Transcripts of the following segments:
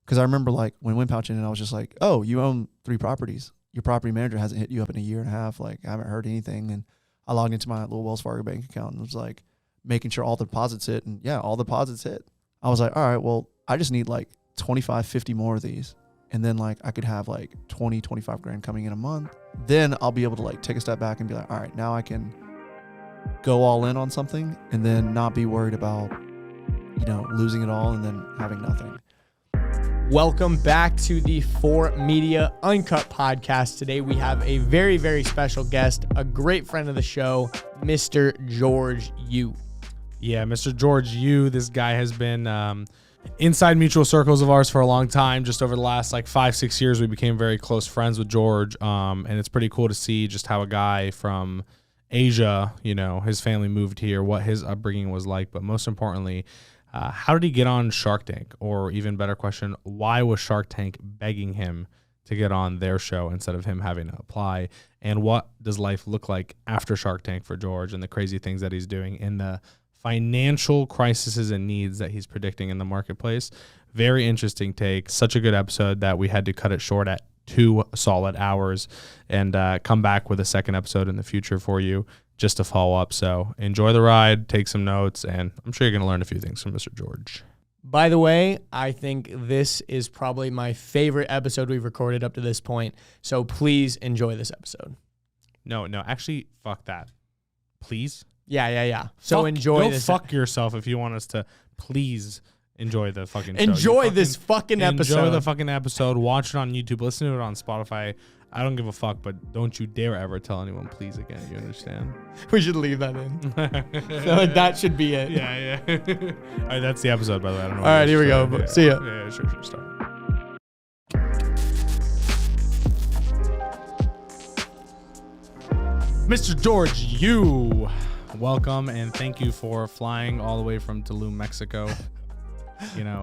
Because I remember like when Wind Pouch ended, I was just like, oh, you own 3 properties. Your property manager hasn't hit you up in a year and a half. Like, I haven't heard anything. And I logged into my little Wells Fargo bank account and was like making sure all the deposits hit. And yeah, all the deposits hit. I was like, all right, well, I just need like 25, 50 more of these. And then like I could have like 20, 25 grand coming in a month. Then I'll be able to like take a step back and be like, all right, now I can go all in on something and then not be worried about, losing it all and then having nothing. Welcome back to the 4Media Uncut podcast. Today we have a very, very special guest, a great friend of the show, Mr. George Yu. Yeah, Mr. George Yu. This guy has been inside mutual circles of ours for a long time. Just over the last 5-6 years, we became very close friends with George. And it's pretty cool to see just how a guy from Asia, his family moved here, what his upbringing was like. But most importantly, how did he get on Shark Tank? Or even better question, why was Shark Tank begging him to get on their show instead of him having to apply? And what does life look like after Shark Tank for George and the crazy things that he's doing in the financial crises and needs that he's predicting in the marketplace? Very interesting take. Such a good episode that we had to cut it short at 2 solid hours and come back with a second episode in the future for you just to follow up. So enjoy the ride, take some notes, and I'm sure you're going to learn a few things from Mr. George. By the way, I think this is probably my favorite episode we've recorded up to this point. So please enjoy this episode. No, actually, fuck that. Please? Yeah. So enjoy this. Go fuck yourself if you want us to please enjoy the fucking show. Enjoy this fucking episode. Enjoy the fucking episode. Watch it on YouTube. Listen to it on Spotify. I don't give a fuck, but don't you dare ever tell anyone please again. You understand? We should leave that in. So that should be it. Yeah. All right, that's the episode, by the way. I don't know. All right, here we go. Yeah. See ya. Yeah, sure, start. Mr. George Yu, welcome and thank you for flying all the way from Tulum, Mexico.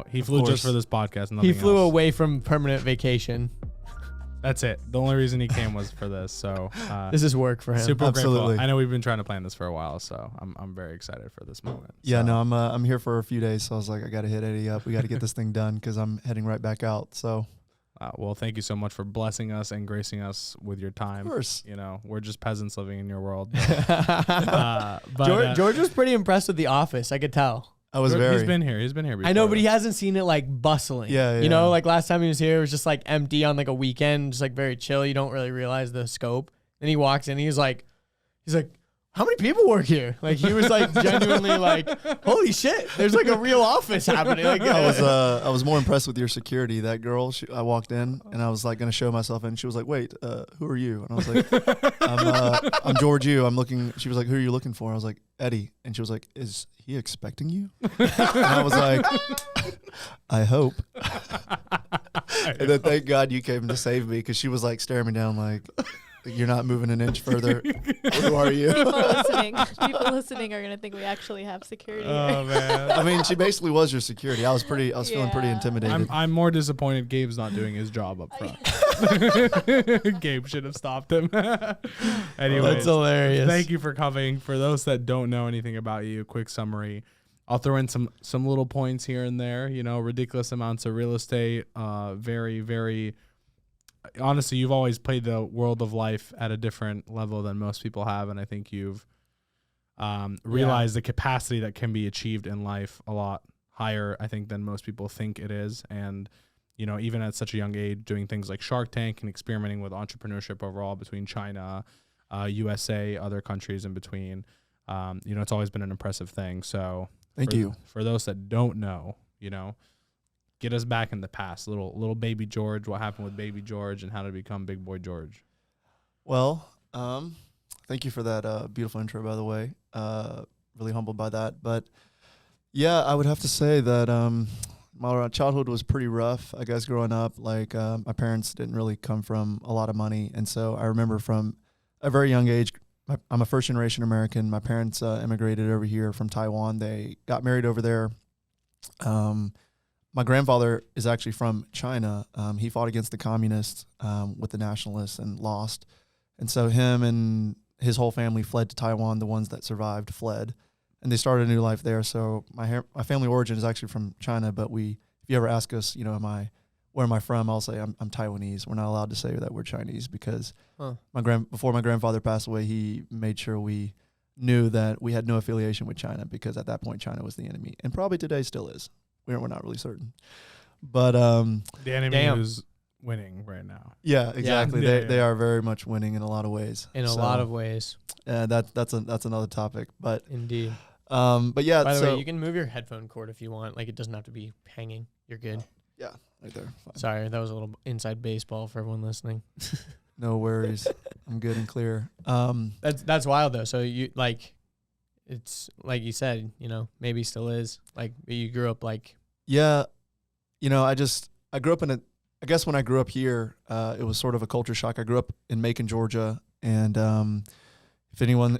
He flew just for this podcast. He flew away from permanent vacation. That's it. The only reason he came was for this. So this is work for him. Super Absolutely. grateful. I know we've been trying to plan this for a while, so I'm very excited for this moment. Yeah, so. no, I'm here for a few days, so I was like, I got to hit Eddie up. We got to get this thing done because I'm heading right back out. So, well, thank you so much for blessing us and gracing us with your time. Of course. We're just peasants living in your world. But, George was pretty impressed with The Office. I could tell. I was very. He's been here before. I know, but he hasn't seen it bustling. Yeah. Last time he was here, it was just empty on a weekend, just very chill. You don't really realize the scope. Then he walks in, he's like, how many people work here? He was genuinely holy shit, there's a real office happening. I was more impressed with your security. That girl, I walked in and I was going to show myself, and she was like, wait, who are you? And I was like, I'm George Yu. I'm looking. She was like, who are you looking for? I was like, Eddie. And she was like, is he expecting you? And I was like, I hope. And then thank God you came to save me, because she was staring me down you're not moving an inch further. Who are you? People listening are gonna think we actually have security. Oh man! I mean, she basically was your security. I was feeling pretty intimidated. I'm more disappointed Gabe's not doing his job up front. Gabe should have stopped him. Anyway, that's hilarious. Thank you for coming. For those that don't know anything about you, quick summary. I'll throw in some little points here and there. Ridiculous amounts of real estate. Very, very. Honestly, you've always played the world of life at a different level than most people have, and I think you've realized the capacity that can be achieved in life a lot higher, I think, than most people think it is. And even at such a young age, doing things like Shark Tank and experimenting with entrepreneurship overall between China, USA, other countries in between. It's always been an impressive thing. So thank you. For those that don't know, get us back in the past, little baby George. What happened with baby George, and how to become big boy George? Well, thank you for that beautiful intro, by the way. Really humbled by that. But yeah, I would have to say that my childhood was pretty rough. I guess growing up, my parents didn't really come from a lot of money, and so I remember from a very young age. I'm a first generation American. My parents immigrated over here from Taiwan. They got married over there. My grandfather is actually from China. He fought against the communists with the nationalists and lost. And so him and his whole family fled to Taiwan. The ones that survived fled. And they started a new life there. So my family origin is actually from China. But if you ever ask us, am I where am I from? I'll say I'm Taiwanese. We're not allowed to say that we're Chinese because Huh. before my grandfather passed away, he made sure we knew that we had no affiliation with China because at that point China was the enemy, and probably today still is. We're not really certain, but The enemy Damn. who's winning right now. yeah, exactly. Yeah. They are very much winning in a lot of ways. In a lot of ways, that's another topic, but indeed. but yeah. By the so way, you can move your headphone cord if you want. Like, it doesn't have to be hanging. You're good. yeah, right there. Fine. Sorry, that was a little inside baseball for everyone listening. No worries. I'm good and clear. That's wild though. So you like, it's like you said, you know, maybe still is like you grew up like. Yeah, you know, I grew up I guess when I grew up here, it was sort of a culture shock. I grew up in Macon, Georgia, and if anyone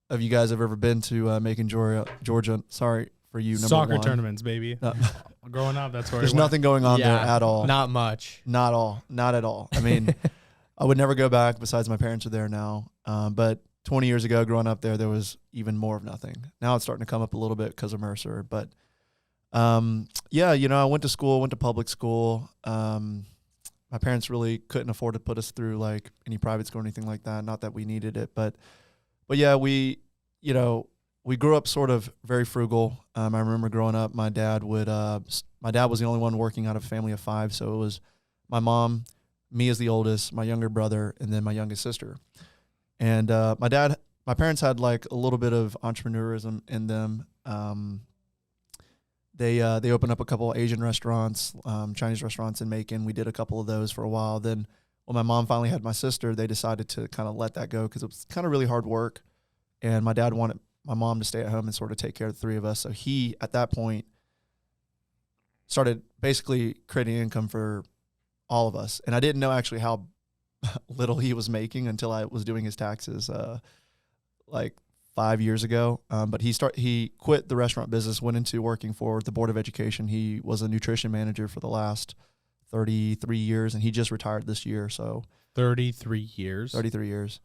of you guys have ever been to Macon, Georgia, sorry for you. Number Soccer one. tournaments, baby. Growing up, that's where There's it went. nothing going on there at all. Not much. Not at all. I mean, I would never go back. Besides, my parents are there now. But 20 years ago, growing up there was even more of nothing. Now it's starting to come up a little bit because of Mercer. But yeah, you know, I went to public school. My parents really couldn't afford to put us through like any private school or anything like that. Not that we needed it, but yeah, we grew up sort of very frugal. I remember growing up, my dad was the only one working out of a family of 5. So it was my mom, me as the oldest, my younger brother, and then my youngest sister. And my parents had like a little bit of entrepreneurism in them. They opened up a couple of Asian restaurants, Chinese restaurants in Macon. We did a couple of those for a while. Then when my mom finally had my sister, they decided to kind of let that go because it was kind of really hard work. And my dad wanted my mom to stay at home and sort of take care of the 3 of us. So he, at that point, started basically creating income for all of us. And I didn't know actually how little he was making until I was doing his taxes like 5 years ago. But he quit the restaurant business, went into working for the Board of Education. He was a nutrition manager for the last 33 years, and he just retired this year. So 33 years. 33 years.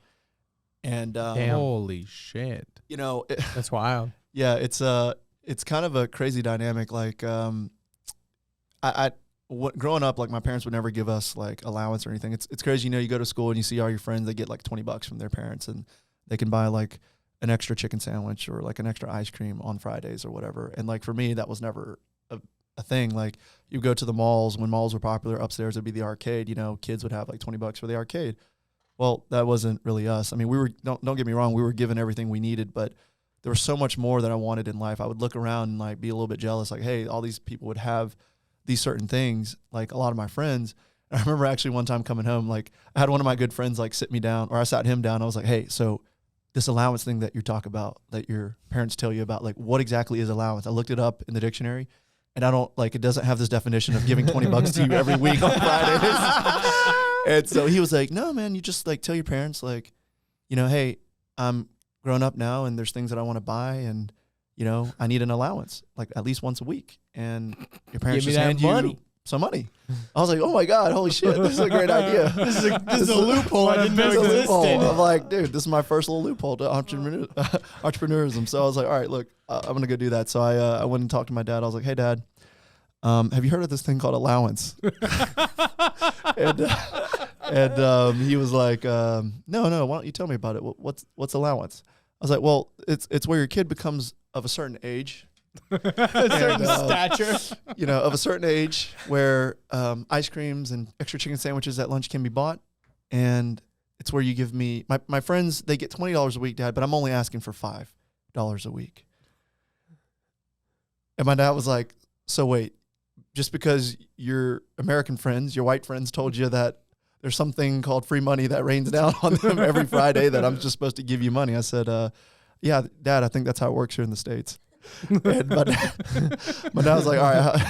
And Damn. Holy shit. you know, That's wild. yeah, it's kind of a crazy dynamic. Like, growing up, like my parents would never give us like allowance or anything. It's crazy. You know, you go to school and you see all your friends, they get like $20 from their parents, and they can buy like an extra chicken sandwich or like an extra ice cream on Fridays or whatever. And like for me, that was never a thing. Like you go to the malls, when malls were popular, upstairs would be the arcade. You know, kids would have like $20 for the arcade. Well, that wasn't really us. I mean, we were, don't get me wrong, we were given everything we needed, but there was so much more that I wanted in life. I would look around and like be a little bit jealous, like, hey, all these people would have these certain things, like a lot of my friends. And I remember actually one time coming home, like I had one of my good friends like sit me down, or I sat him down. I was like, hey, so this allowance thing that you talk about, that your parents tell you about, like what exactly is allowance? I looked it up in the dictionary, and I don't like, it doesn't have this definition of giving $20 to you every week on Fridays. And so he was like, no, man, you just like tell your parents, like, you know, hey, I'm grown up now and there's things that I want to buy, and, you know, I need an allowance like at least once a week. And your parents Give me just that hand money. you some money. I was like, oh my God, holy shit, this is a great idea. This is a loophole I didn't know This is a loophole. existed. I'm like, dude, this is my first little loophole to entrepreneurism. So I was like, all right, look, I'm going to go do that. So I went and talked to my dad. I was like, hey, Dad, have you heard of this thing called allowance? And he was like, no, why don't you tell me about it? What's allowance? I was like, well, it's where your kid becomes of a certain age. A certain stature. You know, of a certain age where ice creams and extra chicken sandwiches at lunch can be bought. And it's where you give me, my friends, they get $20 a week, Dad, but I'm only asking for $5 a week. And my dad was like, so wait, just because your American friends, your white friends told you that there's something called free money that rains down on them every Friday that I'm just supposed to give you money? I said, yeah, Dad, I think that's how it works here in the States. And my dad was like, all right.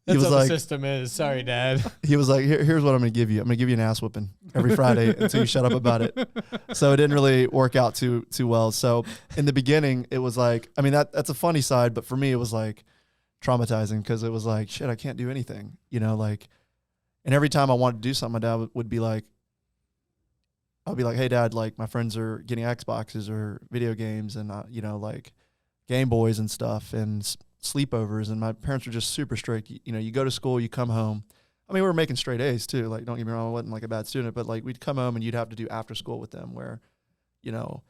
That's what the system is. Sorry, Dad. He was like, here's what I'm going to give you. I'm going to give you an ass whooping every Friday until you shut up about it. So it didn't really work out too well. So in the beginning, it was like, I mean, that's a funny side, but for me, it was like traumatizing because it was like, shit, I can't do anything, you know, like, and every time I wanted to do something, my dad would be like, I'll be like, hey, Dad, like my friends are getting Xboxes or video games and, you know, like Game Boys and stuff and sleepovers. And my parents were just super strict. You know, you go to school, you come home, I mean, we were making straight A's too. Like, don't get me wrong, I wasn't like a bad student, but like we'd come home and you'd have to do after school with them where, you know,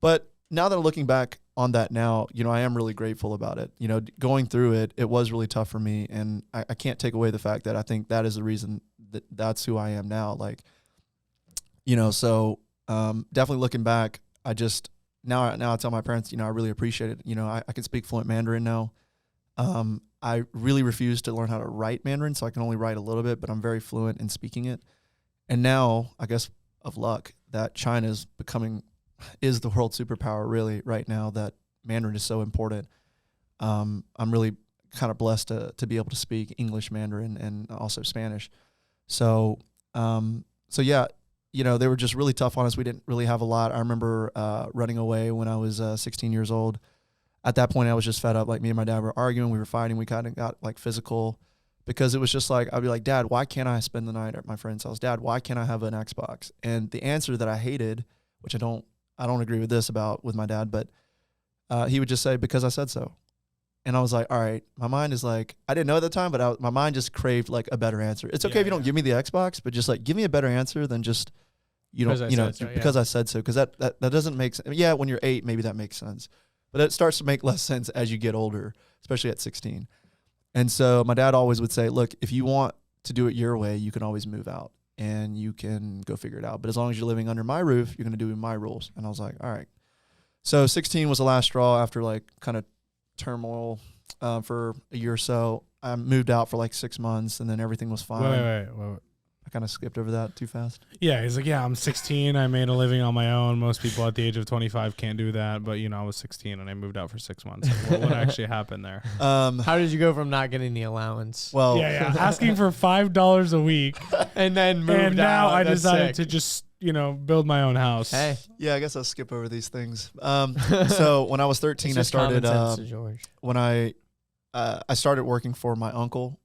but now that I'm looking back on that now, you know, I am really grateful about it. You know, going through it, it was really tough for me. And I can't take away the fact that I think that is the reason that that's who I am now. Like, you know, so definitely looking back, I just, now I tell my parents, you know, I really appreciate it. You know, I can speak fluent Mandarin now. I really refuse to learn how to write Mandarin, so I can only write a little bit, but I'm very fluent in speaking it. And now, I guess of luck, that China is the world superpower really right now, that Mandarin is so important. I'm really kind of blessed to be able to speak English, Mandarin, and also Spanish. So yeah, you know, they were just really tough on us. We didn't really have a lot. I remember running away when I was 16 years old. At that point, I was just fed up. Like, me and my dad were arguing, we were fighting, we kind of got like physical, because it was just like, I'd be like, Dad, why can't I spend the night at my friend's house? Dad, why can't I have an Xbox? And the answer that I hated, which I don't agree with this about with my dad, but he would just say, because I said so. And I was like, all right, my mind is like, I didn't know at the time, but my mind just craved like a better answer. It's okay if you don't give me the Xbox, but just like give me a better answer than just, because I said so. Because that doesn't make sense. Yeah, when you're 8, maybe that makes sense. But it starts to make less sense as you get older, especially at 16. And so my dad always would say, look, if you want to do it your way, you can always move out and you can go figure it out. But as long as you're living under my roof, you're going to do my rules. And I was like, all right. So 16 was the last straw after like kind of turmoil for a year or so. I moved out for like 6 months and then everything was fine. Wait. I kind of skipped over that too fast. Yeah, he's like, yeah, I'm 16. I made a living on my own. Most people at the age of 25 can't do that. But, you know, I was 16 and I moved out for 6 months. Like, what actually happened there? How did you go from not getting the allowance? Well, yeah, asking for $5 a week. And then moved And now out. I That's decided sick. to just, you know, build my own house. Hey, yeah, I guess I'll skip over these things. So when I was 13, it's I just common started, sense to George. when I started working for my uncle.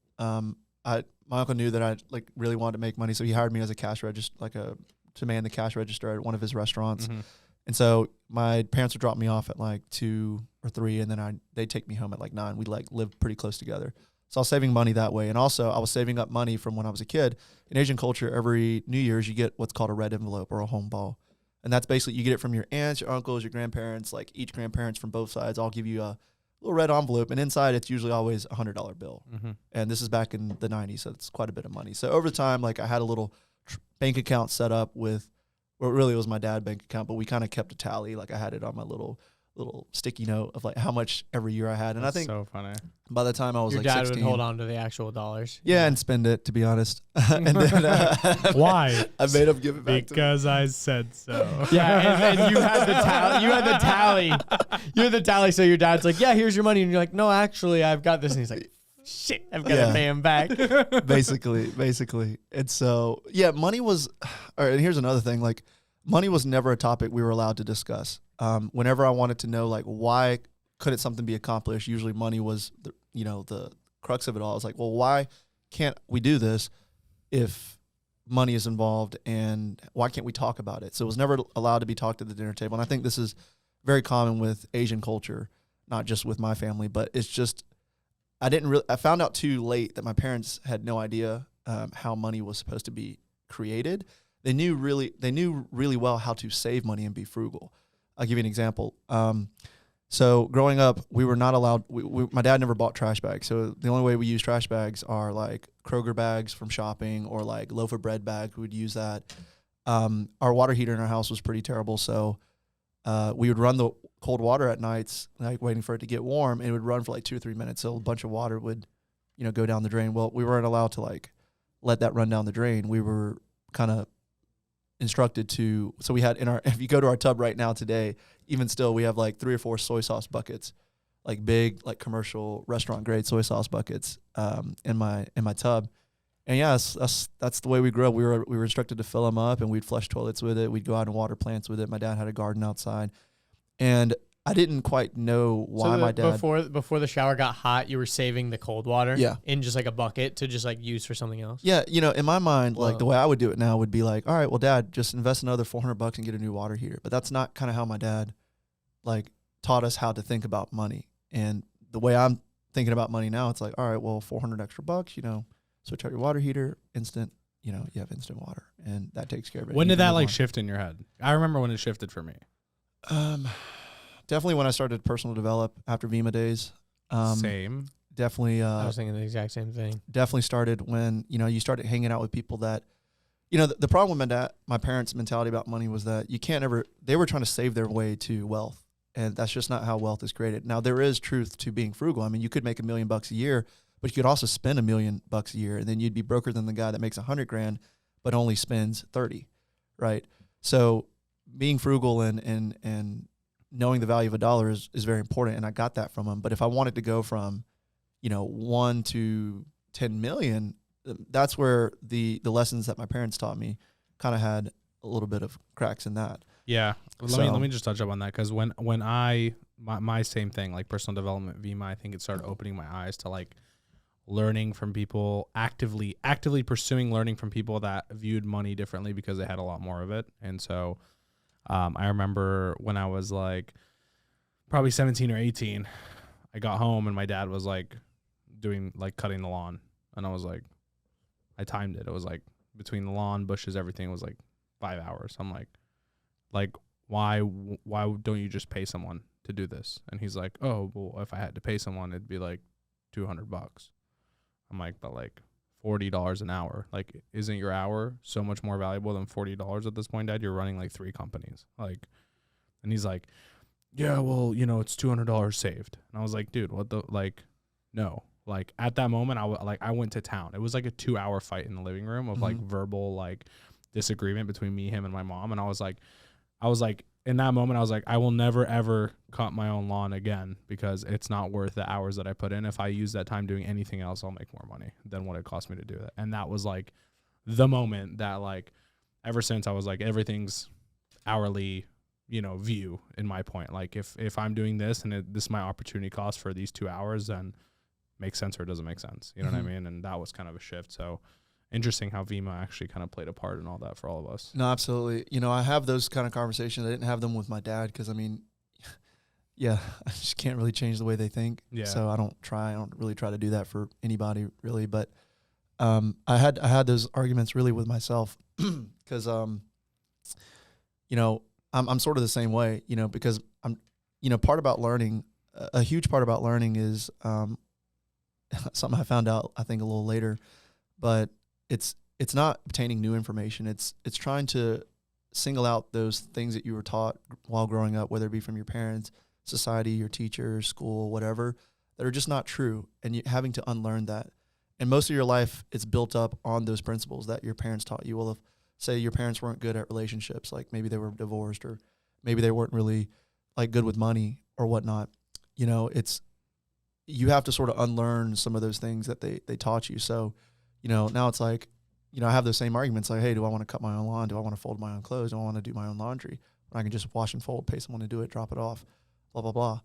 My uncle knew that I like really wanted to make money, so he hired me as a cash register, to man the cash register at one of his restaurants. Mm-hmm. And so my parents would drop me off at like 2 or 3, and then they'd take me home at like 9. We'd like live pretty close together. So I was saving money that way, and also I was saving up money from when I was a kid. In Asian culture, every New Year's you get what's called a red envelope or a home ball, and that's basically you get it from your aunts, your uncles, your grandparents. Like each grandparents from both sides, all give you a little red envelope, and inside it's usually always a $100 bill. Mm-hmm. And this is back in the 90s, so it's quite a bit of money. So over time, like I had a little bank account set up with, well, really it was my dad's bank account, but we kind of kept a tally. Like I had it on my little sticky note of like how much every year I had. And That's I think so funny. by the time I was Your like dad 16, would hold on to the actual dollars. yeah, and spend it, to be honest. And then Why? I made him give it back to me. Because I said so. Yeah, and you had the tally. You had the tally. You had the tally. So your dad's like, "Yeah, here's your money," and you're like, "No, actually, I've got this." And he's like, "Shit, I've got to pay him back." basically. And so, yeah, money was, all right, and here's another thing, like money was never a topic we were allowed to discuss. Whenever I wanted to know, like, why couldn't something be accomplished, usually money was, the crux of it all. I was like, well, why can't we do this if money is involved, and why can't we talk about it? So it was never allowed to be talked at the dinner table. And I think this is very common with Asian culture, not just with my family, but it's just, I found out too late that my parents had no idea how money was supposed to be created. They knew really well how to save money and be frugal. I'll give you an example. So growing up, we were not allowed, my dad never bought trash bags. So the only way we use trash bags are like Kroger bags from shopping or like loaf of bread bags. We would use that. Our water heater in our house was pretty terrible. So we would run the cold water at nights, like waiting for it to get warm, and it would run for like 2 or 3 minutes. So a bunch of water would, go down the drain. Well, we weren't allowed to like let that run down the drain. We were kind of instructed to, so we had if you go to our tub right now today, even still, we have like 3 or 4 soy sauce buckets, like big, like commercial restaurant grade soy sauce buckets in my tub. And yes, that's the way we grew up. We were instructed to fill them up, and we'd flush toilets with it. We'd go out and water plants with it. My dad had a garden outside, and I didn't quite know why my dad. Before the shower got hot, you were saving the cold water, Yeah. in just like a bucket to just like use for something else. Yeah, in my mind, like Whoa. the way I would do it now would be like, all right, well, Dad, just invest another $400 and get a new water heater. But that's not kind of how my dad, like, taught us how to think about money. And the way I'm thinking about money now, it's like, all right, well, $400 extra bucks, switch out your water heater, instant, you have instant water, and that takes care of it. When You did can that move like on. shift in your head? I remember when it shifted for me. Definitely when I started personal develop after Vima days. Same. Definitely, I was thinking the exact same thing. definitely started when, you started hanging out with people that, the problem with my parents' mentality about money was that they were trying to save their way to wealth. And that's just not how wealth is created. Now, there is truth to being frugal. I mean, you could make $1 million a year, but you could also spend $1 million a year, and then you'd be broker than the guy that makes 100 grand, but only spends 30, right? So being frugal and knowing the value of a dollar is very important. And I got that from him. But if I wanted to go from, 1 to 10 million, that's where the lessons that my parents taught me kind of had a little bit of cracks in that. Yeah. So- Let me just touch up on that, because when my same thing, like personal development, Vima, I think it started opening my eyes to like learning from people, actively pursuing learning from people that viewed money differently because they had a lot more of it. And so I remember when I was like probably 17 or 18, I got home and my dad was like cutting the lawn, and I was like, I timed it. It was like between the lawn, bushes, everything, was like 5 hours. I'm like why don't you just pay someone to do this? And he's like, oh, well, if I had to pay someone, it'd be like $200. I'm like, but like $40 an hour, like, isn't your hour so much more valuable than $40 at this point, Dad? You're running like 3 companies. Like, and he's like, yeah, well, it's $200 saved. And I was like, dude, what the, like, no. Like at that moment, I went to town. It was like a 2-hour fight in the living room of like verbal like disagreement between me, him, and my mom. And I was like, in that moment, I was like, I will never ever cut my own lawn again, because it's not worth the hours that I put in. If I use that time doing anything else, I'll make more money than what it cost me to do it. And that was like the moment that, like, ever since, I was like, everything's hourly, view in my point. Like if I'm doing this and this is my opportunity cost for these 2 hours, then makes sense or it doesn't make sense. You know what I mean? And that was kind of a shift. So interesting how Vima actually kind of played a part in all that for all of us. No, absolutely. I have those kind of conversations. I didn't have them with my dad because, I mean, yeah, I just can't really change the way they think. Yeah. So I don't really try to do that for anybody really. But I had those arguments really with myself because, I'm sort of the same way, because I'm, part about learning, a huge part about learning is something I found out, I think, a little later, but it's not obtaining new information. It's trying to single out those things that you were taught while growing up, whether it be from your parents, society, your teachers, school, whatever, that are just not true, and you having to unlearn that. And most of your life, it's built up on those principles that your parents taught you. Well, if, say, your parents weren't good at relationships, like maybe they were divorced, or maybe they weren't really like good with money or whatnot, you have to sort of unlearn some of those things that they taught you. So, now it's like, I have those same arguments like, hey, do I want to cut my own lawn? Do I want to fold my own clothes? Do I want to do my own laundry? Or I can just wash and fold, pay someone to do it, drop it off, blah, blah, blah.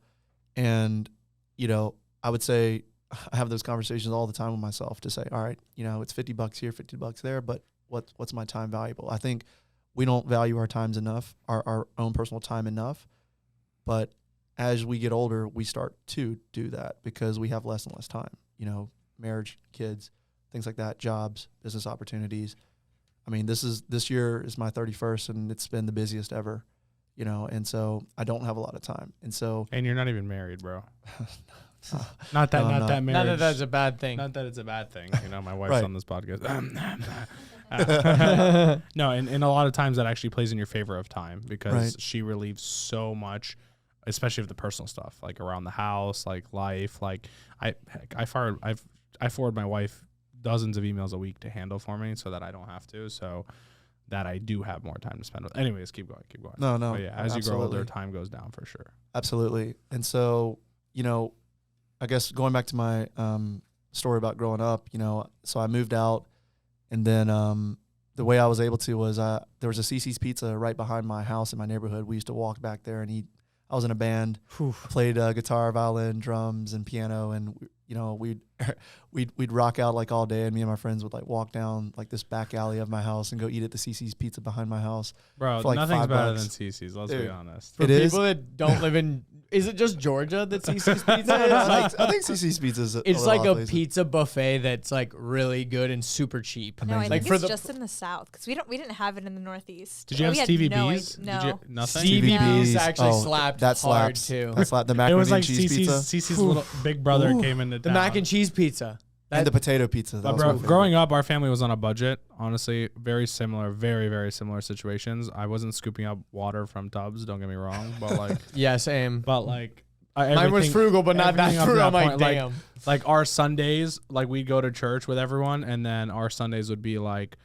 And, I would say I have those conversations all the time with myself to say, all right, it's $50 here, $50 there, but what's my time valuable? I think we don't value our times enough, our own personal time enough. But as we get older, we start to do that because we have less and less time, marriage, kids, things like that, jobs, business opportunities. I mean, this year is my 31st, and it's been the busiest ever, and so I don't have a lot of time. And so, And you're not even married, bro. not That Not marriage. that that's a bad thing. Not that it's a bad thing. My wife's Right. on this podcast. No, and a lot of times that actually plays in your favor of time, because Right. she relieves so much, especially of the personal stuff, like around the house, like life. Like I forward my wife dozens of emails a week to handle for me so that I don't have to, so that I do have more time to spend with. Anyways, keep going. No, But yeah, as you grow older, absolutely. time goes down for sure. Absolutely. And so, I guess going back to my story about growing up, so I moved out, and then the way I was able to was there was a CiCi's Pizza right behind my house in my neighborhood. We used to walk back there and eat. I was in a band, played guitar, violin, drums, and piano, and you know, we'd rock out like all day, and me and my friends would like walk down like this back alley of my house and go eat at the CiCi's Pizza behind my house. Bro, for like nothing's better $5. than CiCi's. Let's be Dude. honest. For It people is. that don't live in, is it just Georgia that CiCi's Pizza is? Like, I think CiCi's Pizza is it's like a off-place. pizza buffet that's like really good and super cheap. No, I Amazing. think Like for it's the just in the South because we didn't have it in the Northeast. Did you have We had Stevie no B's? idea- Did you, No. nothing? Stevie B's B's. actually Oh, slapped that hard slaps. too. That slapped. The It macaroni was like and cheese pizza CiCi's little big brother came into The town. mac and cheese pizza. and the potato pizza. That But was bro, my favorite. growing up, our family was on a budget. Honestly, very similar, very, very similar situations. I wasn't scooping up water from tubs. Don't get me wrong, but like, Yeah, same. but like, Mine was frugal, but not that everything up to frugal. I'm that like, point, like- damn. like our Sundays, like we'd go to church with everyone, and then our Sundays would be like,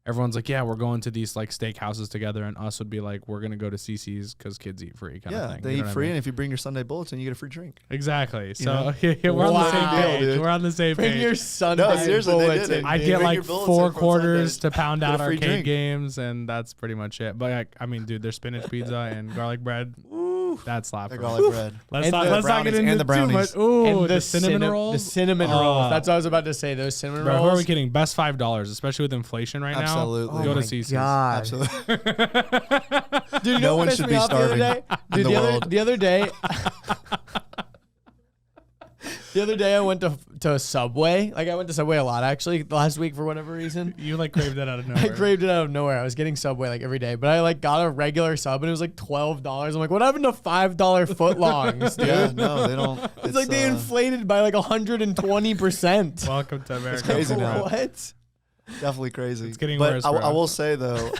everyone's like, yeah, we're going to these like steakhouses together, and us would be like, we're gonna go to CiCi's because kids eat free kind of Yeah, thing. they You know eat what I free, mean? and if you bring your Sunday bulletin, you get a free drink. Exactly. So know? we're on the Wow. same page. Dude. We're on the same Bring page. your Sunday No, seriously, they did bulletin. it. I dude. get Bring like your bullets 4 in from quarters Sundays. to pound Get a out free arcade drink. games, and that's pretty much it. But like, I mean, dude, there's spinach pizza and garlic bread. That slap. They're bro. garlic bread. Let's And not the let's not get brownies into and the too much. brownies. Ooh, And the cinnamon rolls. The cinnamon Oh. rolls. That's what I was about to say. Those cinnamon Bro, who rolls. are we kidding? Best $5, especially with inflation right Absolutely. now. Go to my CiCi's. God. Absolutely. Dude, you No know what one pissed should me be off the other starving day? in Dude, the world. the other day. The other day I went to Subway. Like I went to Subway a lot actually last week for whatever reason. You like craved that out of I nowhere. craved it out of nowhere. I was getting Subway like every day, but I like got a regular sub and it was like $12. I'm like, what happened to $5 footlongs, dude? Yeah, no, they don't. It's like they inflated by like 120%. Welcome to America. crazy now. What? definitely crazy. It's getting but worse, I bro. will say though,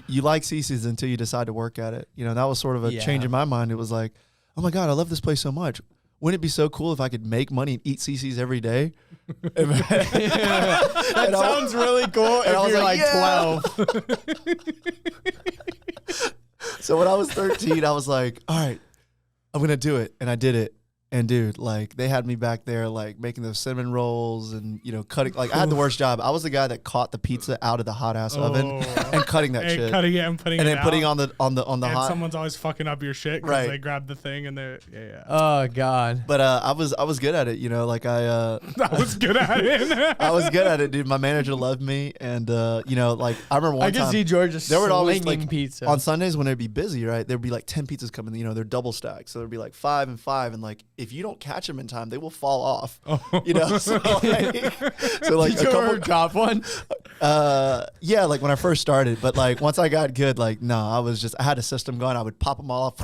you like CiCi's until you decide to work at it. You know, that was sort of a change Yeah. in my mind. It was like, oh my God, I love this place so much. Wouldn't it be so cool if I could make money and eat CiCi's every day? That sounds really cool and I if was you're like, like yeah. 12. So when I was 13, I was like, all right, I'm going to do it. And I did it. And dude, like they had me back there, like making those cinnamon rolls and, you know, cutting, like I had the worst job. I was the guy that caught the pizza out of the hot ass oven and cutting that Hey, shit. cutting it and putting and it then putting out. on the And hot. someone's always fucking up your shit because Right. they grab the thing and they're yeah. Oh God. But I was good at it, you know, like I was good at it. I was good at it, dude. My manager loved me. And, you know, like I remember one I can time. see George just There would always slinging like pizza. on Sundays when it'd be busy, right? There'd be like 10 pizzas coming, you know, they're double stacked. So there'd be like 5 and 5. And like, if you don't catch them in time, they will fall off, you know? So like Did you a ever couple, drop one? yeah, like when I first started, but like once I got good, like, no, I had a system going. I would pop them all off.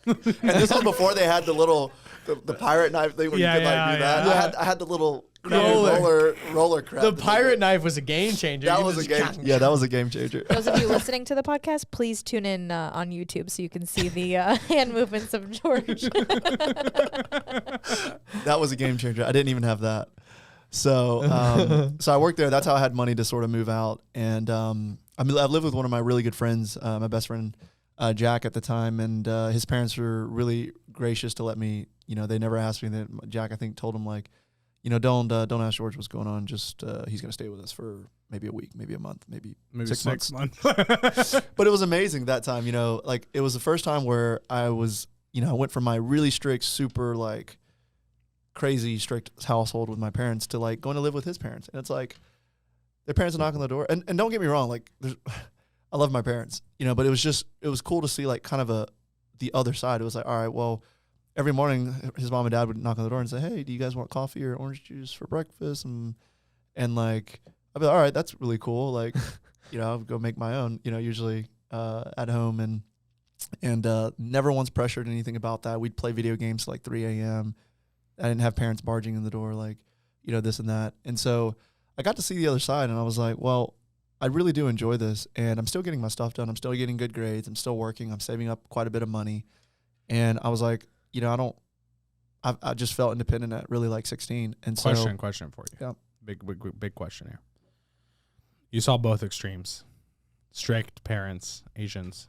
And this was before they had the pirate knife thing where Yeah, you could like yeah, do that. yeah. I had the little Roller. roller crap. The pirate knife was a game changer. That You was a just- game. Yeah, that was a game changer. Those of you listening to the podcast, please tune in on YouTube so you can see the hand movements of George. That was a game changer. I didn't even have that. So, so I worked there. That's how I had money to sort of move out. And I lived with one of my really good friends, my best friend Jack at the time, and his parents were really gracious to let me. You know, they never asked me that. Jack, I think, told him like, you know, don't ask George what's going on. Just he's gonna stay with us for maybe a week, maybe a month, maybe 6 months. But it was amazing that time. You know, like it was the first time where I was, you know, I went from my really strict, super like crazy strict household with my parents to like going to live with his parents. And it's like their parents knock on the door. And don't get me wrong, like I love my parents, you know, but it was cool to see like kind of the other side. It was like, all right, well, every morning his mom and dad would knock on the door and say, hey, do you guys want coffee or orange juice for breakfast? And like, I'd be like, all right, that's really cool. Like, you know, I'll go make my own, you know, usually at home and never once pressured anything about that. We'd play video games till like 3 a.m. I didn't have parents barging in the door like, you know, this and that. And so I got to see the other side and I was like, well, I really do enjoy this and I'm still getting my stuff done. I'm still getting good grades. I'm still working. I'm saving up quite a bit of money. And I was like, you know, I just felt independent at really like 16. And Question for you. Yeah. Big question here. You saw both extremes. Strict parents, Asians.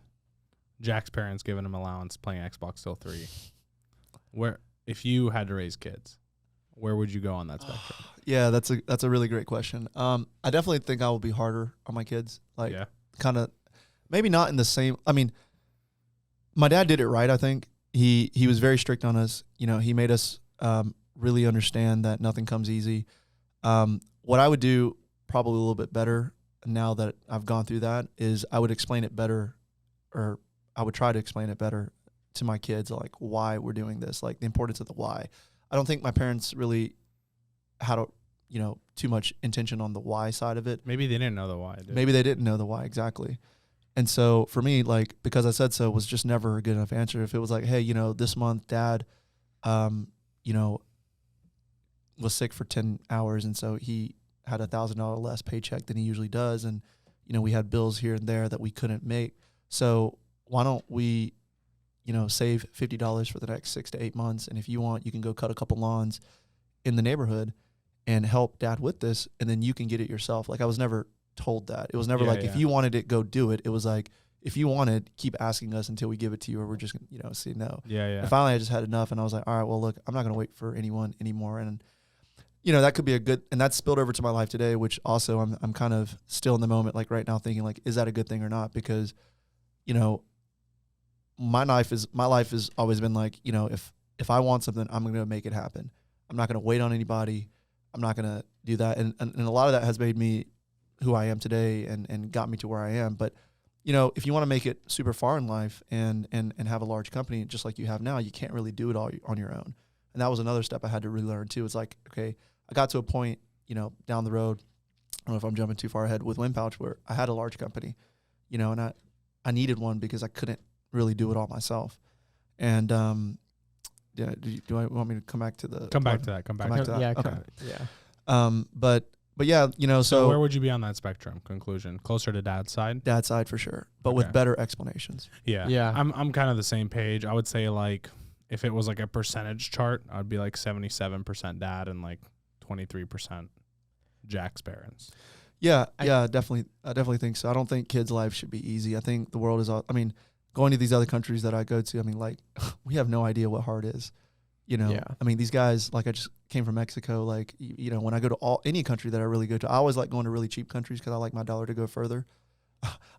Jack's parents giving him allowance, playing Xbox till 3. If you had to raise kids, where would you go on that spectrum? yeah, that's a really great question. I definitely think I will be harder on my kids. Like kind of maybe not in the same, I mean, my dad did it right. I think he was very strict on us. You know, he made us, really understand that nothing comes easy. What I would do probably a little bit better now that I've gone through that is I would explain it better, or I would try to explain it better to my kids, like why we're doing this, like the importance of the why. I don't think my parents really had too much intention on the why side of it. Maybe they didn't know the why. Maybe they didn't know the why exactly. And so for me, like, because I said so was just never a good enough answer. If it was like, hey, this month dad, was sick for 10 hours. And so he had $1,000 less paycheck than he usually does. And, we had bills here and there that we couldn't make. So why don't we, save $50 for the next 6 to 8 months. And if you want, you can go cut a couple lawns in the neighborhood and help dad with this. And then you can get it yourself. Like I was never told that. It was never if you wanted it, go do it. It was like, if you wanted, keep asking us until we give it to you, or we're just gonna, say no. Yeah. And finally I just had enough, and I was like, all right, well, look, I'm not going to wait for anyone anymore. And, that could be a good, and that's spilled over to my life today, which also I'm kind of still in the moment, like right now thinking like, is that a good thing or not? Because, my life has always been like, if I want something, I'm going to make it happen. I'm not going to wait on anybody. I'm not going to do that. And a lot of that has made me who I am today and got me to where I am. But, if you want to make it super far in life and have a large company just like you have now, you can't really do it all on your own. And that was another step I had to really learn too. It's like, okay, I got to a point, down the road, I don't know if I'm jumping too far ahead with Wind Pouch, where I had a large company, and I needed one because I couldn't really do it all myself. And do I want me to come back to the Come back to that. Yeah. Okay. Yeah. But yeah, So where would you be on that spectrum? Conclusion, closer to dad's side? Dad's side for sure, but with better explanations. Yeah. Yeah. I'm kind of the same page. I would say like if it was like a percentage chart, I'd be like 77% dad and like 23% Jack's parents. Yeah, definitely. I definitely think so. I don't think kids' life should be easy. I think the world is all, going to these other countries that I go to, like we have no idea what hard is. Yeah. These guys, like I just came from Mexico, like, when I go to any country that I really go to, I always like going to really cheap countries because I like my dollar to go further.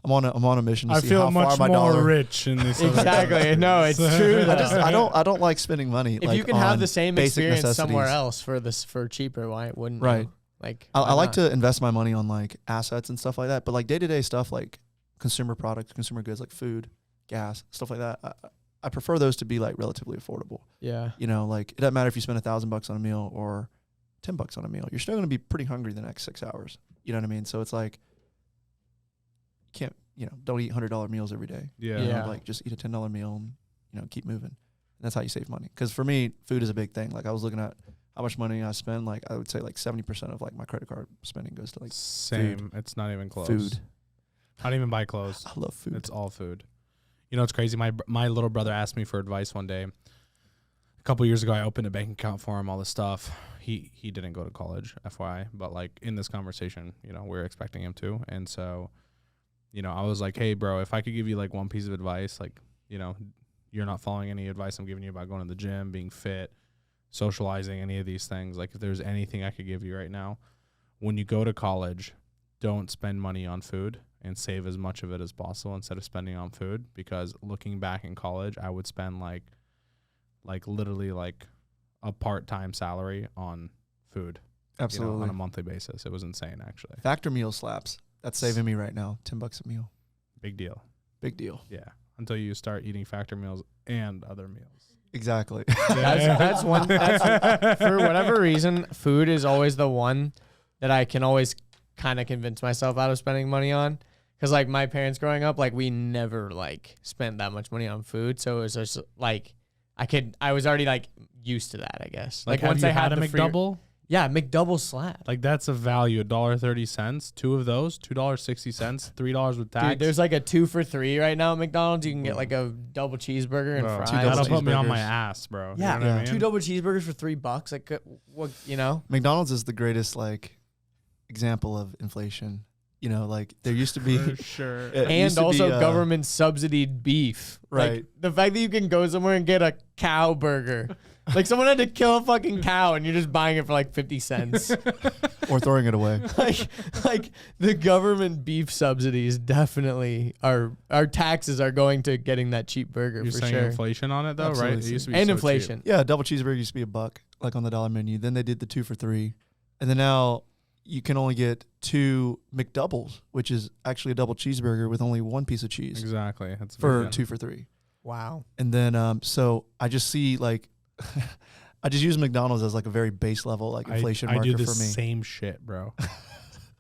I'm on a mission to see how far my dollar. I feel much more rich in this. Exactly. No, it's true. I don't like spending money. If you can have the same experience somewhere necessities. else for cheaper, why wouldn't right. you? Like I like to invest my money on like assets and stuff like that, but like day-to-day stuff like consumer products, consumer goods like food, gas, stuff like that. I prefer those to be like relatively affordable. Yeah. Like it doesn't matter if you spend $1,000 on a meal or $10 on a meal. You're still going to be pretty hungry the next 6 hours. You know what I mean? So it's like, you can't, don't eat $100 meals every day. Yeah. Like just eat a $10 meal and, keep moving. And that's how you save money. Cause for me, food is a big thing. Like I was looking at how much money I spend. Like I would say like 70% of like my credit card spending goes to like same. Food. It's not even close. Food. I don't even buy clothes. I love food. It's all food. It's crazy. My little brother asked me for advice one day. A couple years ago, I opened a bank account for him, all this stuff. He didn't go to college, FYI, but like in this conversation, we're expecting him to. And so, I was like, hey, bro, if I could give you like one piece of advice, like, you're not following any advice I'm giving you about going to the gym, being fit, socializing, any of these things. Like if there's anything I could give you right now, when you go to college, don't spend money on food and save as much of it as possible instead of spending on food. Because looking back in college, I would spend like literally like a part-time salary on food. Absolutely. On a monthly basis. It was insane, actually. Factor meal slaps. That's saving me right now. $10 a meal. Big deal. Big deal. Yeah. Until you start eating factor meals and other meals. Exactly. That's one. For whatever reason, food is always the one that I can always kind of convince myself out of spending money on. Because like my parents growing up, like we never like spent that much money on food, so it was just like I was already like used to that, I guess. Like once I had a McDouble. Yeah, McDouble slap. Like that's a value, $1.30. Two of those, $2.60, $3 with tax. Dude, there's like a 2 for $3 right now at McDonald's. You can get like a double cheeseburger and fries. That'll put me on my ass, bro. Yeah, you know what I mean? 2 double cheeseburgers for $3. Like, what, McDonald's is the greatest like example of inflation. Like there used to be sure, and also government subsidied beef. Right. Like, the fact that you can go somewhere and get a cow burger. Like someone had to kill a fucking cow and you're just buying it for like 50 cents. Or throwing it away. like the government beef subsidies definitely our taxes are going to getting that cheap burger. You're for saying sure. inflation on it though, Absolutely. right? It used to be and so inflation. cheap. Yeah, a double cheeseburger used to be $1. like on the dollar menu. Then they did the 2 for $3, and then now you can only get 2 McDoubles, which is actually a double cheeseburger with only 1 piece of cheese Exactly. That's for 2 for $3. Wow. And then so I just see like I just use McDonald's as like a very base level like inflation I marker do the for me. same shit, bro.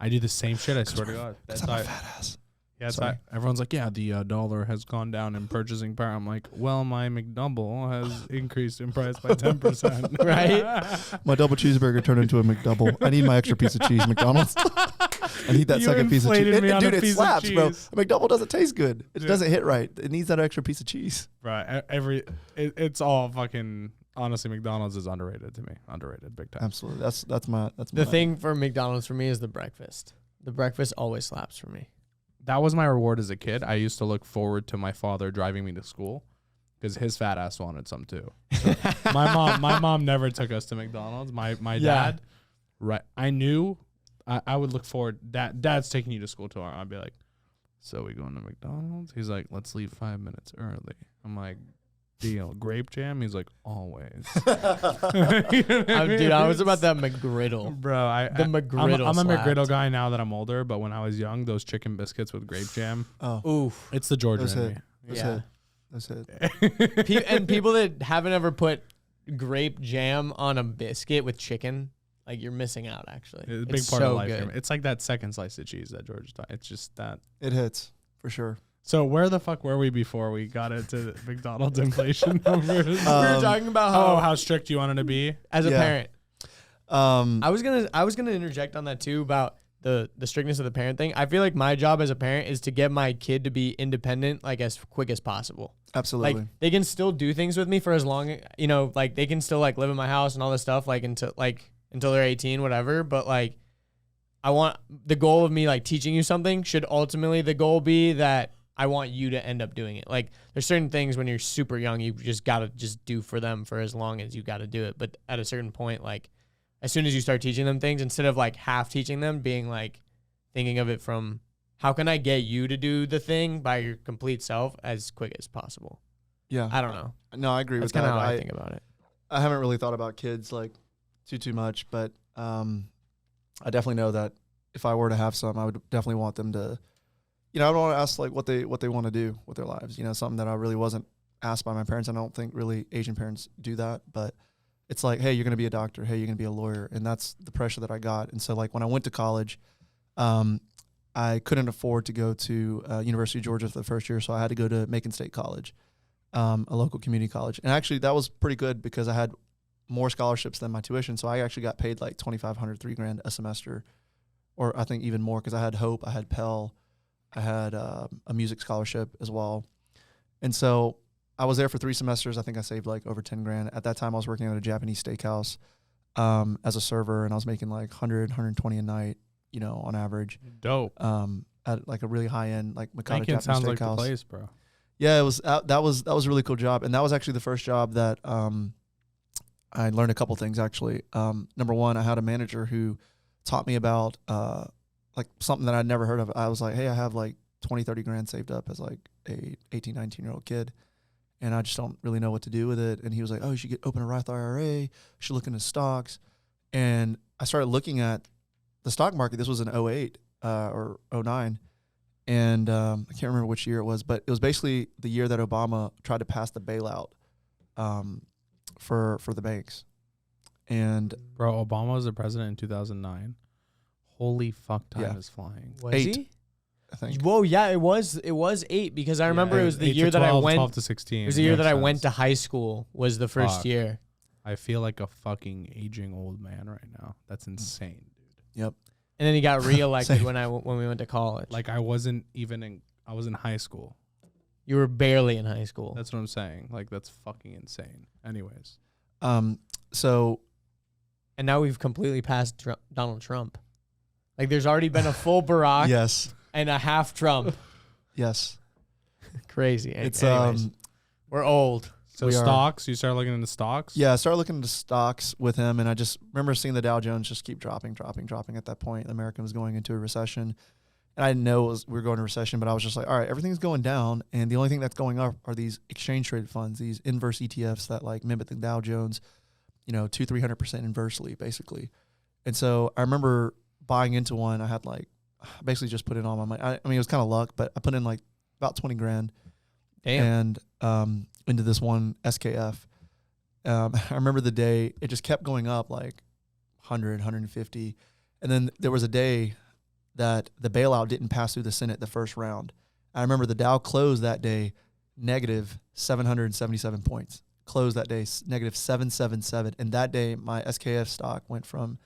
I do the same shit. I swear to God. That's I'm a fat ass. Yeah, Sorry. everyone's like, yeah, the dollar has gone down in purchasing power. I'm like, well, my McDouble has increased in price by 10%. Right? My double cheeseburger turned into a McDouble. I need my extra piece of cheese, McDonald's. I need that You second piece of cheese. inflated me on Dude, a it piece of slaps, bro. A cheese. McDouble doesn't taste good. It Yeah. doesn't hit right. It needs that extra piece of cheese. Right. It's all fucking. Honestly, McDonald's is underrated to me. Underrated, big time. Absolutely. That's my The thing for McDonald's for me is the breakfast. The breakfast always slaps for me. That was my reward as a kid. I used to look forward to my father driving me to school because his fat ass wanted some too. So my mom never took us to McDonald's. My dad, right? I knew I would look forward. Dad's taking you to school tomorrow. I'd be like, so we going to McDonald's? He's like, let's leave 5 minutes early. I'm like, deal. Grape jam? He's like, always. You know what I mean? Dude, I was about that McGriddle. Bro, The McGriddle I'm a slapped. McGriddle guy now that I'm older, but when I was young, those chicken biscuits with grape jam, Oh, Oof. it's the Georgia That's in it. me. that's Yeah. it. That's it. And people that haven't ever put grape jam on a biscuit with chicken, like you're missing out. Actually, It's a big It's part so of life. good. For me. It's like that second slice of cheese that Georgia taught. It's just that. It hits for sure. So where the fuck were we before we got into McDonald's inflation numbers? We were talking about how strict you wanted to be. as a Yeah. parent. Um, I was gonna interject on that too about the strictness of the parent thing. I feel like my job as a parent is to get my kid to be independent like as quick as possible. absolutely. Like they can still do things with me for as long, you know, like they can still like live in my house and all this stuff like until they're 18, whatever. But like I want the goal of me like teaching you something should ultimately the goal be that I want you to end up doing it. Like there's certain things when you're super young, you just got to just do for them for as long as you got to do it. But at a certain point, like as soon as you start teaching them things, instead of like half teaching them, being like thinking of it from how can I get you to do the thing by your complete self as quick as possible. yeah. I don't know. No, I agree That's with kind that. of how I think about it. I haven't really thought about kids like too much, but I definitely know that if I were to have some, I would definitely want them to, you know, I would want to ask like what they want to do with their lives. You know, something that I really wasn't asked by my parents. I don't think really Asian parents do that, but it's like, hey, you're going to be a doctor. Hey, you're going to be a lawyer. And that's the pressure that I got. And so like when I went to college, I couldn't afford to go to University of Georgia for the first year. So I had to go to Macon State College, a local community college. And actually that was pretty good because I had more scholarships than my tuition. So I actually got paid like $2,500, $3,000 a semester, or I think even more because I had Hope, I had Pell, I had a music scholarship as well. And so I was there for 3 semesters. I think I saved like over $10,000. At that time I was working at a Japanese steakhouse as a server, and I was making like 100, 120 a night, you know, on average. Dope. At like a really high end, like Mikado Macon Japanese sounds like the steakhouse. place, bro. Yeah, it was that was a really cool job, and that was actually the first job that I learned a couple things actually. Number one, I had a manager who taught me about like something that I'd never heard of. I was like, hey, I have like 20, 30 grand saved up as like a 18, 19-year-old kid, and I just don't really know what to do with it. And he was like, oh, you should open a Roth IRA. You should look into stocks. And I started looking at the stock market. This was in 08 or 09. And I can't remember which year it was, but it was basically the year that Obama tried to pass the bailout for the banks. And Bro, Obama was the president in 2009. Holy fuck, time Yeah. is flying. Was 8, he? I think. Whoa, yeah, it was 8 because I remember it was the 8 to year that 12, I went. 12 to 16. It was the year that I Makes went to sense. high school. Was the first Fuck. year, I feel like a fucking aging old man right now. That's insane, dude. Yep. and then he got reelected Same. when we went to college. Like I was in high school. You were barely in high school. That's what I'm saying. Like that's fucking insane. Anyways. So And now we've completely passed Donald Trump. Like there's already been a full Barack yes, and a half Trump. yes. Crazy. It's Anyways, we're old. So We are- stocks, you start looking into stocks? Yeah, I started looking into stocks with him, and I just remember seeing the Dow Jones just keep dropping at that point. America was going into a recession, and I didn't know we were going to recession, but I was just like, all right, everything's going down, and the only thing that's going up are these exchange traded funds, these inverse ETFs that like mimic the Dow Jones. 200-300% inversely basically. And so I remember buying into one. I had like basically just put in all my money. I mean, it was kind of luck, but I put in like about 20 grand. Damn. And into this one SKF. I remember the day it just kept going up like 100, 150. And then there was a day that the bailout didn't pass through the Senate the first round. I remember the Dow closed that day negative 777 points. Closed that day negative 777. And that day my SKF stock went from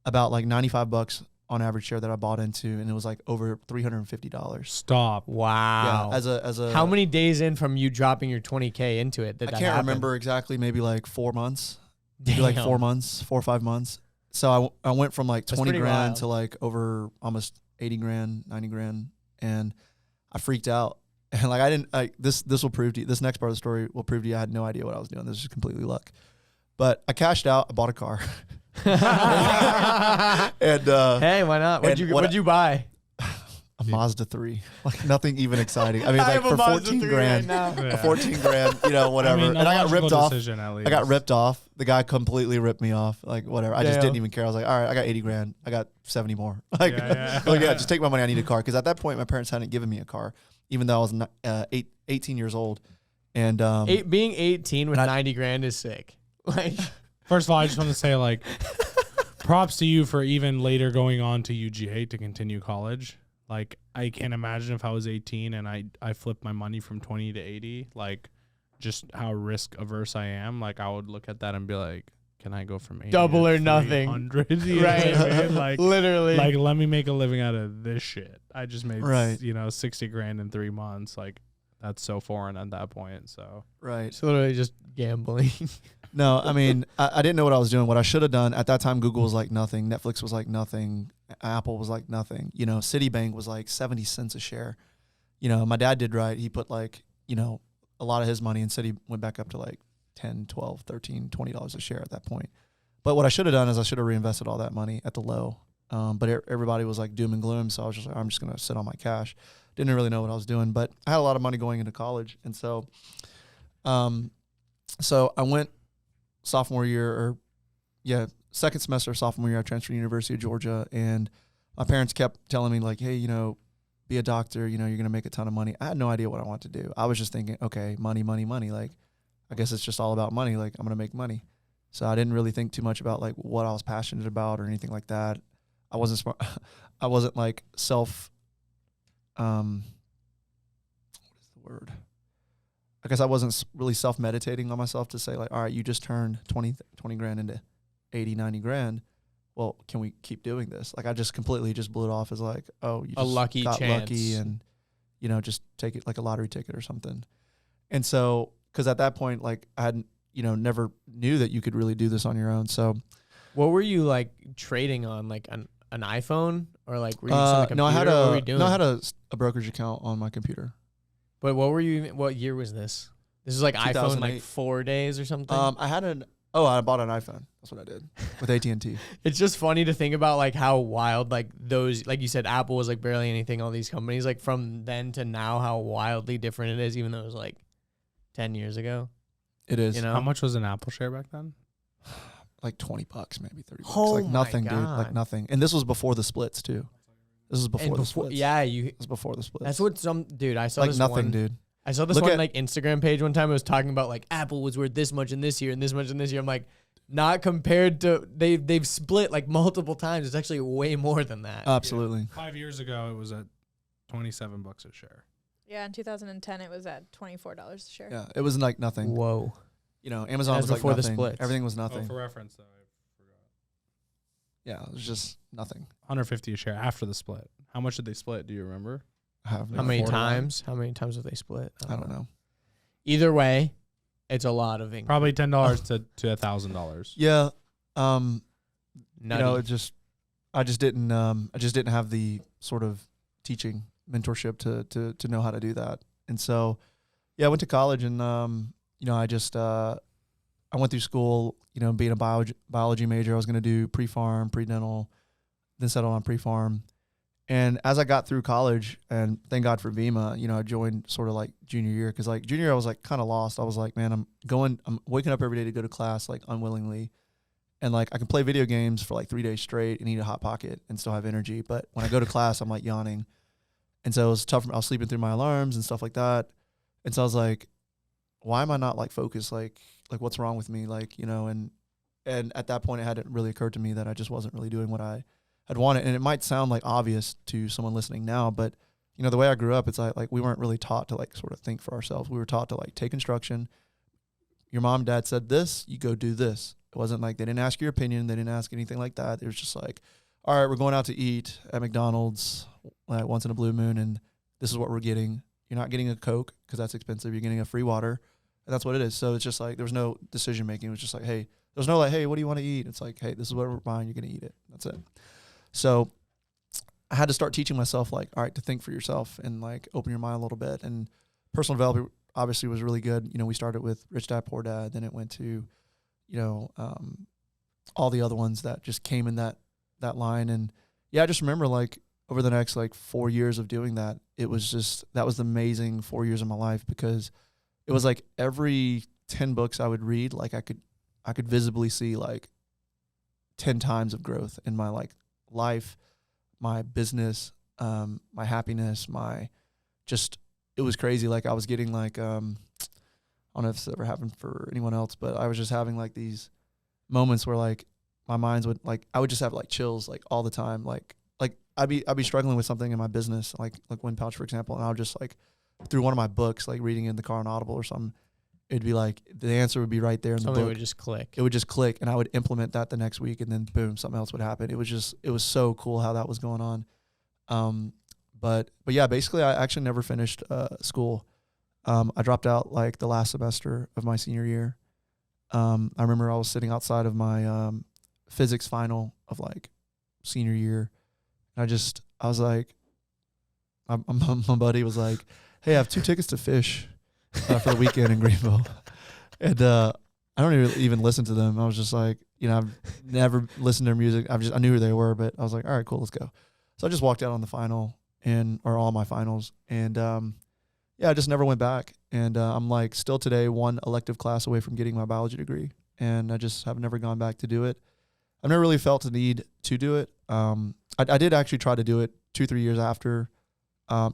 about like $95 on average share that I bought into, and it was like over $350. Stop. Wow. Yeah, as a How many days in from you dropping your 20K into it I that can't happened? remember exactly, maybe like 4 months. Damn. Maybe like 4 months, 4 or 5 months. So I went from like That's 20 pretty grand wild. to like over almost 80 grand, 90 grand. And I freaked out. And like, I didn't, this will prove to you, this next part of the story will prove to you I had no idea what I was doing. This is completely luck. But I cashed out, I bought a car. And Hey, why not? What'd you buy? a Mazda 3. Like nothing even exciting. I mean, I like have a for Mazda 14 3 grand, right now. Yeah. 14 grand, whatever. I mean, And I got ripped off. decision, at least. I got ripped off. The guy completely ripped me off. Like, whatever. I just Damn. didn't even care. I was like, all right, I got 80 grand. I got 70 more. Like, Yeah. like, yeah, just take my money. I need a car. Because at that point, my parents hadn't given me a car, even though I was 18 years old. And Being 18 with 90 grand is sick. Like, First of all, I just want to say, like, props to you for even later going on to UGA to continue college. Like, I can't imagine if I was 18 and I flipped my money from 20 to 80, like, just how risk averse I am. Like, I would look at that and be like, can I go from 80 Double to or nothing. 300? You know Right. what I mean? Like, literally. like, let me make a living out of this shit. I just made, Right. 60 grand in 3 months. Like, that's so foreign at that point. So, right. It's literally just gambling. No, I mean, I didn't know what I was doing. What I should have done at that time, Google was like nothing. Netflix was like nothing. Apple was like nothing. Citibank was like 70 cents a share. My dad did right. He put like, a lot of his money in Citi went back up to like 10, 12, 13, $20 a share at that point. But what I should have done is I should have reinvested all that money at the low. But everybody was like doom and gloom. So I was just like, I'm just going to sit on my cash. Didn't really know what I was doing, but I had a lot of money going into college. And so, so I went sophomore year second semester of sophomore year, I transferred to University of Georgia, and my parents kept telling me like, hey, be a doctor, you're going to make a ton of money. I had no idea what I wanted to do. I was just thinking, okay, money. Like, I guess it's just all about money. Like, I'm going to make money. So I didn't really think too much about like what I was passionate about or anything like that. I wasn't smart. I wasn't like what is the word? I guess I wasn't really self-meditating on myself to say like, all right, you just turned 20 grand into 80, 90 grand. Well, can we keep doing this? Like, I just completely just blew it off as like, oh, you A just lucky got chance. lucky and, just take it like a lottery ticket or something. And so, because at that point, like I hadn't, never knew that you could really do this on your own. So What were you like trading on? Like an iPhone or like were you just on the computer? no, I had What were you doing? I had a brokerage account on my computer. But what year was this? This is like iPhone like 2008. 4 days or something. I bought an iPhone. That's what I did with AT&T. It's just funny to think about like how wild like those, like you said, Apple was like barely anything. All these companies like from then to now, how wildly different it is, even though it was like 10 years ago. It is. You know? how much was an Apple share back then? Like $20, maybe $30. Oh like my nothing, dude. Like God. nothing. And this was before the splits too. This was before the splits. Yeah, This was before the splits. that's what dude. I saw like this nothing, one, dude. I saw this Look one at- like Instagram page one time. It was talking about like Apple was worth this much in this year and this much in this year. I'm like, not compared to they've split like multiple times. It's actually way more than that. Absolutely. 5 years ago, it was at $27 a share. Yeah, in 2010 it was at $24 a share. Yeah. It was like nothing. Whoa. Amazon That's was like before the nothing. splits. Everything was Oh, nothing. for reference, though, I forgot. Yeah, it was just nothing. $150 a share after the split. How much did they split? Do you remember? I have no How many idea. times? How many times have they split? I don't know. Either way, it's a lot of income. Probably $10 to $1,000. Yeah. Nutty. It just I just didn't have the sort of teaching mentorship to know how to do that. And so yeah, I went to college and I went through school, being a biology major. I was going to do pre-farm, pre-dental, then settled on pre-farm. And as I got through college, and thank God for Vima, I joined sort of like junior year, because like junior year I was like kind of lost. I was like, man, I'm waking up every day to go to class like unwillingly, and like I can play video games for like 3 days straight and eat a Hot Pocket and still have energy. But when I go to class, I'm like yawning, and so it was tough. I was sleeping through my alarms and stuff like that, and so I was like, why am I not like focused? Like what's wrong with me? Like and at that point it hadn't really occurred to me that I just wasn't really doing what I'd wanted. And it might sound like obvious to someone listening now, but the way I grew up, it's like we weren't really taught to like sort of think for ourselves. We were taught to like take instruction. Your mom and dad said this, you go do this. It wasn't like they didn't ask your opinion. They didn't ask anything like that. It was just like, all right, we're going out to eat at McDonald's like once in a blue moon, and this is what we're getting. You're not getting a Coke because that's expensive. You're getting a free water, and that's what it is. So it's just like there was no decision making. It was just like, hey, there's no like, hey, what do you want to eat? It's like, hey, this is what we're buying. You're going to eat it. That's it. So I had to start teaching myself like, all right, to think for yourself and like open your mind a little bit. And personal development obviously was really good. We started with Rich Dad, Poor Dad. Then it went to, all the other ones that just came in that line. And yeah, I just remember like over the next like 4 years of doing that, it was just, that was the amazing 4 years of my life, because it was like every 10 books I would read, like I could visibly see like 10 times of growth in my like life, my business, my happiness, it was crazy. Like I was getting like, I don't know if this ever happened for anyone else, but I was just having like these moments where like my minds would like, I would just have like chills like all the time. Like I'd be struggling with something in my business, like Wind Pouch, for example. And I would just like through one of my books, like reading in the car on Audible or something, it'd be like the answer would be right there in the book. Would just click. It would just click, and I would implement that the next week, and then boom, something else would happen. It was so cool how that was going on. But yeah, basically I actually never finished school. I dropped out like the last semester of my senior year. I remember I was sitting outside of my physics final of like senior year. And I was like, my buddy was like, hey, I have 2 tickets to fish for the weekend in Greenville. And I don't even listen to them. I was just like, I've never listened to their music. I knew who they were, but I was like, all right, cool, let's go. So I just walked out on the final or all my finals. And yeah, I just never went back. And I'm like still today 1 elective class away from getting my biology degree. And I just have never gone back to do it. I've never really felt the need to do it. I did actually try to do it 2-3 years after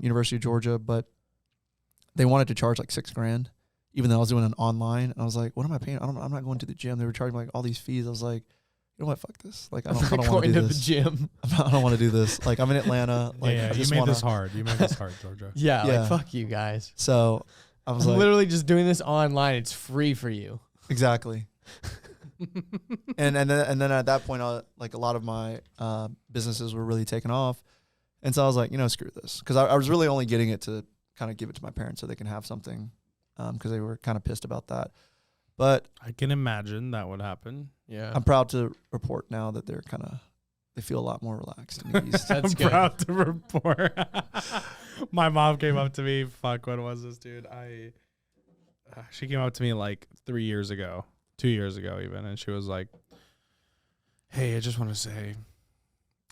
University of Georgia, but they wanted to charge like $6,000, even though I was doing it online. And I was like, what am I paying? I'm not going to the gym. They were charging like all these fees. I was like, you know what? Fuck this. Like, I don't want to do this. The gym. I don't want to do this. Like, I'm in Atlanta. Like, yeah, you made this hard. You made this hard, Georgia. Yeah, like fuck you guys. So I was like, literally just doing this online. It's free for you. Exactly. and then at that point, like a lot of my businesses were really taking off, and so I was like, screw this, because I was really only getting it to kind of give it to my parents so they can have something, because they were kind of pissed about that. But I can imagine that would happen. Yeah, I'm proud to report now that they feel a lot more relaxed and eased. I'm proud to report. My mom came up to me. Fuck, what was this, dude? She came up to me like 3 years ago. 2 years ago even, and she was like, hey, I just want to say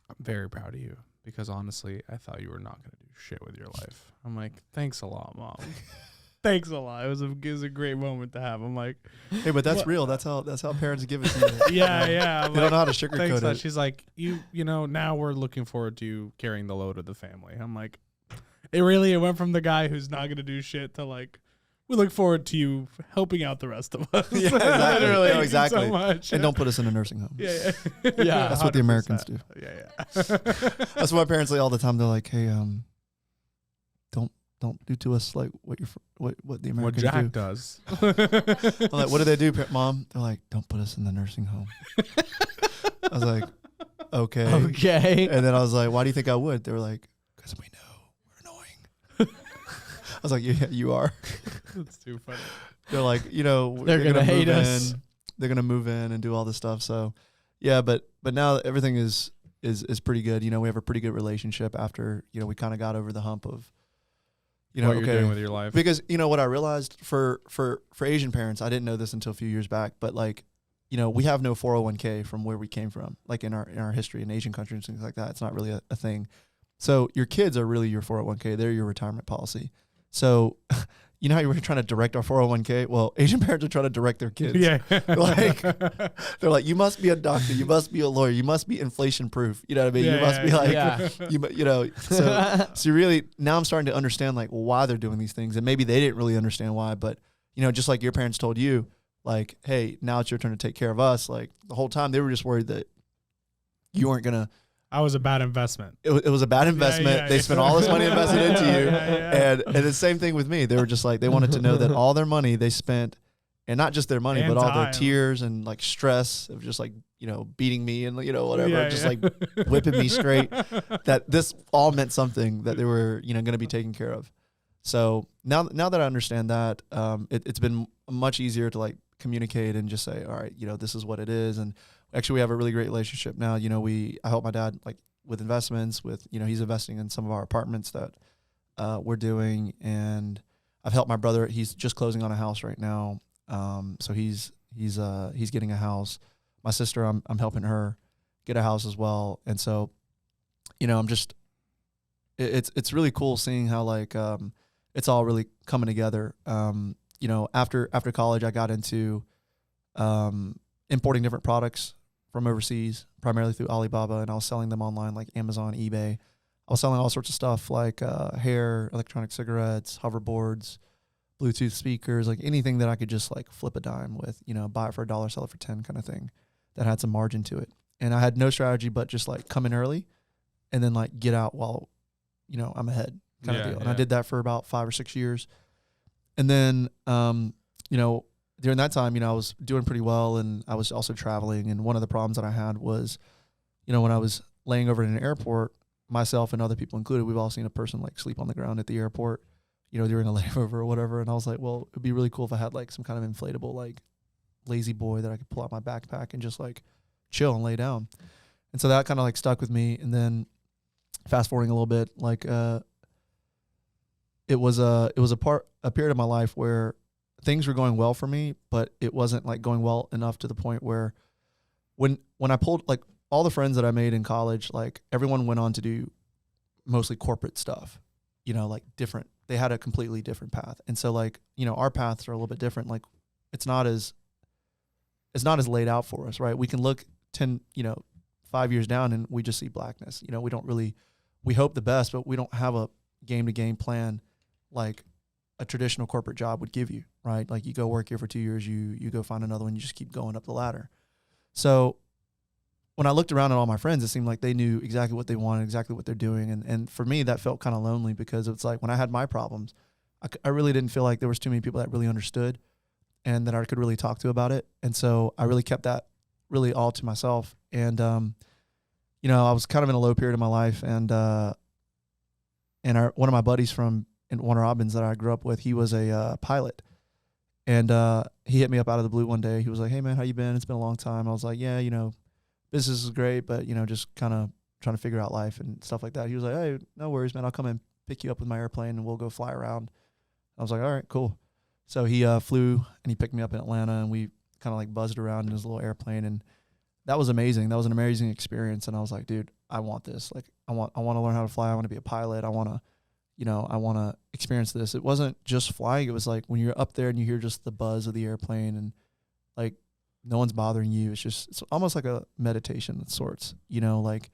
I'm very proud of you, because honestly I thought you were not going to do shit with your life. I'm like, thanks a lot, Mom. Thanks a lot. It was a great moment to have. I'm like, hey, but that's real. That's how parents give it to you. Yeah. They don't know how to sugarcoat it. She's like, you know, now we're looking forward to you carrying the load of the family. I'm like, it went from the guy who's not going to do shit to like, we look forward to you helping out the rest of us. Yeah, exactly. Literally, No, exactly. So much. And don't put us in a nursing home. Yeah. That's what the Americans do. Yeah. That's what my parents say all the time. They're like, hey, don't do to us like what the Americans what Jack do. does. I'm like, what do they do, Mom? They're like, don't put us in the nursing home. I was like, okay. And then I was like, why do you think I would? They were like, because we know we're annoying. I was like, yeah, you are. That's too funny. They're like, they're gonna hate us. They're gonna move in and do all this stuff. So, yeah, but now everything is pretty good. We have a pretty good relationship after we kind of got over the hump of what you're doing with your life. Because what I realized for Asian parents, I didn't know this until a few years back, but like we have no 401k from where we came from, like in our history in Asian countries and things like that. It's not really a thing. So your kids are really your 401k. They're your retirement policy. So you know how you were trying to direct our 401k? Well, Asian parents are trying to direct their kids. Yeah. Like, they're like, you must be a doctor. You must be a lawyer. You must be inflation proof. You know what I mean? Yeah, you must be like, yeah. you know, so you really, now I'm starting to understand like why they're doing these things. And maybe they didn't really understand why, but you know, just like your parents told you, like, hey, now it's your turn to take care of us. Like the whole time they were just worried that you weren't going to, I was a bad investment. it was a bad investment. They spent all this money invested into you. And the same thing with me. They were just like, they wanted to know that all their money they spent, and not just their money, And but all their time. tears and like stress of just like, you know, beating me and, you know, whatever, Yeah, just yeah. like whipping me straight, that this all meant something, that they were, you know, going to be taken care of. So now that I understand that, it's been much easier to like communicate and just say, all right, you know, this is what it is. And actually we have a really great relationship now. You know, I help my dad like with investments, with, you know, he's investing in some of our apartments that we're doing. And I've helped my brother. He's just closing on a house right now. So he's getting a house. My sister, I'm helping her get a house as well. And so, you know, it's really cool seeing how like, it's all really coming together. You know, after college, I got into importing different products from overseas, primarily through Alibaba, and I was selling them online like Amazon, eBay. I was selling all sorts of stuff like hair, electronic cigarettes, hoverboards, Bluetooth speakers, like anything that I could just like flip a dime with, you know, buy it for $1, sell it for 10 kind of thing that had some margin to it. And I had no strategy but just like come in early and then like get out while, you know, I'm ahead kind of deal. And I did that for about 5 or 6 years. And then, you know, during that time, you know, I was doing pretty well, and I was also traveling. And one of the problems that I had was, you know, when I was laying over in an airport, myself and other people included, we've all seen a person like sleep on the ground at the airport, you know, during a layover or whatever. And I was like, well, it'd be really cool if I had like some kind of inflatable, like lazy boy that I could pull out my backpack and just like chill and lay down. And so that kind of like stuck with me. And then fast forwarding a little bit, like, it was a period of my life where things were going well for me, but it wasn't like going well enough to the point where when I pulled like all the friends that I made in college, like everyone went on to do mostly corporate stuff, you know, like different, they had a completely different path. And so like, you know, our paths are a little bit different. Like it's not as laid out for us, right? We can look 5 years down and we just see blackness. You know, we hope the best, but we don't have a game to game plan like a traditional corporate job would give you, right? Like you go work here for 2 years, you go find another one, you just keep going up the ladder. So when I looked around at all my friends, it seemed like they knew exactly what they wanted, exactly what they're doing. And for me, that felt kind of lonely, because it's like when I had my problems, I really didn't feel like there was too many people that really understood and that I could really talk to about it. And so I really kept that really all to myself. And, you know, I was kind of in a low period of my life, and one of my buddies from in Warner Robins that I grew up with, he was a pilot, and he hit me up out of the blue one day. He was like, "Hey man, how you been? It's been a long time." I was like, "Yeah, you know, business is great, but you know, just kind of trying to figure out life and stuff like that." He was like, "Hey, no worries, man. I'll come and pick you up with my airplane, and we'll go fly around." I was like, "All right, cool." So he flew and he picked me up in Atlanta, and we kind of like buzzed around in his little airplane, and that was amazing. That was an amazing experience. And I was like, "Dude, I want this. Like, I want to learn how to fly. I want to be a pilot. I want to experience this." It wasn't just flying. It was like when you're up there and you hear just the buzz of the airplane, and like no one's bothering you. It's almost like a meditation of sorts, you know, like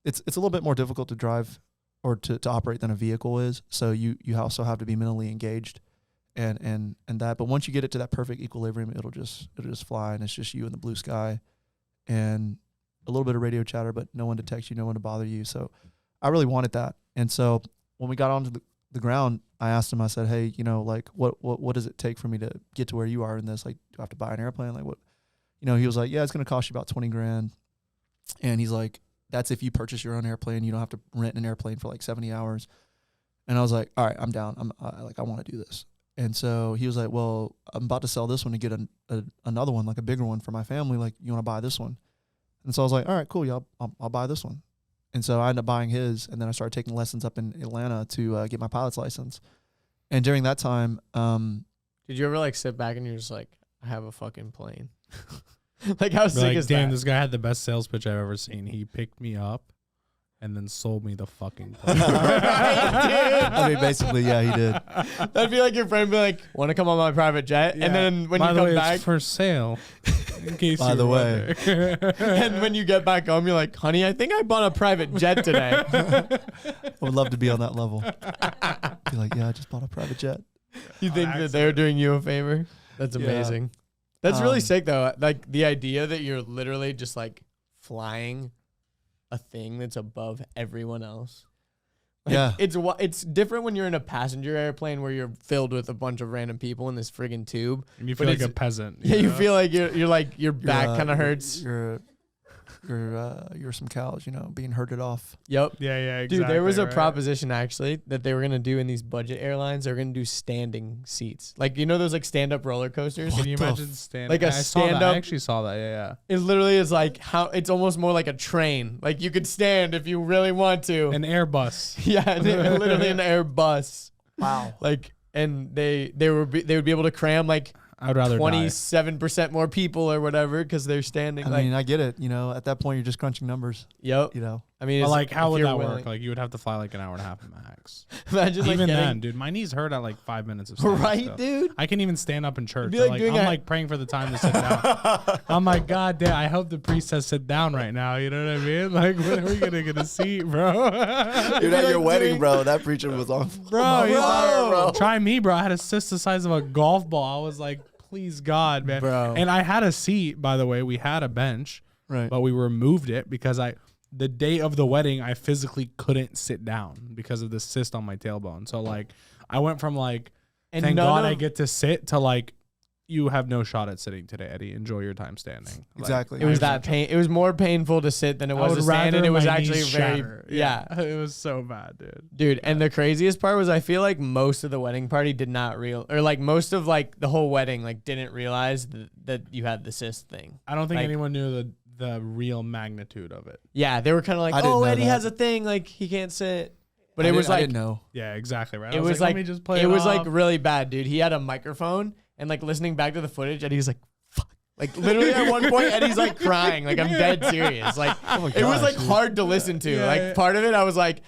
it's a little bit more difficult to drive or to operate than a vehicle is. So you also have to be mentally engaged and that, but once you get it to that perfect equilibrium, it'll just fly, and it's just you in the blue sky and a little bit of radio chatter, but no one to text you, no one to bother you. So I really wanted that. And so when we got onto the ground, I asked him, I said, "Hey, you know, like what does it take for me to get to where you are in this? Like, do I have to buy an airplane? Like what?" You know, he was like, "Yeah, it's going to cost you about 20 grand. And he's like, "That's if you purchase your own airplane. You don't have to rent an airplane for like 70 hours. And I was like, "All right, I'm down. I want to do this." And so he was like, "Well, I'm about to sell this one to get another one, like a bigger one for my family. Like, you want to buy this one?" And so I was like, "All right, cool. Yeah, I'll buy this one." And so I ended up buying his, and then I started taking lessons up in Atlanta to get my pilot's license. And during that time, Did you ever like sit back and you're just like, I have a fucking plane? Like how sick Like, is damn, that? this guy had the best sales pitch I've ever seen. He picked me up and then sold me the fucking place. I mean, basically, yeah, he did. That'd be like your friend be like, "Want to come on my private jet?" Yeah. And then when By you the come way, back, it's for sale. In case By you the were way. wondering. and when you get back home, you're like, "Honey, I think I bought a private jet today." I would love to be on that level. Be like, yeah, I just bought a private jet. You think that they're doing you a favor? That's Yeah. amazing. That's really Um, sick though. Like the idea that you're literally just like flying a thing that's above everyone else. Like, Yeah. it's different when you're in a passenger airplane where you're filled with a bunch of random people in this friggin' tube. And you But feel like a it's- peasant. Yeah, you know? feel like you're like your back kind of hurts. You're some cows, being herded off. Yep. Yeah, yeah, exactly. Dude, there was a right? proposition actually that they were gonna do in these budget airlines. They were gonna do standing seats, like those like stand up roller coasters. Can you What the imagine standing? like a I saw that. stand-up- I actually saw that. Yeah, It literally is like how it's almost more like a train. Like you could stand if you really want to. yeah. An Airbus. Yeah, literally an Airbus. Wow. Like, and they would be able to cram like I would rather die. 27% more people or whatever because they're standing. I mean, I get it. At that point, you're just crunching numbers. Yep. You I mean, But it's- like, how if would you're that willing- work? Like, you would have to fly like an hour and a half max. Imagine like Even getting, then, dude, my knees hurt at like 5 minutes of standing right, still. dude. I can't even stand up in church. It'd be like Like, doing I'm a- like praying for the time to sit down. I'm like, God damn, I hope the priest says sit down right now. You know what I mean? Like, when are we gonna get a seat, bro? Dude, at your wedding, bro, that preacher was on. Bro, he's Bro. like, try me, bro. I had a cyst the size of a golf ball. I was like, please God, man. Bro. And I had a seat, by the way. We had a bench, Right. but we removed it because the day of the wedding, I physically couldn't sit down because of the cyst on my tailbone. So like, I went from like, And thank none God of- I get to sit to like, you have no shot at sitting today, Eddie. Enjoy your time standing. Like, Exactly. It was that pain. It was more painful to sit than it I was would to stand, and rather it was my actually knees very shatter. yeah. It was so bad, dude. Dude, and the craziest part was I feel like most of the wedding party did not or like most of like the whole wedding like didn't realize that you had the cyst thing. I don't think Like- anyone knew the real magnitude of it. Yeah, they were kind of like, I didn't "Oh, know Eddie that. has a thing, like he can't sit." But I it was didn't- I like didn't know. Yeah, exactly right. it I was like, like let me just play it was like off. really bad, dude. He had a microphone and like listening back to the footage, and he was like, "Fuck." Like literally at one point, Eddie's like crying. Like I'm dead serious. Like Oh my it was gosh, like dude. hard to listen to. Yeah, like yeah. part of it, I was like,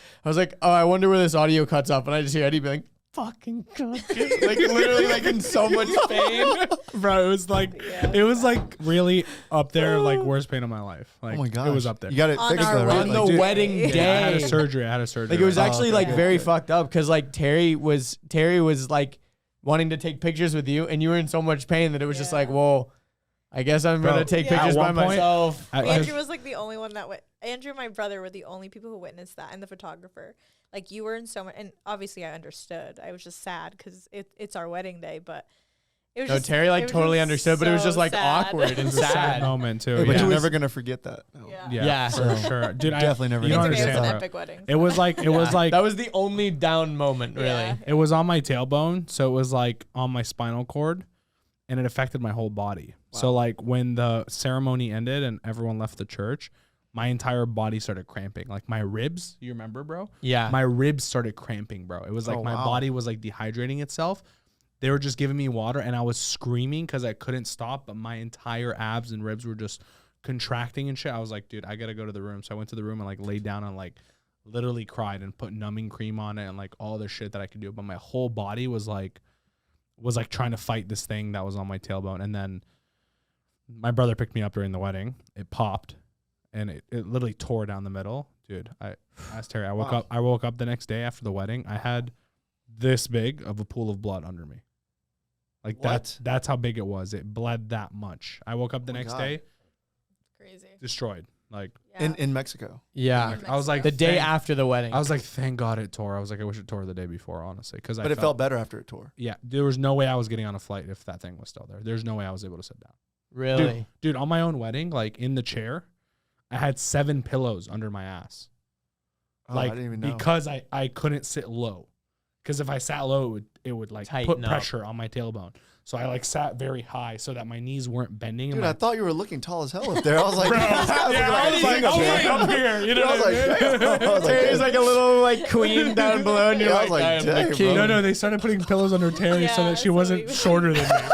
oh, I wonder where this audio cuts off, and I just hear Eddie be like, "Fucking God," like literally like in so much pain. Bro, it was like Yeah. it was like really up there, like worst pain of my life. Like, Oh my gosh. it was up there. You got it On fixed our though, right? On wedding the Like, dude, wedding Yeah, day, I had a surgery. Like it was Oh, actually okay, like good, very good. fucked up because like Terry was like wanting to take pictures with you, and you were in so much pain that it was just Yeah. like, well, I guess I'm Bro, gonna take Yeah. pictures at by one point- myself. Andrew was like the only one that Andrew and my brother were the only people who witnessed that, and the photographer. Like you were in so much, and obviously I understood. I was just sad because it's our wedding day, but it was No, just, Terry it like was totally just understood, but it was so just like sad. awkward It and was a sad sad. moment too. But Yeah, you're was- never gonna forget that. No. yeah, Yeah. for sure, dude. Definitely never You It's don't okay, it was understand, an bro. epic wedding. It was like it was Yeah. like that was the only down moment, really. Yeah. it was on my tailbone, so it was like on my spinal cord, and it affected my whole body. So like when the ceremony ended and everyone left the church, my entire body started cramping. Like my ribs, you remember, bro? Yeah. My ribs started cramping, bro. It was like Oh, my wow. body was like dehydrating itself. They were just giving me water, and I was screaming because I couldn't stop, but my entire abs and ribs were just contracting and shit. I was like, dude, I gotta go to the room. So I went to the room and like laid down and like literally cried and put numbing cream on it and like all the shit that I could do. But my whole body was like trying to fight this thing that was on my tailbone. And then my brother picked me up during the wedding. It popped and it literally tore down the middle. Dude, I asked Terry. I woke up the next day after the wedding. I had this big of a pool of blood under me. Like What? that's how big it was. It bled that much. I woke up the Oh my next God. day Crazy. destroyed. Like Yeah. In Mexico. Yeah. I was like The day thank- after the wedding. I was like, thank God it tore. I was like, I wish it tore the day before, honestly, because But it felt better after it tore. yeah. There was no way I was getting on a flight if that thing was still there. There's no way I was able to sit down. really. Dude, on my own wedding, like in the chair, I had 7 pillows under my ass. Oh, Like I didn't even know. because I couldn't sit low. Because if I sat low, like Tighten put up. pressure on my tailbone. So I like sat very high so that my knees weren't bending. Dude, and I thought you were looking tall as hell up there. I was like, Bro, this guy's yeah, I was like, looking like a king up here. You know I was what like, I mean? damn. I was like, Terry's damn. like a little like queen down below, and you're Yeah, I like, was like, I am dang, the king. bro. No, they started putting pillows under Terry so Yeah, that she so wasn't we- shorter than me.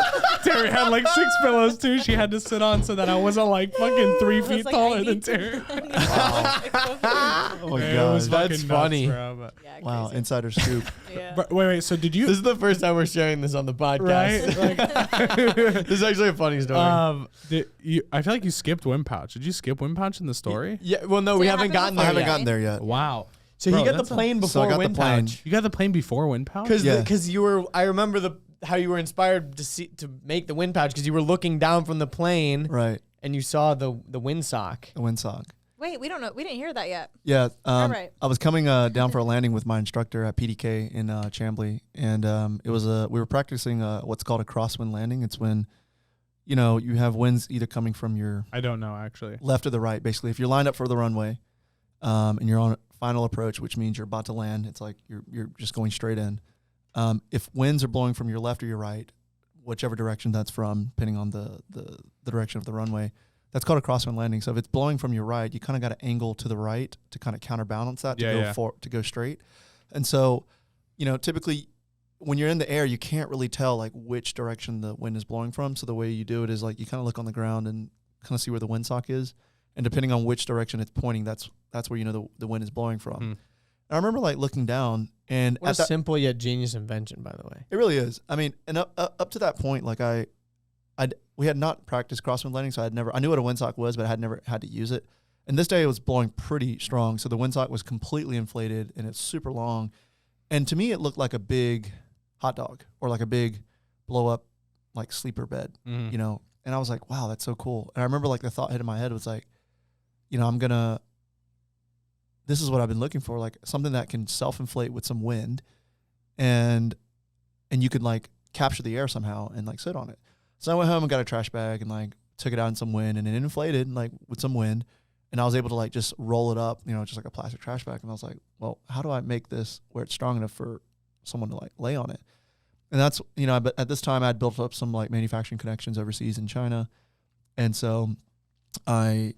Terry had like 6 pillows too. She had to sit on so that I wasn't like fucking 3 I was feet like, taller I than need to- Terry. I need to- Oh my It was god. That's fucking funny. nuts, bro, but- Yeah, Wow, crazy. insider scoop. Yeah. But wait. So did you? This is the first time we're sharing this on the podcast. Right? Like, This is actually a funny story. I feel like you skipped Wind Pouch. Did you skip Wind Pouch in the story? Yeah, well, no, Did we it haven't happen gotten I there haven't yet. gotten there yet. Wow. So Bro, he got the that's a- plane So I before got the Wind plane. Pouch. You got the plane before Wind Pouch? Because Yeah. you were, I remember how you were inspired to make the Wind Pouch because you were looking down from the plane Right. and you saw the windsock. The windsock. Wait, we don't know. We didn't hear that yet. Yeah. right. I was coming down for a landing with my instructor at PDK in Chambly, and it was we were practicing what's called a crosswind landing. It's when, you have winds either coming from your I don't know actually. left or the right. Basically, if you're lined up for the runway, and you're on final approach, which means you're about to land, it's like you're just going straight in. If winds are blowing from your left or your right, whichever direction that's from, depending on the direction of the runway, that's called a crosswind landing. So if it's blowing from your right, you kind of got to angle to the right to kind of counterbalance that to go straight. And so, typically when you're in the air, you can't really tell like which direction the wind is blowing from. So the way you do it is like you kind of look on the ground and kind of see where the windsock is, and depending on which direction it's pointing, that's where the wind is blowing from. And I remember like looking down, and What a simple yet genius invention, by the way. it really is. I mean, and up to that point, like we had not practiced crosswind landing, so I knew what a windsock was, but I had never had to use it. And this day it was blowing pretty strong, so the windsock was completely inflated and it's super long. And to me, it looked like a big hot dog or like a big blow up like sleeper bed, And I was like, wow, that's so cool. And I remember like the thought hit in my head was like, this is what I've been looking for, like something that can self-inflate with some wind, and you could like capture the air somehow and like sit on it. So I went home and got a trash bag and like took it out in some wind, and it inflated like with some wind, and I was able to like just roll it up, just like a plastic trash bag. And I was like, well, how do I make this where it's strong enough for someone to like lay on it? And that's, but at this time I'd built up some like manufacturing connections overseas in China. And so I,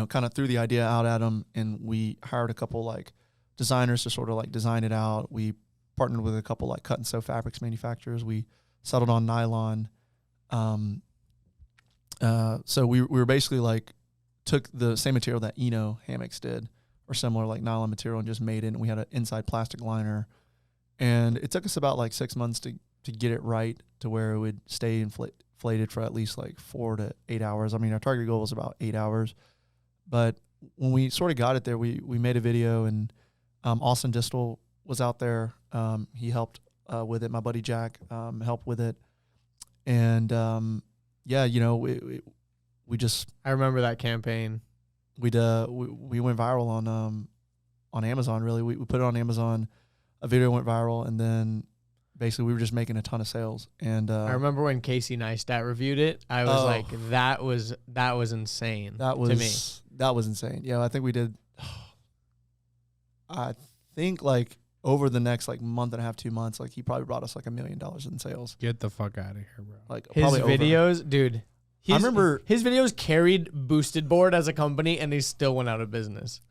kind of threw the idea out at them, and we hired a couple like designers to sort of like design it out. We partnered with a couple like cut and sew fabrics manufacturers. We settled on nylon. So we were basically like took the same material that hammocks did, or similar like nylon material, and just made it. And we had an inside plastic liner, and it took us about like 6 months to get it right to where it would stay inflated for at least like 4 to 8 hours. I mean, our target goal was about 8 hours, but when we sort of got it there, we made a video, and Austin Distel was out there. He helped with it. My buddy Jack helped with it, and we just I remember that campaign. we went viral on Amazon. Really, we put it on Amazon. A video went viral, and then basically we were just making a ton of sales. And I remember when Casey Neistat reviewed it. I was like, that was insane. that was to me. that was insane. Yeah, I think we did. I think like over the next like month and a half, 2 months, like he probably brought us like $1 million in sales. Get the fuck out of here, bro. Like His probably over. videos, dude. I remember his videos carried Boosted Board as a company, and they still went out of business.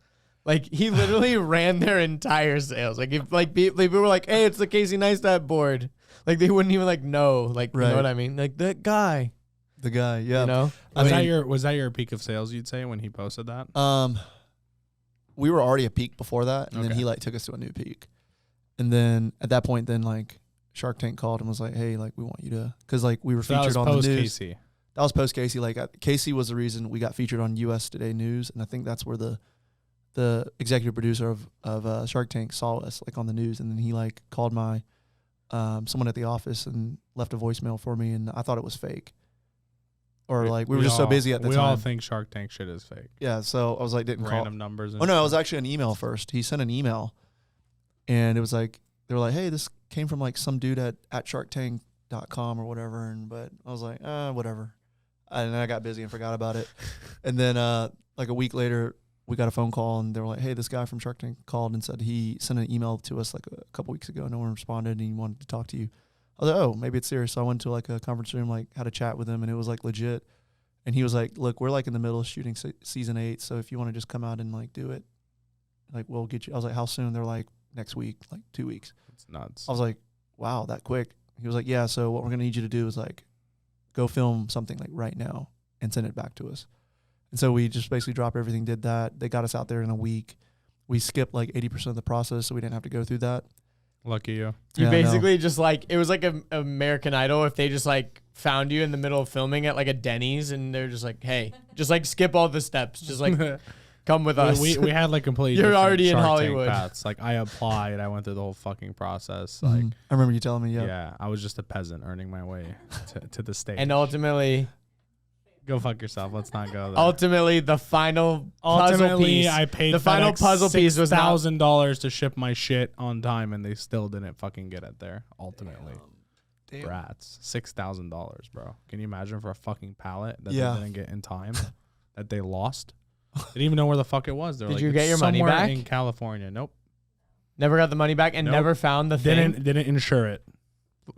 Like he literally ran their entire sales. Like if like people were like, "Hey, it's the Casey Neistat board," like they wouldn't even like know. Like you know Right. what I mean? Like that guy. the guy. Yeah. You know. Was that your peak of sales, you'd say, when he posted that? We were already a peak before that, and then Okay. he like took us to a new peak. And then at that point, then like Shark Tank called and was like, "Hey, like we want you to," because like we were So that featured was on post the news. Casey. That was post Casey. Like Casey was the reason we got featured on U.S. Today News, and I think that's where the executive producer of Shark Tank saw us like on the news, and then he like called my someone at the office and left a voicemail for me, and I thought it was fake, or like we were just so busy at the we time. all think Shark Tank shit is fake. Yeah, so I was like, didn't Random call. numbers. And Oh no, it shit. was actually an email first. He sent an email, and it was like they were like, "Hey, this came from like some dude at SharkTank.com or whatever," and but I was like, whatever. And then I got busy and forgot about it. And then like a week later, we got a phone call and they were like, hey, this guy from Shark Tank called and said he sent an email to us like a couple weeks ago. No one responded and he wanted to talk to you. I was like, oh, maybe it's serious. So I went to like a conference room, like had a chat with him, and it was like legit. And he was like, look, we're like in the middle of shooting season 8. So if you want to just come out and like do it, like we'll get you. I was like, how soon? They're like, next week, like 2 weeks. It's nuts. I was like, wow, that quick. He was like, yeah, so what we're going to need you to do is like go film something like right now and send it back to us. And so we just basically dropped everything, did that. They got us out there in a week. We skipped like 80% of the process, so we didn't have to go through that. Lucky you. You Yeah, basically just like, it was like a American Idol if they just like found you in the middle of filming at like a Denny's and they're just like, hey, just like skip all the steps. Just like come with us. We had like completely You're different already in Shark Tank Hollywood. paths. Like I applied, I went through the whole fucking process. Like I remember you telling me, yeah, I was just a peasant earning my way to the stage. And ultimately, go fuck yourself. Let's not go there. ultimately the final puzzle piece. I paid the final FedEx puzzle piece was now $6,000 to ship my shit on time, and they still didn't fucking get it there. Ultimately, Damn. rats, $6,000, bro. Can you imagine for a fucking pallet that Yeah. they didn't get in time, that they lost? They didn't even know where the fuck it was. They were Did like, you "It's get your money somewhere back?" in California? Nope. Never got the money back and Nope. never found the thing. Didn't insure it.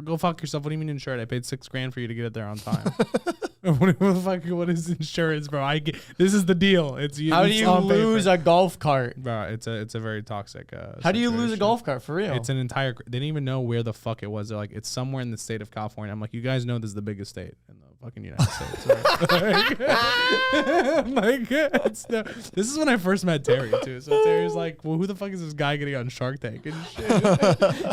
Go fuck yourself. What do you mean insure it? I paid $6,000 for you to get it there on time. What is insurance, bro? This is the deal. It's How do it's you on lose paper. a golf cart? Bro, it's a very toxic. How do you lose a situation. golf cart for real? It's an entire. They didn't even know where the fuck it was. They're like, it's somewhere in the state of California. I'm like, you guys know this is the biggest state in the fucking United States. Right? I'm like, this is when I first met Terry too. So Terry's like, well, who the fuck is this guy getting on Shark Tank and shit?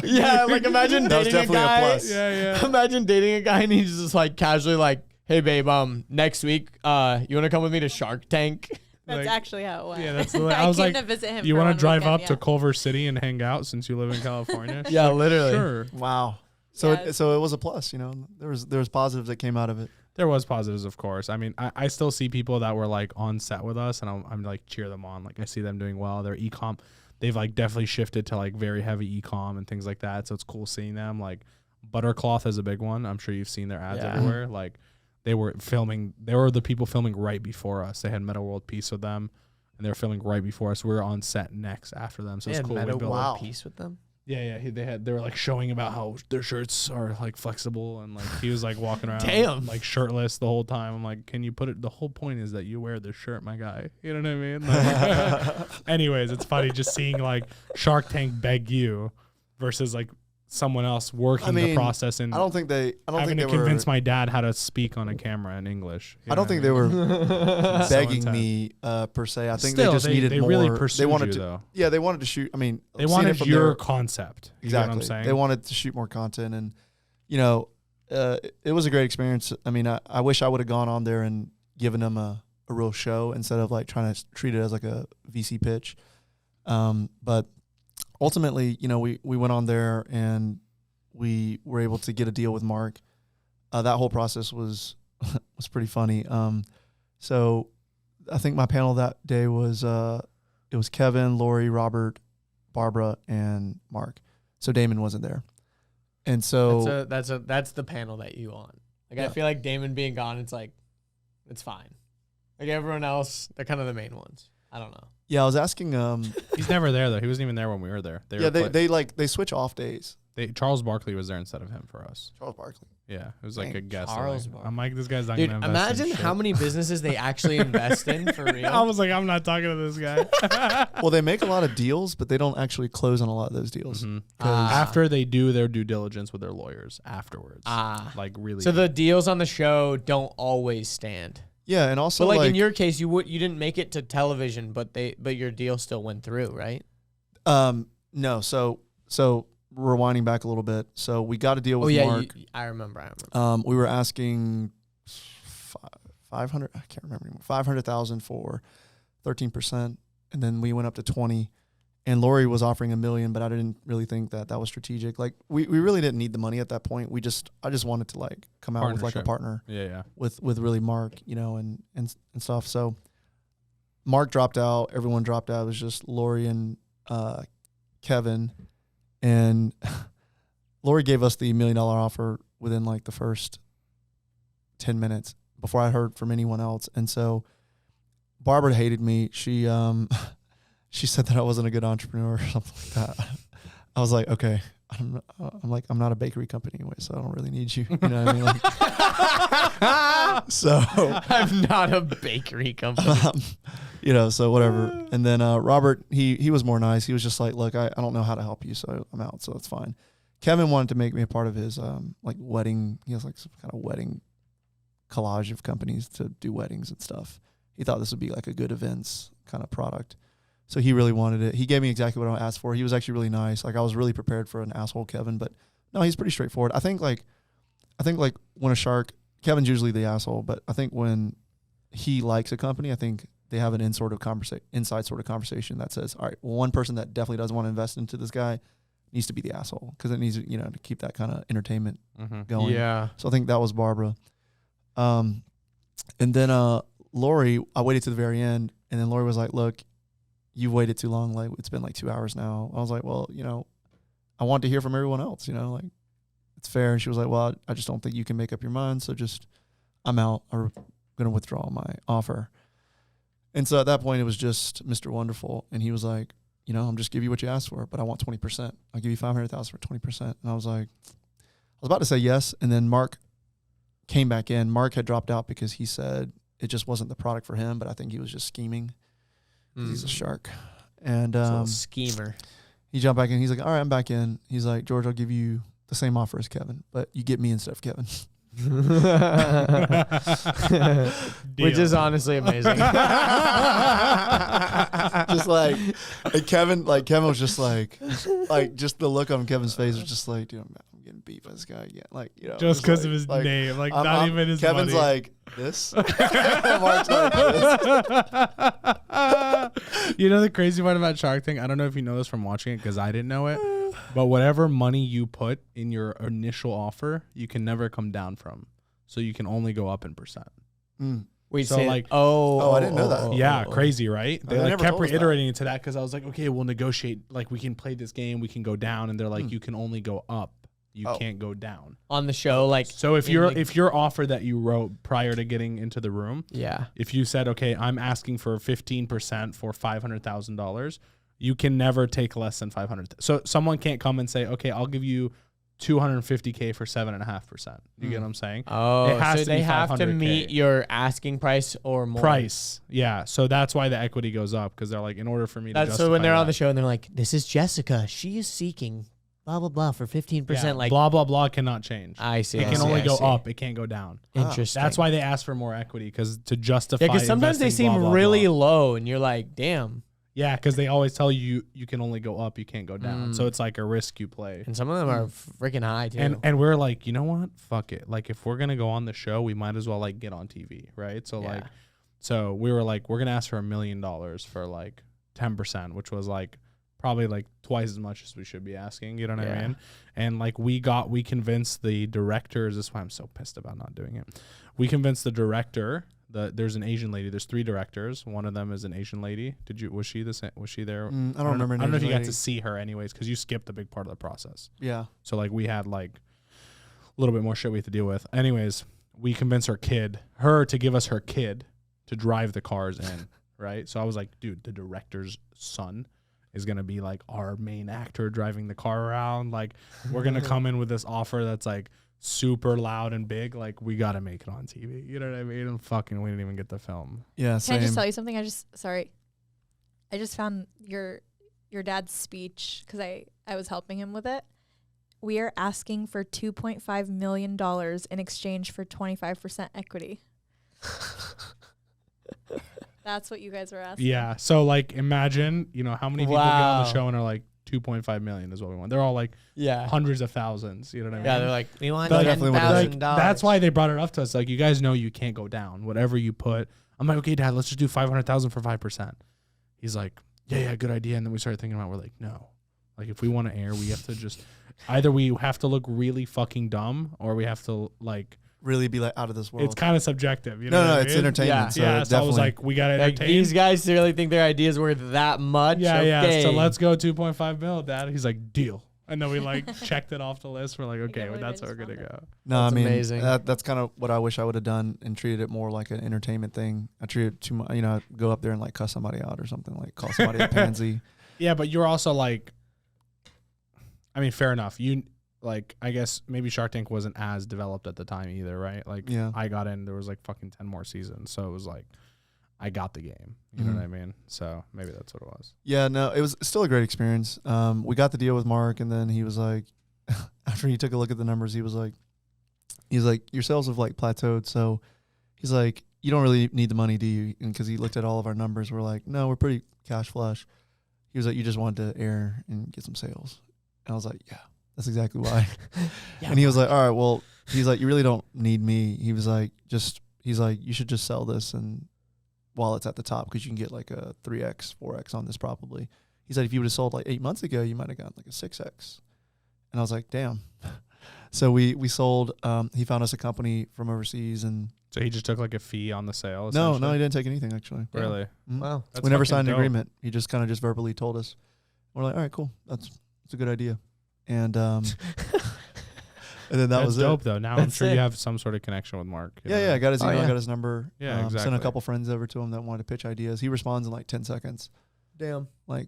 Yeah, like imagine That was dating a definitely a guy. plus. Yeah. Imagine dating a guy and he's just like casually like, hey babe, next week, you wanna come with me to Shark Tank? That's Like, actually how it went. Yeah, that's the. I I was came like, to visit him. you want to drive up to Culver City and hang out since you live in California? Yeah, literally. Sure. Wow. So Yeah. so it was a plus, you know. There was positives that came out of it. There was positives, of course. I mean, I still see people that were like on set with us, and I'm like cheer them on. Like I see them doing well. They're e-com. They've like definitely shifted to like very heavy e-com and things like that. So it's cool seeing them. Like Buttercloth is a big one. I'm sure you've seen their ads Yeah. everywhere. Like they were filming. They were the people filming right before us. They had Meta World Peace with them, and they were filming right before us. We were on set next after them. So They it's had cool. We Meta built- World Wow. Peace with them. Yeah. They were like showing about how their shirts are like flexible, and like he was like walking around Damn. like shirtless the whole time. I'm like, can you put it? The whole point is that you wear this shirt, my guy. You know what I mean? Like, anyways, it's funny just seeing like Shark Tank beg you versus like someone else working the process and I don't think they having to were convince my dad how to speak on a camera in English. You I know don't think what they were So begging intense. me per se. I think Still, they just needed they more. really they pursued wanted you, to. though. Yeah, they wanted to shoot. I mean, They seeing it wanted from your their- concept. You exactly. know what I'm saying? They wanted to shoot more content, and you know, it was a great experience. I mean, I wish I would have gone on there and given them a real show instead of like trying to treat it as like a VC pitch. But ultimately, you know, we went on there and we were able to get a deal with Mark. That whole process was was pretty funny. So I think my panel that day was it was Kevin, Lori, Robert, Barbara, and Mark. So Damon wasn't there. And so That's the panel that you on. Like I Yeah. feel like Damon being gone, it's like it's fine. Like everyone else, they're kind of the main ones. I don't know. yeah, I was asking He's never there though. He wasn't even there when we were there. they switch off days. Charles Barkley was there instead of him for us. Charles Barkley. Yeah, it was like Dang, a guess. Charles Like, Barkley. I'm like, this guy's not Dude, gonna invest in imagine shit. how many businesses they actually invest in for real. I was like, I'm not talking to this guy. Well, they make a lot of deals, but they don't actually close on a lot of those deals. Mhm. Ah. After they do their due diligence with their lawyers afterwards. Ah. Like really. So the deals on the show don't always stand. Yeah, and also But like in your case, you didn't make it to television, but your deal still went through, right? no, so rewinding back a little bit. So we got a deal with Mark. I remember. We were asking 500. I can't remember anymore. 500,000 for 13%, and then we went up to 20. And Lori was offering $1 million, but I didn't really think that was strategic. Like we really didn't need the money at that point. I just wanted to like come out with like a Partnership. partner yeah. with really Mark, you know, and stuff. So Mark dropped out. Everyone dropped out. It was just Lori and Kevin. And Lori gave us the $1 million offer within like the first 10 minutes before I heard from anyone else. And so Barbara hated me. She she said that I wasn't a good entrepreneur or something like that. I was like, okay. I'm not a bakery company anyway, so I don't really need you. You know what I mean? Like, so I'm not a bakery company. So whatever. And then Robert, he was more nice. He was just like, look, I don't know how to help you, so I'm out. So it's fine. Kevin wanted to make me a part of his like wedding. He has like some kind of wedding collage of companies to do weddings and stuff. He thought this would be like a good events kind of product. So he really wanted it. He gave me exactly what I asked for. He was actually really nice. Like I was really prepared for an asshole Kevin, but no, he's pretty straightforward. I think like when a shark, Kevin's usually the asshole, but I think when he likes a company, I think they have an inside sort of conversation that says, all right, well, one person that definitely doesn't want to invest into this guy needs to be the asshole because it needs, to keep that kind of entertainment going. Yeah. So I think that was Barbara. And then Lori, I waited to the very end, and then Lori was like, look, you've waited too long. Like it's been like 2 hours now. I was like, well, I want to hear from everyone else, like it's fair. And she was like, well, I just don't think you can make up your mind. So I'm out or going to withdraw my offer. And so at that point it was just Mr. Wonderful. And he was like, I'm just give you what you asked for, but I want 20%. I'll give you 500,000 for 20%. And I was like, I was about to say yes. And then Mark came back in. Mark had dropped out because he said it just wasn't the product for him, but I think he was just scheming. He's a shark. And schemer. He jumped back in. He's like, all right, I'm back in. He's like, George, I'll give you the same offer as Kevin, but you get me instead of Kevin. Which is honestly amazing. Just like, and Kevin was just like just the look on Kevin's face was just like, dude, I'm getting beat by this guy again. Like, just because of his name, like not even his Kevin's money. like this. Mark's like this. The crazy part about Shark Tank, I don't know if you know this from watching it because I didn't know it, but whatever money you put in your initial offer, you can never come down from. So you can only go up in percent. Wait, so say like, I didn't know that. Yeah, crazy, right? They They like never kept told us that. reiterating it to that because I was like, okay, we'll negotiate. Like we can play this game, we can go down, and they're like, you can only go up. You can't go down on the show. Like, so if your offer that you wrote prior to getting into the room, if you said, okay, I'm asking for 15% for $500,000, you can never take less than 500. So someone can't come and say, okay, I'll give you $250K for 7.5%. You get what I'm saying? Oh, it has so to they be have to 500K. meet your asking price or more. Price. Yeah. So that's why the equity goes up because they're like, in order for me to justify so when they're on the that, show and they're like, this is Jessica. She is seeking blah, blah, blah for 15%. yeah, like blah, blah, blah cannot change. I see. It can only go up. It can't go down. Interesting. That's why they ask for more equity because to justify. Yeah, because sometimes they investing, seem blah, blah, really blah. low and you're like, damn. Yeah, because they always tell you you can only go up, you can't go down. So it's like a risk you play. And some of them are freaking high too. And we're like, you know what? Fuck it. Like if we're gonna go on the show, we might as well like get on TV, right? So so we were like, we're gonna ask for $1 million for like 10%, which was like probably like twice as much as we should be asking. You know what I mean? And like we convinced the directors. This is why I'm so pissed about not doing it. We convinced the director. There's an Asian lady. There's 3 directors. One of them is an Asian lady. Was she there? I don't remember. I don't know if you got to see her anyways because you skipped a big part of the process. Yeah. So like we had like a little bit more shit we had to deal with. Anyways, we convinced her to give us her kid to drive the cars in, right? So I was like, dude, the director's son is going to be like our main actor driving the car around. Like we're going to come in with this offer that's like super loud and big. Like we got to make it on TV. You know what I mean? And we didn't even get the film. Yeah. Can I just tell you something? I just found your dad's speech because I was helping him with it. We are asking for $2.5 million in exchange for 25% equity. That's what you guys were asking. Yeah. So like imagine, how many people get on the show and are like 2.5 million is what we want. They're all like hundreds of thousands. You know what I mean? Yeah, they're like, we want Like, $10,000. that's why they brought it up to us. Like, you guys know you can't go down. Whatever you put. I'm like, okay, Dad, let's just do 500,000 for 5%. He's like, yeah, good idea. And then we started thinking about, we're like, no. Like, if we want to air, we have to just either we have to look really fucking dumb or we have to like really be like out of this world. It's kind of subjective. You know no, what I it's mean? entertainment. Yeah, so I was like, we got to entertain. These guys really think their idea is worth that much? Yeah. So let's go 2.5 mil, Dad. He's like, deal. I know we like checked it off the list. We're like, okay, can't well, believe I that's where just we're gonna found go. No, That's I mean amazing. that's kind of what I wish I would have done and treated it more like an entertainment thing. I treated it too much, go up there and like cuss somebody out or something, like call somebody a pansy. Yeah, but you're also like, I mean, fair enough. You like, I guess maybe Shark Tank wasn't as developed at the time either, right? Like, Yeah. I got in, there was like fucking 10 more seasons, so it was like, I got the game. You know what I mean? So maybe that's what it was. Yeah, no, it was still a great experience. We got the deal with Mark, and then he was like, after he took a look at the numbers, he was like, your sales have like plateaued. So he's like, you don't really need the money, do you? And because he looked at all of our numbers, we're like, no, we're pretty cash flush. He was like, you just wanted to air and get some sales. And I was like, yeah, that's exactly why. And he was like, all right, well, he's like, you really don't need me. He was like, you should just sell this and while it's at the top, because you can get like a 3x, 4x on this probably. He said if you would have sold like 8 months ago, you might have gotten like a 6x. And I was like, damn. So we sold. He found us a company from overseas, and So he just took like a fee on the sale? no, essentially? he didn't take anything actually. Really? Mhm. Wow. That's We never fucking signed an dope. agreement. He just kind of just verbally told us. We're like, all right, cool. That's a good idea. And and then that That's was dope, it. though. Now I'm That's sure sick. you have some sort of connection with Mark. you Yeah, know? I got his Oh, email, yeah. got his number. Yeah, Sent a exactly. couple friends over to him that wanted to pitch ideas. He responds in like 10 seconds. Damn. Like,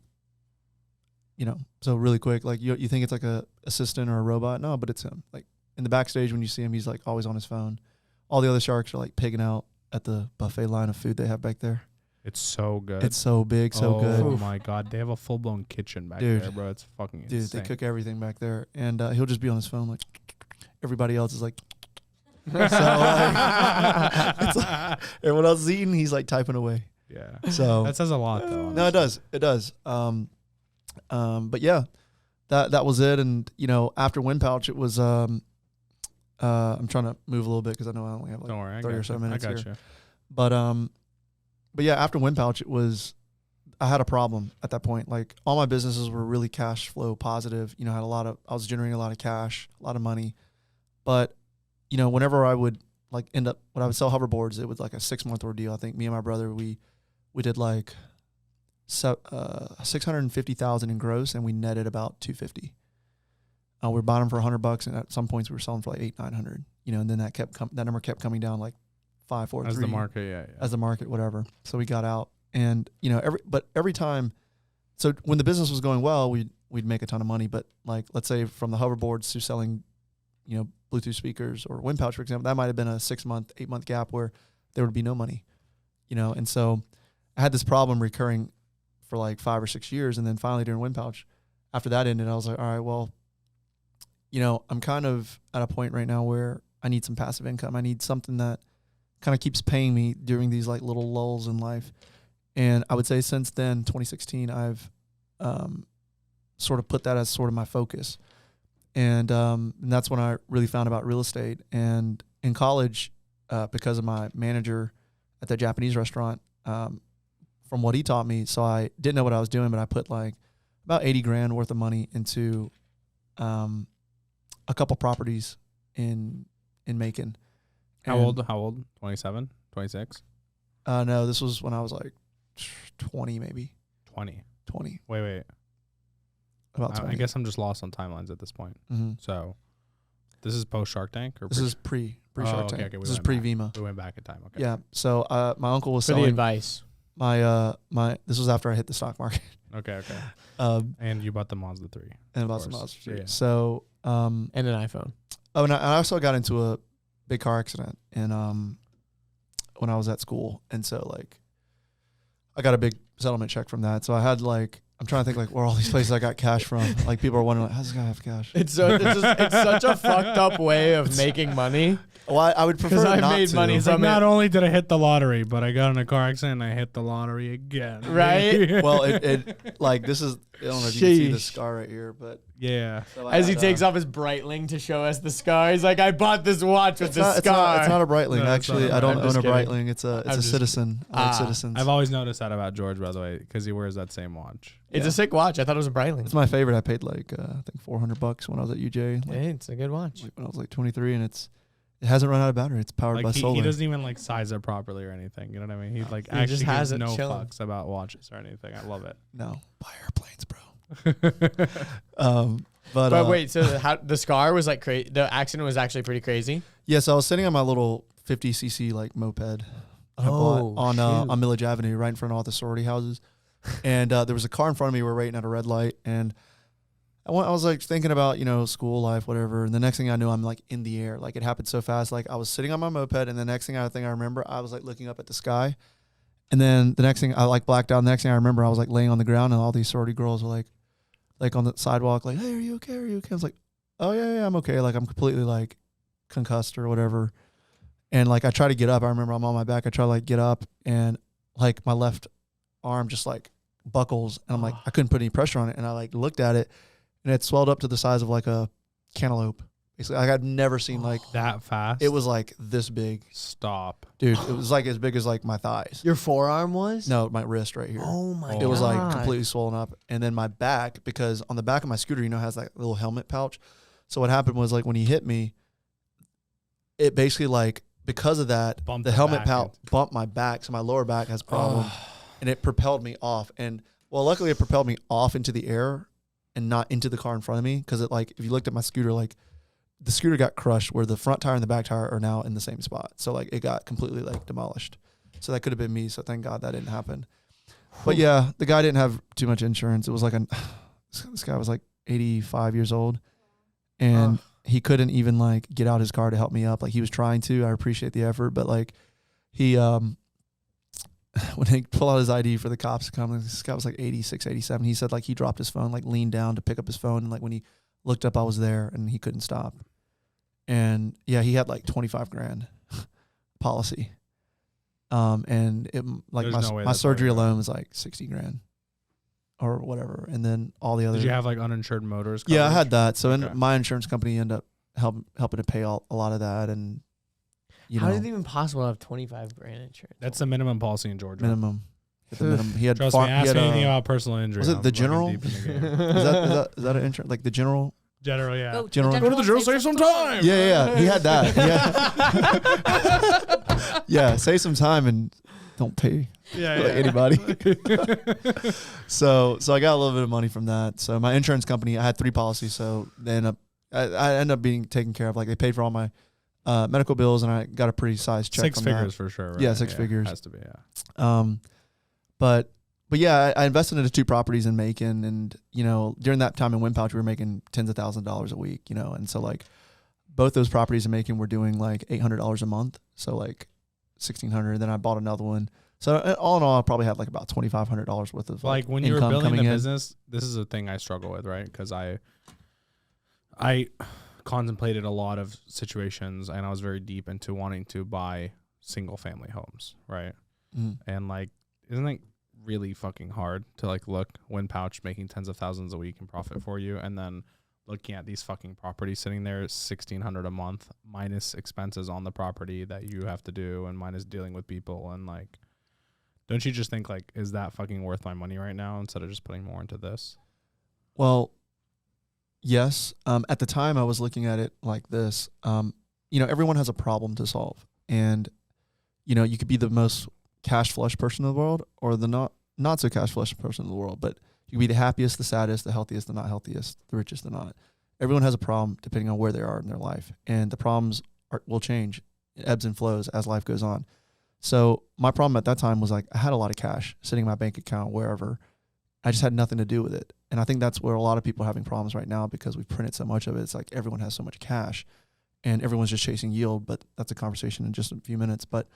so really quick. Like you think it's like a assistant or a robot? No, but it's him. Like in the backstage when you see him, he's like always on his phone. All the other sharks are like pigging out at the buffet line of food they have back there. It's so good. It's so big, so oh good. my God. They have a full blown kitchen back Dude. there, bro. It's fucking Dude, insane. they cook everything back there. And he'll just be on his phone like everybody else is like so like, it's like everyone else is eating, he's like typing away. Yeah. So That says a lot, though. no, it does. It does. But yeah, that was it. And after Wind Pouch, it was I'm trying to move a little bit because I know I only have like Don't worry. I 30 or got so you. minutes I got here. you. But yeah, after Wind Pouch, I had a problem at that point. Like all my businesses were really cash flow positive. I was generating a lot of cash, a lot of money. But, whenever I would like when I would sell hoverboards, it was like a 6-month ordeal. I think me and my brother, we did like 650,000 in gross, and we netted about 250. We were buying them for $100, and at some points we were selling for like 800-900. And then that number kept coming down like 5, 4, 3 As the market, yeah. as the market, whatever. So we got out, and every time, so when the business was going well, we'd make a ton of money. But like, let's say from the hoverboards to selling, Bluetooth speakers or Wind Pouch, for example, that might have been a 6-month, 8-month gap where there would be no money, And so I had this problem recurring for like 5 or 6 years, and then finally during Wind Pouch, after that ended, I was like, all right, well, I'm kind of at a point right now where I need some passive income. I need something that kind of keeps paying me during these like little lulls in life. And I would say since then, 2016, I've sort of put that as sort of my focus. And that's when I really found about real estate. And in college, because of my manager at that Japanese restaurant, from what he taught me, so I didn't know what I was doing, but I put like about 80 grand worth of money into a couple properties in Macon. How old? 27? 26? No, this was when I was like 20, maybe 20. 20. Wait. About 20. I guess I'm just lost on timelines at this point. Mm-hmm. So this is post Shark Tank? Or This is pre Shark Tank. Okay, This is pre Vima. We went back in time. Okay. Yeah. So my uncle was For the selling advice. my this was after I hit the stock market. Okay. Um, And you bought the Mazda 3. and about some course. others. Yeah. So And an iPhone. and I also got into a big car accident and when I was at school, and so like I got a big settlement check from that. So I had like, I'm trying to think like where all these places I got cash from. Like people are wondering, like, how's this guy have cash? It's such a fucked up way of making money. Well, I would prefer I not made to. money It's like from not it. only did I hit the lottery, but I got in a car accident and I hit the lottery again. Right? Well, it like this is, I don't know if you can see the Sheesh. scar right here, but Yeah. so I As he had, takes off his Breitling to show us the scar, he's like, I bought this watch with it's the not, scar. it's not a Breitling. No, it's Actually, not. I don't I'm own just a kidding. Breitling. It's a just Citizen. I like Ah. Citizens. I've always noticed that about George, by the way, because he wears that same watch. It's Yeah. a sick watch. I thought it was a Breitling. It's my favorite. I paid like I think $400 when I was at UJ. Like, Hey, it's a good watch. when I was like 23, and it hasn't run out of battery. It's powered by Like solar. he doesn't even like size it properly or anything. You know what I mean? He like He actually just has gives it no chilling. fucks about watches or anything. I love it. No, buy airplanes, bro. But wait, so how the scar was like crazy? The accident was actually pretty crazy. Yeah, so I was sitting on my little 50cc like moped I bought on Millage Avenue, right in front of all the sorority houses, and there was a car in front of me. We were waiting at a red light, and I was like thinking about school life, whatever. And the next thing I knew, I'm like in the air. Like it happened so fast. Like I was sitting on my moped, and the next thing I remember, I was like looking up at the sky, and then the next thing I like blacked out. The next thing I remember, I was like laying on the ground, and all these sorority girls were like on the sidewalk, like, "Hey, are you okay? Are you okay?" I was like, "Oh yeah, I'm okay." Like I'm completely like concussed or whatever. And like I try to get up. I remember I'm on my back. I try to like get up, and like my left arm just like buckles, and I'm like I couldn't put any pressure on it. And I like looked at it, and it swelled up to the size of like a cantaloupe. Basically, like I'd never seen like that fast. It was like this big. Stop, dude. It was like as big as like my thighs. Your forearm was? No, my wrist right here. Oh my god. It was like completely swollen up, and then my back, because on the back of my scooter, has that little helmet pouch. So what happened was like when he hit me, it basically like because of that, the helmet pouch bumped my back, so my lower back has problem, and it propelled me off. And well, luckily it propelled me off into the air and not into the car in front of me, because it like if you looked at my scooter, like the scooter got crushed where the front tire and the back tire are now in the same spot. So like it got completely like demolished. So that could have been me. So thank God that didn't happen. But yeah, the guy didn't have too much insurance. It was like this guy was like 85 years old, and he couldn't even like get out his car to help me up. Like he was trying to. I appreciate the effort, but like he when they pull out his ID for the cops to come, this guy was like 86, 87. He said like he dropped his phone, like leaned down to pick up his phone, and like when he looked up, I was there, and he couldn't stop. And yeah, he had like 25 grand policy. And it like my surgery alone was like 60 grand or whatever. And then all the other. Did you have like uninsured motors coverage? Yeah, I had that. So my insurance company ended up helping to pay a lot of that. And how is it even possible to have 25 grand insurance? That's the minimum policy in Georgia. Minimum. He had. Trust me, ask me anything about personal injury. Was it the general? Is that an insurance? Like the general? General, yeah. Go to the general, save some time. Yeah. He had that. Yeah, save some time and don't pay anybody. So I got a little bit of money from that. So my insurance company, I had 3 policies. So they I ended up being taken care of. Like they paid for all my medical bills, and I got a pretty sized check. 6 figures for sure. Right? Yeah, 6 figures. Has to be. Yeah. But yeah, I invested into 2 properties in Macon, and during that time in Wind Pouch, we were making tens of thousands of dollars a week, and so like both those properties in Macon were doing like $800 a month, so like $1,600. Then I bought another one, so all in all, I probably had like about $2,500 worth of like when you were building the business. This is a thing I struggle with, right? Because I contemplated a lot of situations, and I was very deep into wanting to buy single family homes, right? And like, isn't it really fucking hard to like look Wind Pouch making tens of thousands a week in profit for you, and then looking at these fucking properties sitting there $1,600 a month minus expenses on the property that you have to do, and minus dealing with people, and like, don't you just think like, is that fucking worth my money right now instead of just putting more into this? Well, yes. At the time I was looking at it like this. Everyone has a problem to solve, and you could be the most cash flush person in the world, or the not so cash flush person in the world, but you can be the happiest, the saddest, the healthiest, the not healthiest, the richest, the not. Everyone has a problem depending on where they are in their life, and the problems will change. It ebbs and flows as life goes on. So my problem at that time was like I had a lot of cash sitting in my bank account wherever. I just had nothing to do with it, and I think that's where a lot of people are having problems right now, because we've printed so much of it. It's like everyone has so much cash, and everyone's just chasing yield. But that's a conversation in just a few minutes. But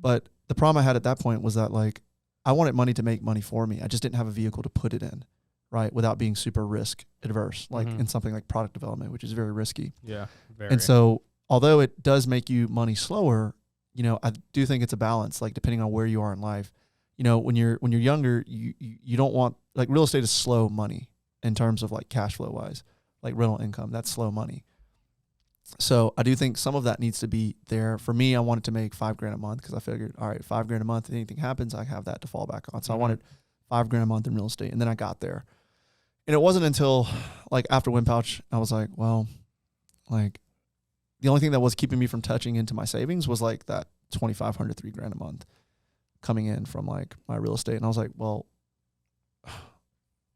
the problem I had at that point was that like I wanted money to make money for me. I just didn't have a vehicle to put it in, right? Without being super risk adverse, like in something like product development, which is very risky. Yeah. Very. And so although it does make you money slower, I do think it's a balance, like depending on where you are in life. When you're younger, you don't want, like, real estate is slow money in terms of like cash flow wise, like rental income, that's slow money. So I do think some of that needs to be there. For me, I wanted to make $5,000 a month, because I figured, all right, $5,000 a month, if anything happens, I have that to fall back on. So I wanted $5,000 a month in real estate, and then I got there. And it wasn't until like after Wind Pouch, I was like, well, like the only thing that was keeping me from touching into my savings was like that $2,500, $3,000 a month coming in from like my real estate. And I was like, well,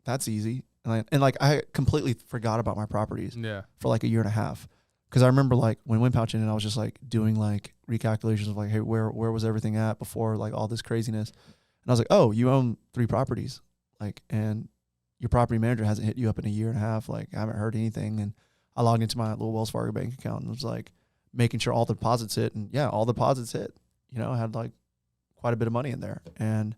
that's easy. And I completely forgot about my properties Yeah. for like a year and a half. Cause I remember like when wind pouching and I was just like doing like recalculations of like, hey, where was everything at before like all this craziness? And I was like, oh, you own 3 properties. Like, and your property manager hasn't hit you up in a year and a half. Like, I haven't heard anything. And I logged into my little Wells Fargo bank account and was like making sure all the deposits hit. And yeah, all the deposits hit. You know, I had like quite a bit of money in there. And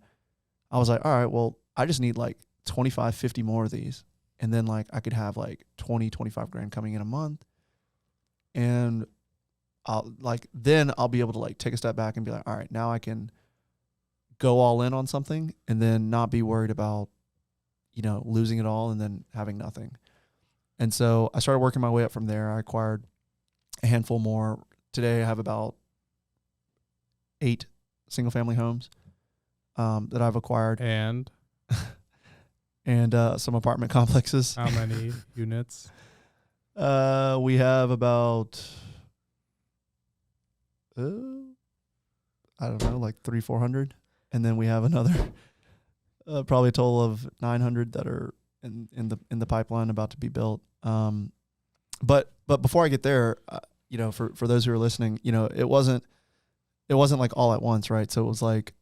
I was like, all right, well, I just need like 25, 50 more of these. And then like I could have like 20, 25 grand coming in a month. And then I'll be able to like take a step back and be like, all right, now I can go all in on something and then not be worried about, you know, losing it all and then having nothing. And so I started working my way up from there. I acquired a handful more. Today I have about 8 single family homes that I've acquired. And Some apartment complexes. how many units? We have about, I don't know, like 300-400. And then we have another, probably a total of 900 that are in the pipeline about to be built. But before I get there, you know, for those who are listening, you know, it wasn't like all at once, right? So it was like,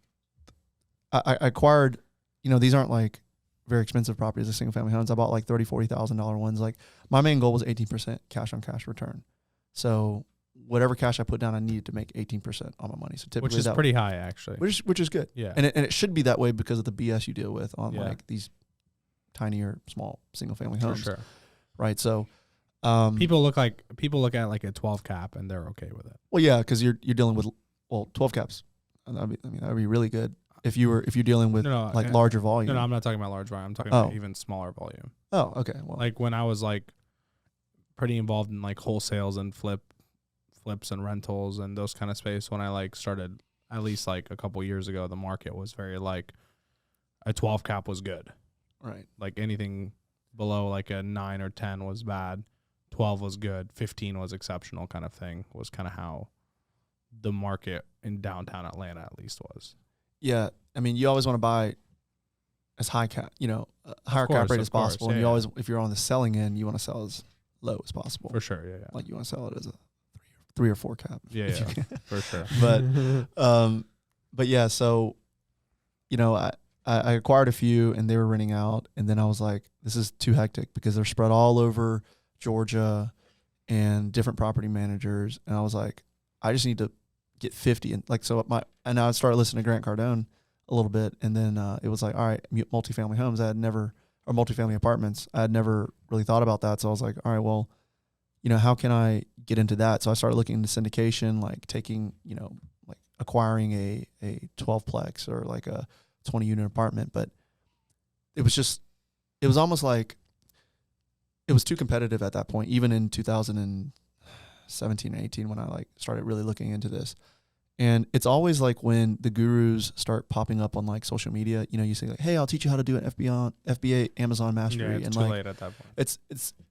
I acquired, you know, these aren't like very expensive properties as single family homes. I bought like $30,000-$40,000 ones. Like my main goal was 18% cash on cash return. So whatever cash I put down, I needed to make 18% on my money. So typically Which is pretty high, actually. which is good. Yeah. And it should be that way because of the BS you deal with on Yeah. like these tiny or small single family For homes. sure. Right. So People look at like a 12 cap and they're okay with it. well, yeah, because you're dealing with 12 caps. I mean that would be really good if you're dealing with larger volume. No, I'm not talking about large volume. I'm talking Oh. about even smaller volume. Oh, okay. Well, Like when I was like pretty involved in like wholesales and flips and rentals and those kind of space, when I like started at least like a couple years ago, the market was very like a 12 cap was good. right. Like anything below like a 9 or 10 was bad. 12 was good. 15 was exceptional kind of thing, was kind of how the market in downtown Atlanta at least was. Yeah, I mean, you always want to buy as high cap, you know, higher cap rate as possible. And you always, if you're on the selling end, you want to sell as low as possible. For sure, yeah. Like you want to sell it as a 3 or 4 cap. Yeah, if you yeah, can. for sure. But yeah, so, you know, I acquired a few and they were renting out. And then I was like, this is too hectic because they're spread all over Georgia and different property managers. And I was like, I just need to get 50. And like, and I started listening to Grant Cardone a little bit. And then it was like, all right, multifamily homes. or multifamily apartments. I had never really thought about that. So I was like, all right, well, you know, how can I get into that? So I started looking into syndication, like taking, you know, like acquiring a 12-plex or like a 20-unit apartment. But it was almost like it was too competitive at that point, even in 2017 and 18 when I like started really looking into this. And it's always like when the gurus start popping up on like social media, you know, you say like, hey, I'll teach you how to do an FBA Amazon mastery. Yeah, it's and too like, late at that point.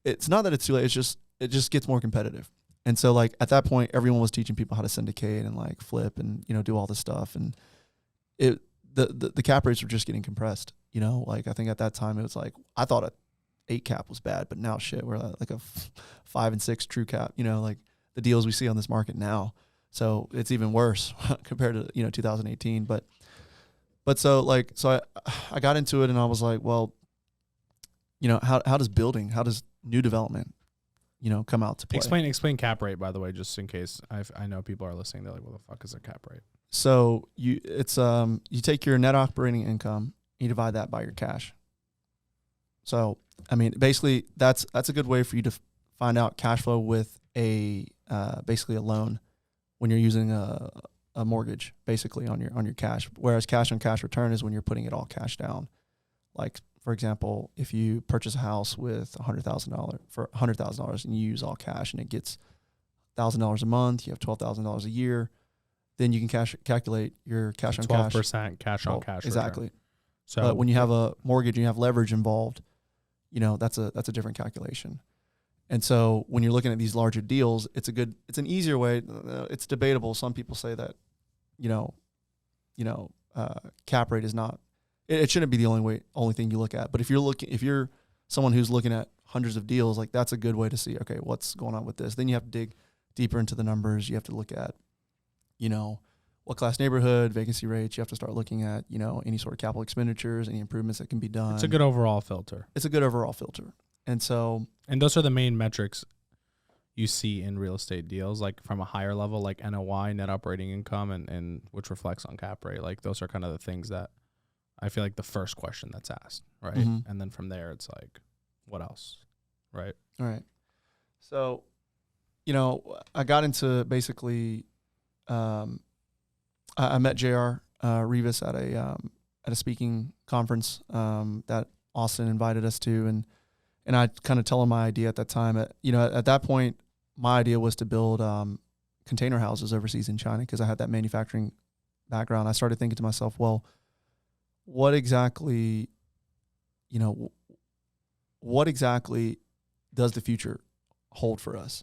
It's not that it's too late. It just gets more competitive. And so like at that point, everyone was teaching people how to syndicate and like flip and, you know, do all this stuff. And the cap rates were just getting compressed, you know, like I think at that time it was like, I thought a 8 cap was bad, but now shit, we're like a 5 and 6 true cap, you know, like the deals we see on this market now. So it's even worse compared to, you know, 2018. But so I got into it and I was like, well, you know, how does new development, you know, come out to play? Explain cap rate, by the way, just in case I know people are listening. They're like, what the fuck is a cap rate? So you take your net operating income, you divide that by your cash. So, I mean, basically that's a good way for you to find out cash flow with basically a loan when you're using a mortgage basically on your cash. Whereas cash on cash return is when you're putting it all cash down. Like, for example, if you purchase a house with $100,000 and you use all cash and it gets $1,000 a month, you have $12,000 a year, then you can calculate your cash on cash. 12% cash on cash. Exactly. Return. So but when you have a mortgage and you have leverage involved, you know, that's a different calculation. And so when you're looking at these larger deals, it's an easier way. It's debatable. Some people say that, cap rate is not it shouldn't be the only thing you look at. But if you're someone who's looking at hundreds of deals, like that's a good way to see, okay, what's going on with this. Then you have to dig deeper into the numbers. You have to look at, what class neighborhood, vacancy rates. You have to start looking at, any sort of capital expenditures, any improvements that can be done. It's a good overall filter. And so, and those are the main metrics you see in real estate deals, like from a higher level, like NOI, net operating income, and which reflects on cap rate. Like those are kind of the things that I feel like the first question that's asked, right? Mhm. And then from there, it's like, what else, right? all right. So, I got into basically, I met JR Rivas at a speaking conference that Austin invited us to, and I kind of tell him my idea at that time. At that point, my idea was to build container houses overseas in China because I had that manufacturing background. I started thinking to myself, well, what exactly does the future hold for us?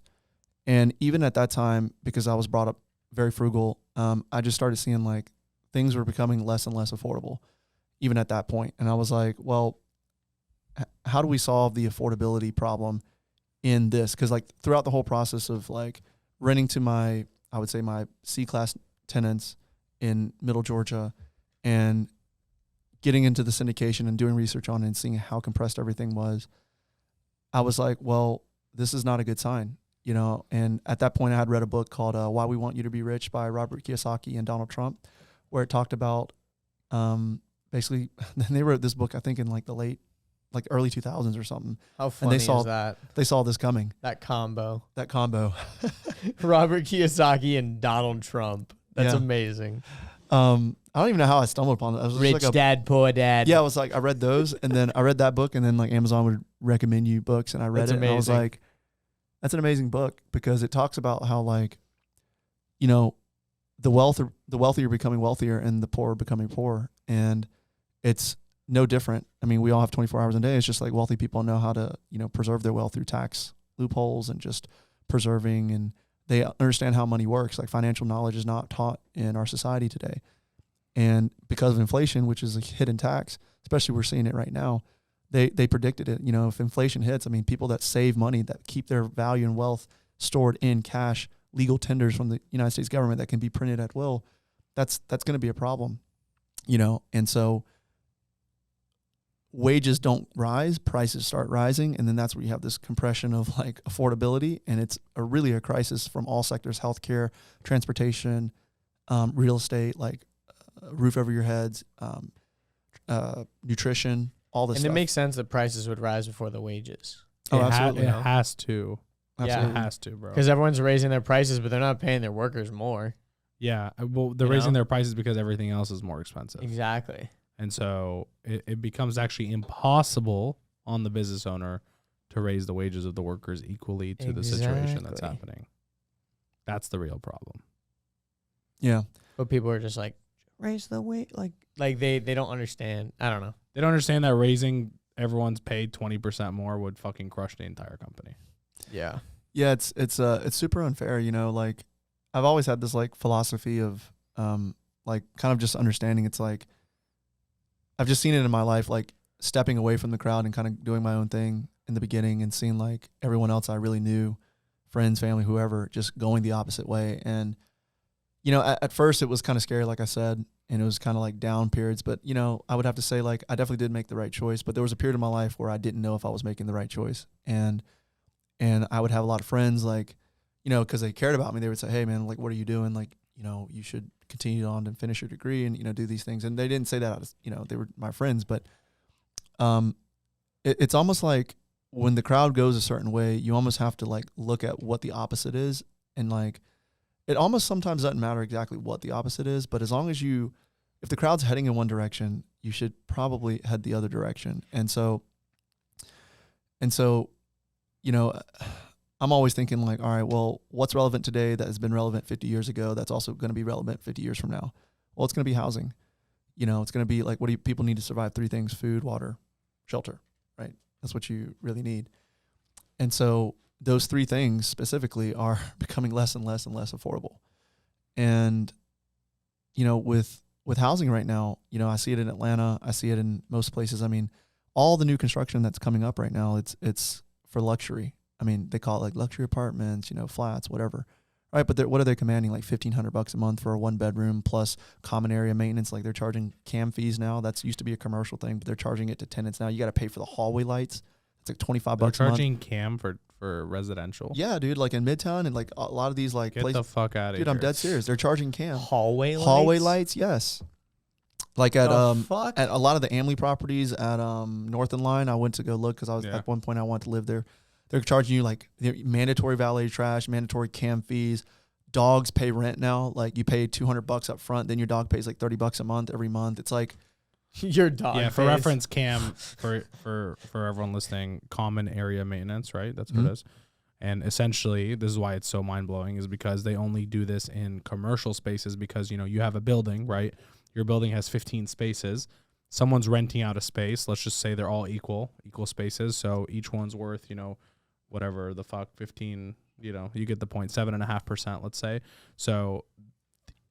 And even at that time, because I was brought up very frugal, I just started seeing like things were becoming less and less affordable, even at that point. And I was like, well, how do we solve the affordability problem in this? Because like throughout the whole process of like renting to my C-class tenants in Middle Georgia and getting into the syndication and doing research on it and seeing how compressed everything was, I was like, well, this is not a good sign, And at that point, I had read a book called Why We Want You to Be Rich by Robert Kiyosaki and Donald Trump, where it talked about basically, they wrote this book, I think, in like the early 2000s or something. How funny is that? They saw this coming. That combo. Robert Kiyosaki and Donald Trump. That's Yeah. amazing. I don't even know how I stumbled upon it. I was just Rich Dad, Poor Dad. Yeah, I was like, I read those, and then I read that book, and then like Amazon would recommend you books, and I read That's it, and I was amazing. like, that's an amazing book because it talks about how like, the wealthier becoming wealthier and the poor becoming poor, and it's no different. I mean, we all have 24 hours a day. It's just like wealthy people know how to, preserve their wealth through tax loopholes and just preserving, and they understand how money works. Like financial knowledge is not taught in our society today. And because of inflation, which is a hidden tax, especially we're seeing it right now, they predicted it. If inflation hits, I mean, people that save money, that keep their value and wealth stored in cash, legal tenders from the United States government that can be printed at will, that's going to be a problem, And so wages don't rise, prices start rising, and then that's where you have this compression of like affordability, and it's really a crisis from all sectors: healthcare, transportation, real estate, like roof over your heads, nutrition, all this And stuff. it makes sense that prices would rise before the wages. Oh, absolutely. It has to. Absolutely. It has to, bro. Because everyone's raising their prices, but they're not paying their workers more. Yeah, well, they're You raising know? their prices because everything else is more expensive. Exactly. And so it becomes actually impossible on the business owner to raise the wages of the workers equally to the situation that's Exactly. happening. That's the real problem. Yeah. But people are just like, raise the wage. Like they don't understand. I don't know. They don't understand that raising everyone's paid 20% more would fucking crush the entire company. Yeah. Yeah, it's super unfair, like I've always had this like philosophy of like kind of just understanding. It's like I've just seen it in my life, like stepping away from the crowd and kind of doing my own thing in the beginning and seeing like everyone else I really knew, friends, family, whoever, just going the opposite way. And at first it was kind of scary, like I said, and it was kind of like down periods, but I would have to say like I definitely did make the right choice, but there was a period of my life where I didn't know if I was making the right choice. And I would have a lot of friends like, because they cared about me, they would say, hey man, like, what are you doing? Like, you should continue on and finish your degree and, do these things. And they didn't say that out of, they were my friends, but it's almost like when the crowd goes a certain way, you almost have to like look at what the opposite is. And like, it almost sometimes doesn't matter exactly what the opposite is, but as long as if the crowd's heading in one direction, you should probably head the other direction. And so, I'm always thinking like, all right, well, what's relevant today that has been relevant 50 years ago that's also going to be relevant 50 years from now? Well, it's going to be housing. It's going to be like, what do people need to survive? 3 things: food, water, shelter, right? That's what you really need. And so those 3 things specifically are becoming less and less and less affordable. And, with with housing right now, you know, I see it in Atlanta. I see it in most places. I mean, all the new construction that's coming up right now, it's for luxury. I mean, they call it like luxury apartments, you know, flats, whatever. Right. But what are they commanding? Like $1,500 a month for a 1-bedroom plus common area maintenance. Like they're charging CAM fees now. That's used to be a commercial thing, but they're charging it to tenants now. You got to pay for the hallway lights. It's like $25 a month. Charging CAM for residential. Yeah, dude. Like in Midtown and like a lot of these like Get the fuck out of here. Dude, I'm dead serious. They're charging CAM. Hallway Lights, yes. Like at fuck? at a lot of the Amley properties at North and Line, I went to go look because I was at one point I wanted to live there. They're charging you like mandatory valet trash, mandatory CAM fees. Dogs pay rent now. Like you pay $200 up front, then your dog pays like $30 a month every month. It's like your dog. Yeah, for reference, CAM for everyone listening, common area maintenance, right? That's what it is. And essentially, this is why it's so mind blowing, is because they only do this in commercial spaces because, you know, you have a building, right? Your building has 15 spaces. Someone's renting out a space. Let's just say they're all equal spaces. So each one's worth, you know, whatever the fuck, 15, you know, you get the point, 7.5%, let's say. So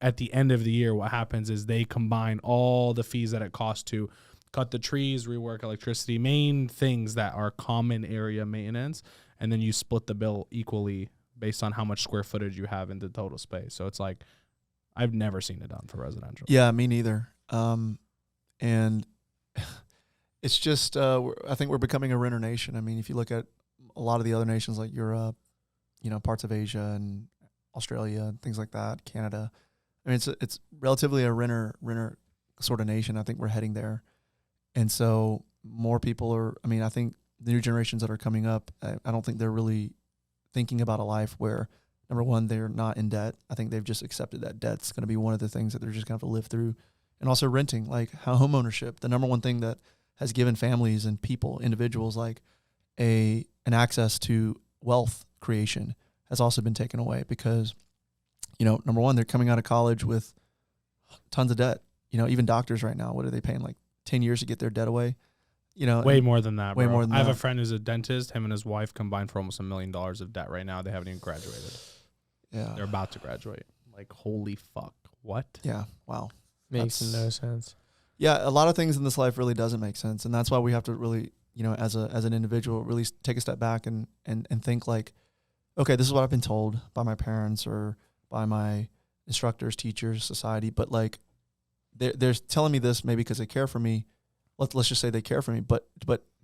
at the end of the year, what happens is they combine all the fees that it costs to cut the trees, rework electricity, main things that are common area maintenance, and then you split the bill equally based on how much square footage you have in the total space. So it's like, I've never seen it done for residential. Yeah, me neither. And it's just, I think we're becoming a renter nation. I mean, if you look at a lot of the other nations like Europe, you know, parts of Asia and Australia and things like that, Canada. I mean, it's relatively a renter sort of nation. I think we're heading there. And so more people are, I mean, I think the new generations that are coming up, I don't think they're really thinking about a life where, number one, they're not in debt. I think they've just accepted that debt's going to be one of the things that they're just going to have to live through. And also renting, like home ownership, the number one thing that has given families and people, individuals, like an access to wealth creation has also been taken away because, you know, number one, they're coming out of college with tons of debt. You know, even doctors right now, what are they paying, like 10 years to get their debt away? You know, way more than that. Way more than that. I have a friend who's a dentist. Him and his wife combined for almost $1 million of debt right now. They haven't even graduated. Yeah. They're about to graduate. Like, holy fuck. What? Yeah. Wow. Makes no sense. Yeah. A lot of things in this life really doesn't make sense. And that's why we have to really, you know, as an individual, really take a step back and think like, okay, this is what I've been told by my parents or by my instructors, teachers, society. But like, they're telling me this maybe because they care for me. Let's just say they care for me. But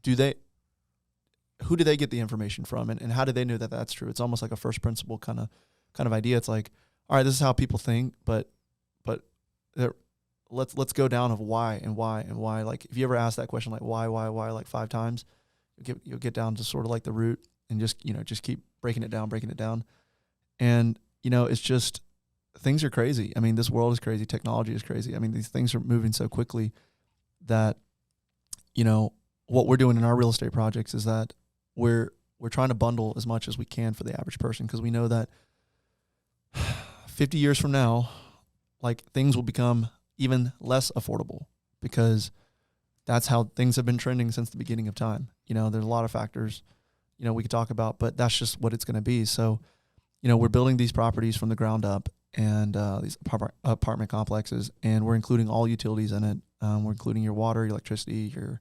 who do they get the information from? And how do they know that that's true? It's almost like a first principle kind of idea. It's like, all right, this is how people think, but let's go down of why and why and why. Like if you ever ask that question, like why, like 5 times, you'll get down to sort of like the root and just keep breaking it down. And, you know, it's just, things are crazy. I mean, this world is crazy. Technology is crazy. I mean, these things are moving so quickly that, you know, what we're doing in our real estate projects is that we're trying to bundle as much as we can for the average person, because we know that 50 years from now, like things will become even less affordable, because that's how things have been trending since the beginning of time. You know, there's a lot of factors, you know, we could talk about, but that's just what it's going to be. So, you know, we're building these properties from the ground up, and these apartment complexes, and we're including all utilities in it. We're including your water, your electricity, your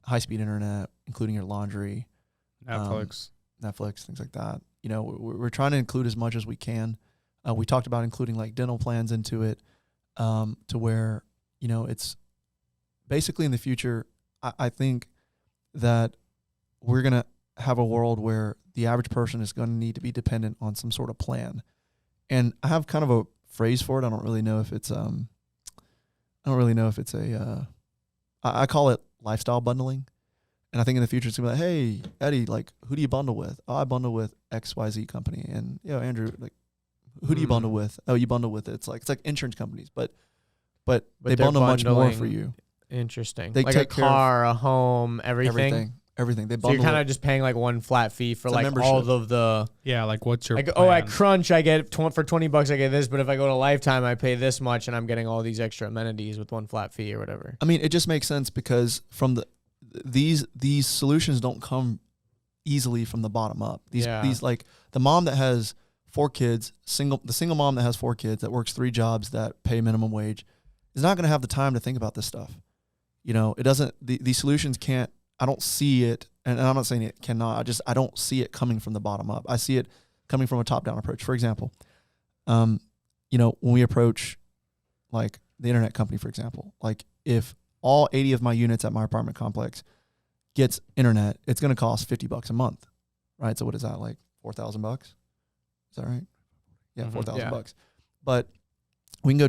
high-speed internet, including your laundry, Netflix, things like that. You know, we're trying to include as much as we can. We talked about including like dental plans into it, to where, you know, it's basically in the future, I think that we're going to have a world where the average person is going to need to be dependent on some sort of plan. And I have kind of a phrase for it. I don't really know if it's I call it lifestyle bundling. And I think in the future it's gonna be like, hey, Eddie, like, who do you bundle with? Oh, I bundle with XYZ company. And Andrew, like, who do you bundle with? Oh, you bundle with it. It's like insurance companies, but they bundle much more for you. Interesting. They like take a car, a home, everything. Everything. They So bundle. you're kind of just paying like one flat fee for It's a like membership. all of the. yeah, like what's your Like, plan? at Crunch I get for $20 I get this, but if I go to Lifetime I pay this much, and I'm getting all these extra amenities with one flat fee or whatever. I mean, it just makes sense because from these solutions don't come easily from the bottom up. These like the mom that has 4 kids, the single mom that has 4 kids that works 3 jobs that pay minimum wage, is not going to have the time to think about this stuff. You know, it doesn't, these solutions can't, I don't see it, and I'm not saying it cannot, I don't see it coming from the bottom up. I see it coming from a top-down approach. For example, you know, when we approach like the internet company, for example, like if all 80 of my units at my apartment complex gets internet, it's going to cost $50 a month, right? So what is that, like $4,000? Is that right? Yeah, $4,000. But we can go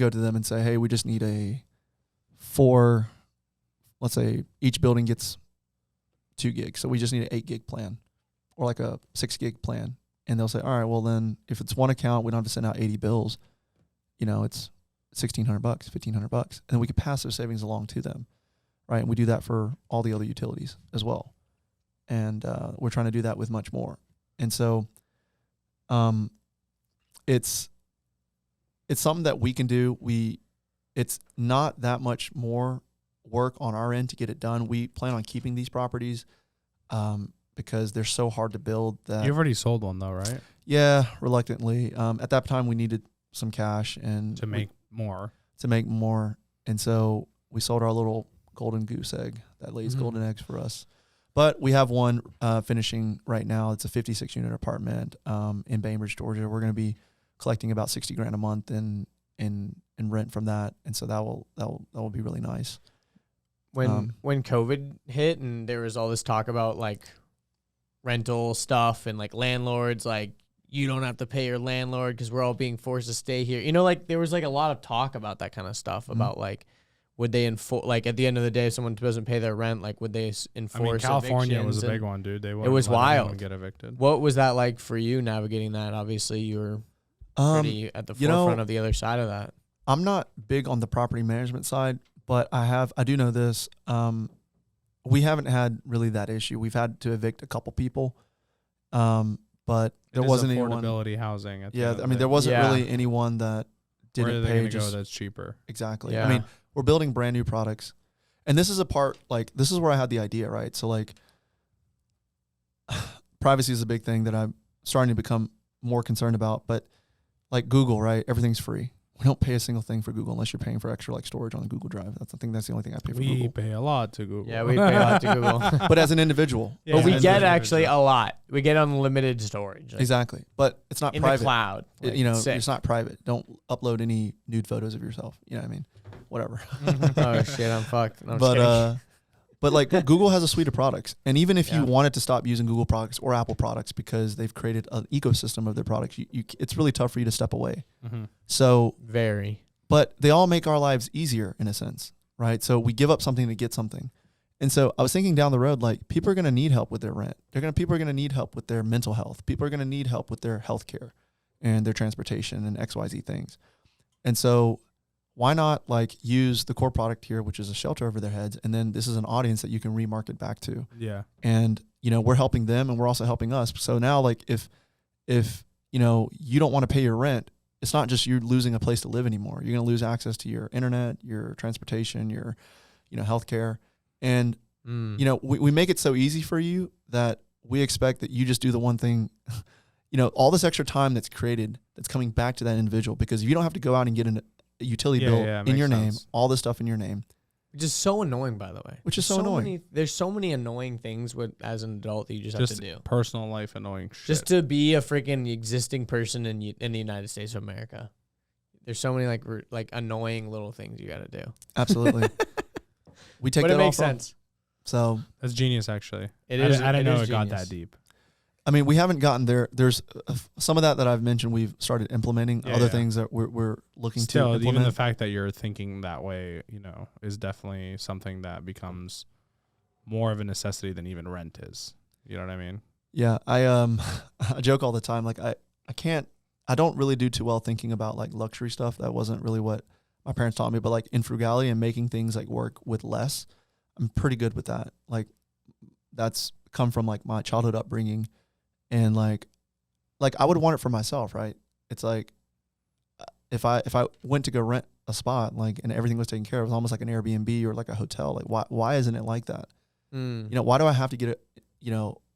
to them and say, hey, we just need let's say each building gets 2 gigs. So we just need an 8 gig plan or like a 6 gig plan. And they'll say, all right, well then if it's one account, we don't have to send out 80 bills. You know, it's $1,600, $1,500, and then we could pass those savings along to them, right? And we do that for all the other utilities as well. And we're trying to do that with much more. And so it's something that we can do. It's not that much more work on our end to get it done. We plan on keeping these properties because they're so hard to build. That You've already sold one though, right? Yeah, reluctantly. At that time, we needed some cash and To make more. And so we sold our little golden goose egg that lays golden eggs for us. But we have one finishing right now. It's a 56 unit apartment in Bainbridge, Georgia. We're going to be collecting about $60,000 a month in rent from that, and so that will be really nice. When COVID hit and there was all this talk about like rental stuff and like landlords, like you don't have to pay your landlord because we're all being forced to stay here. You know, like there was like a lot of talk about that kind of stuff about like, would they enforce, like at the end of the day, if someone doesn't pay their rent, like would they enforce? California was a big one, dude. It was wild. Get evicted. What was that like for you navigating that? Obviously, you were pretty at the forefront of the other side of that. I'm not big on the property management side, but I do know this. We haven't had really that issue. We've had to evict a couple people, but there wasn't anyone. Affordability housing. There wasn't really anyone that didn't pay. Go that's cheaper. Exactly. Yeah. I mean, we're building brand new products, and this is a part this is where I had the idea, right? So like, privacy is a big thing that I'm starting to become more concerned about. But like Google, right? Everything's free. We don't pay a single thing for Google unless you're paying for extra like storage on the Google Drive. That's the only thing I pay for Google. We pay a lot to Google. Yeah, we pay a lot to Google. But as an individual. Yeah, but we get actually a lot. We get unlimited storage. Like, exactly. But it's not in private. the cloud. Like, It's not private. Don't upload any nude photos of yourself. You know what I mean? Whatever. Oh shit, I'm fucked. No, but like Google has a suite of products. And even if you wanted to stop using Google products or Apple products because they've created an ecosystem of their products, it's really tough for you to step away. So but they all make our lives easier in a sense, right? So we give up something to get something. And so I was thinking down the road, like people are going to need help with their rent. People are going to need help with their mental health. People are going to need help with their health care and their transportation and XYZ things. And so why not like use the core product here, which is a shelter over their heads. And then this is an audience that you can remarket back to. Yeah. And, we're helping them and we're also helping us. So now like if you don't want to pay your rent, it's not just you losing a place to live anymore. You're going to lose access to your internet, your transportation, your, healthcare. And, we make it so easy for you that we expect that you just do the one thing, all this extra time that's created that's coming back to that individual, because you don't have to go out and get a utility bill in your name, all this stuff in your name. Which is so annoying, by the way. Which is so annoying. There's so many annoying things as an adult that you just have to do. Personal life annoying shit. Just to be a freaking existing person in the United States of America. There's so many like annoying little things you got to do. Absolutely. We take but that it makes off sense. So that's genius, actually. It is. I didn't know it genius. got that deep. I mean, we haven't gotten there. There's some of that I've mentioned we've started implementing. Other things that we're looking to implement. Even the fact that you're thinking that way, is definitely something that becomes more of a necessity than even rent is. You know what I mean? Yeah. I joke all the time. Like I don't really do too well thinking about like luxury stuff. That wasn't really what my parents taught me, but like in frugality and making things like work with less, I'm pretty good with that. Like that's come from like my childhood upbringing. And like I would want it for myself, right? It's like if I went to go rent a spot, like, and everything was taken care of, it was almost like an Airbnb or like a hotel. Like why isn't it like that? Why do I have to get it?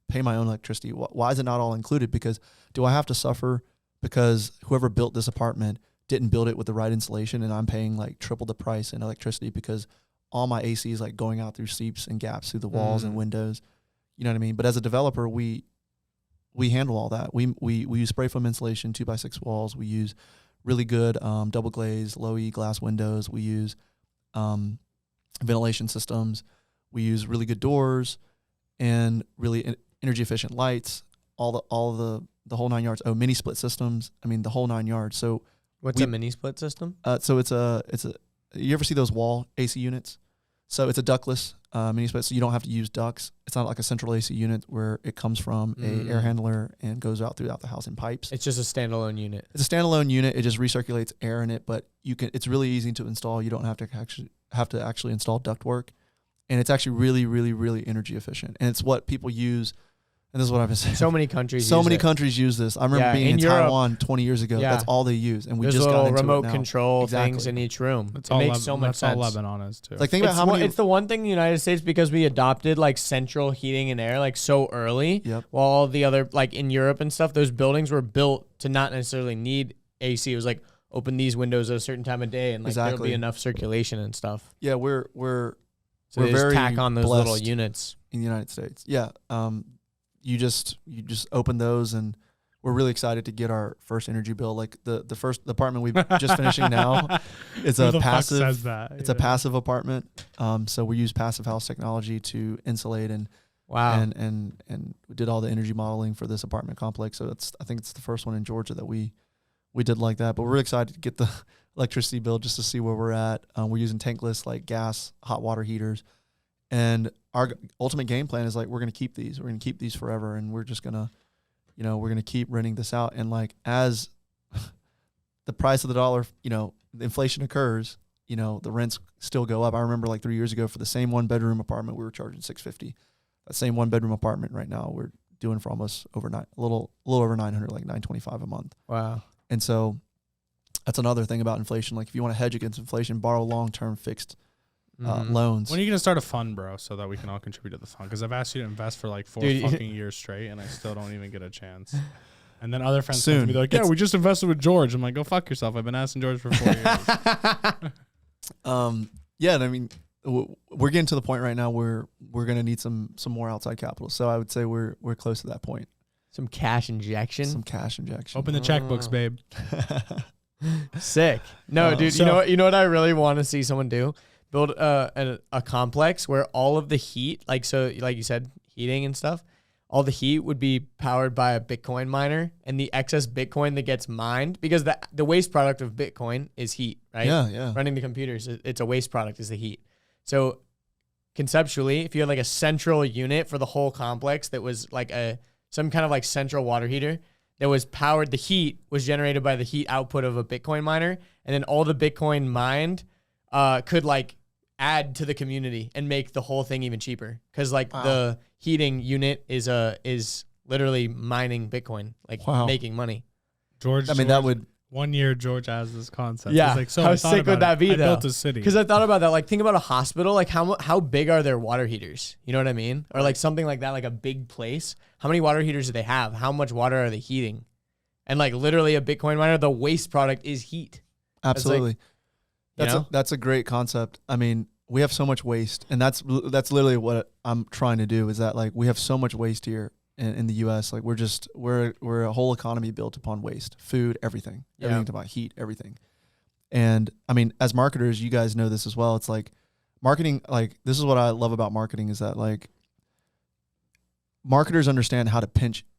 Pay my own electricity? Why is it not all included? Because do I have to suffer because whoever built this apartment didn't build it with the right insulation, and I'm paying like triple the price in electricity because all my AC is like going out through seeps and gaps through the walls and windows. You know what I mean? But as a developer, we handle all that. We use spray foam insulation, 2x6 walls. We use really good double glazed, low E glass windows. We use ventilation systems. We use really good doors and really energy efficient lights. All the whole 9 yards. Oh, mini split systems. I mean, the whole 9 yards. So what's a mini split system? So it's a. You ever see those wall AC units? So it's a ductless mini split. So you don't have to use ducts. It's not like a central AC unit where it comes from a air handler and goes out throughout the house in pipes. It's just a standalone unit. It's a standalone unit. It just recirculates air in it, but you can. It's really easy to install. You don't have to actually install ductwork, and it's actually really, really, really energy efficient. And it's what people use. And this is what I've been saying. So many countries. Countries use this. I remember being in Europe, Taiwan 20 years ago. Yeah. That's all they use, and we There's just got little into remote it now. control things in each room. That's it makes so much sense. That's all Lebanon is too. Like think about how many. It's the one thing in the United States because we adopted like central heating and air like so early. Yep. While all the other like in Europe and stuff, those buildings were built to not necessarily need AC. It was like open these windows at a certain time of day and like there'll be enough circulation and stuff. Yeah, we're So they just very tack on those little blessed units in the United States. Yeah. You just open those, and we're really excited to get our first energy bill. Like the apartment we're just finishing now, it's Who a the fuck passive. says that? It's a passive apartment. So we use passive house technology to insulate and Wow. and we did all the energy modeling for this apartment complex. So I think it's the first one in Georgia that we did like that. But we're excited to get the electricity bill just to see where we're at. We're using tankless like gas hot water heaters. And our ultimate game plan is like, we're going to keep these. We're going to keep these forever. And we're just going to, we're going to keep renting this out. And like, as the price of the dollar, the inflation occurs, the rents still go up. I remember like 3 years ago for the same 1-bedroom apartment, we were charging $650. That same 1-bedroom apartment right now, we're doing for almost a little over 900, like $925 a month. Wow. And so that's another thing about inflation. Like if you want to hedge against inflation, borrow long-term fixed loans. When are you going to start a fund, bro, so that we can all contribute to the fund? Because I've asked you to invest for like 4 fucking years straight, and I still don't even get a chance. And then other friends come to me, they're like, yeah, we just invested with George. I'm like, go fuck yourself. I've been asking George for 4 years. Yeah, and I mean, we're getting to the point right now where we're going to need some more outside capital. So I would say we're close to that point. Some cash injection. Open the checkbooks, babe. Sick. No, dude, you know what I really want to see someone do? Build a complex where all of the heat, like you said, heating and stuff, all the heat would be powered by a Bitcoin miner, and the excess Bitcoin that gets mined, because the waste product of Bitcoin is heat, right? Yeah. Running the computers, it's a waste product, is the heat. So conceptually, if you had like a central unit for the whole complex that was like some kind of like central water heater that was powered, the heat was generated by the heat output of a Bitcoin miner, and then all the Bitcoin mined could like add to the community and make the whole thing even cheaper. Cause like the heating unit is literally mining Bitcoin, like making money. George, that would 1 year George has this concept. Yeah. He's like, so how sick would that be I though? built a city. Cause I thought about that. Like think about a hospital, like how big are their water heaters? You know what I mean? Or like something like that, like a big place. How many water heaters do they have? How much water are they heating? And like literally a Bitcoin miner, the waste product is heat. Absolutely. That's a great concept. I mean, we have so much waste, and that's literally what I'm trying to do, is that like we have so much waste here in the US. Like we're a whole economy built upon waste, food, everything about heat, everything. And I mean, as marketers, you guys know this as well. It's like marketing, like this is what I love about marketing, is that like marketers understand how to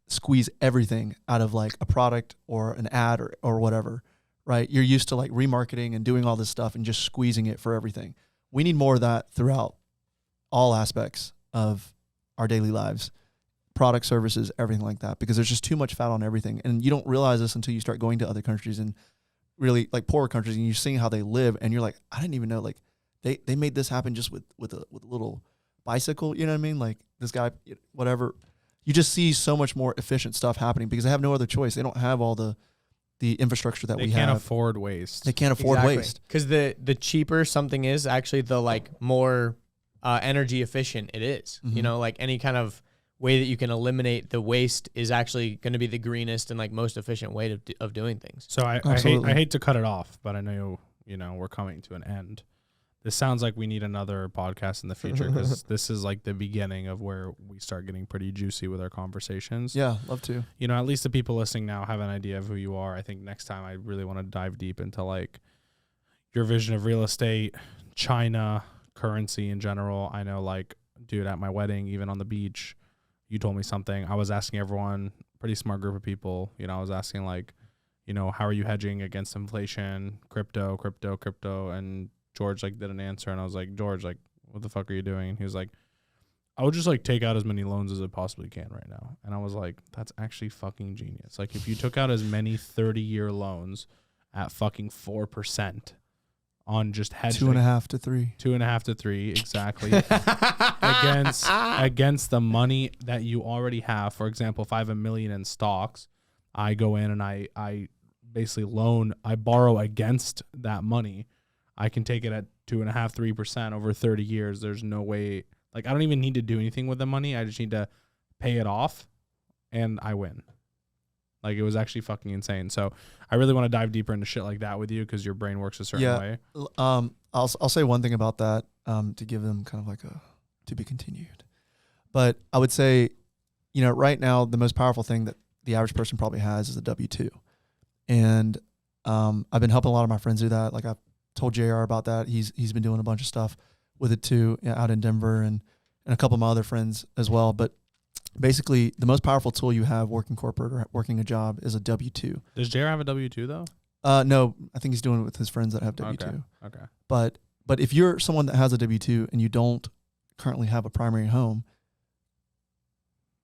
squeeze everything out of like a product or an ad or whatever, right? You're used to like remarketing and doing all this stuff and just squeezing it for everything. We need more of that throughout all aspects of our daily lives, product, services, everything like that, because there's just too much fat on everything. And you don't realize this until you start going to other countries and really like poorer countries, and you're seeing how they live, and you're like, I didn't even know like they made this happen just with a little bicycle, you know what I mean? Like this guy, whatever. You just see so much more efficient stuff happening because they have no other choice. They don't have all the infrastructure that we have. They can't afford waste. They can't afford waste. Because the cheaper something is, actually the like more energy efficient it is. Mm-hmm. You know, like any kind of way that you can eliminate the waste is actually going to be the greenest and like most efficient way of doing things. So I hate to cut it off, but I know we're coming to an end. This sounds like we need another podcast in the future because this is like the beginning of where we start getting pretty juicy with our conversations. Yeah, love to. At least the people listening now have an idea of who you are. I think next time I really want to dive deep into like your vision of real estate, China, currency in general. I know, like, dude, at my wedding, even on the beach, you told me something. I was asking everyone, pretty smart group of people. I was asking like, how are you hedging against inflation, crypto, and George like did an answer, and I was like, George, like, what the fuck are you doing? And he was like, I would just like take out as many loans as I possibly can right now. And I was like, that's actually fucking genius. Like, if you took out as many 30-year loans at fucking 4% on just hedging 2.5 to 3, 2.5 to 3 exactly against the money that you already have. For example, if I have $1 million in stocks, I go in and I basically I borrow against that money. I can take it at 2.5, 3% over 30 years. There's no way, like, I don't even need to do anything with the money. I just need to pay it off and I win. Like, it was actually fucking insane. So I really want to dive deeper into shit like that with you because your brain works a certain way. I'll say one thing about that to give them kind of like a to be continued. But I would say, right now the most powerful thing that the average person probably has is a W-2. And I've been helping a lot of my friends do that. Like, I've told JR about that. He's been doing a bunch of stuff with it too, out in Denver and a couple of my other friends as well. But basically, the most powerful tool you have working corporate or working a job is a W-2. Does JR have a W-2 though? No, I think he's doing it with his friends that have W-2. Okay. But if you're someone that has a W-2 and you don't currently have a primary home,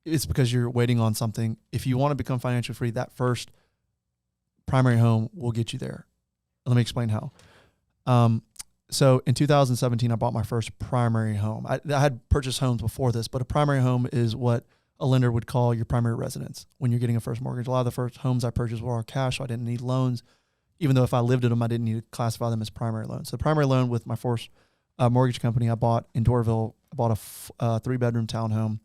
it's because you're waiting on something. If you want to become financially free, that first primary home will get you there. Let me explain how. So in 2017, I bought my first primary home. I had purchased homes before this, but a primary home is what a lender would call your primary residence when you're getting a first mortgage. A lot of the first homes I purchased were all cash, so I didn't need loans. Even though if I lived in them, I didn't need to classify them as primary loans. So the primary loan with my first mortgage company, I bought in Doraville. I bought a 3-bedroom townhome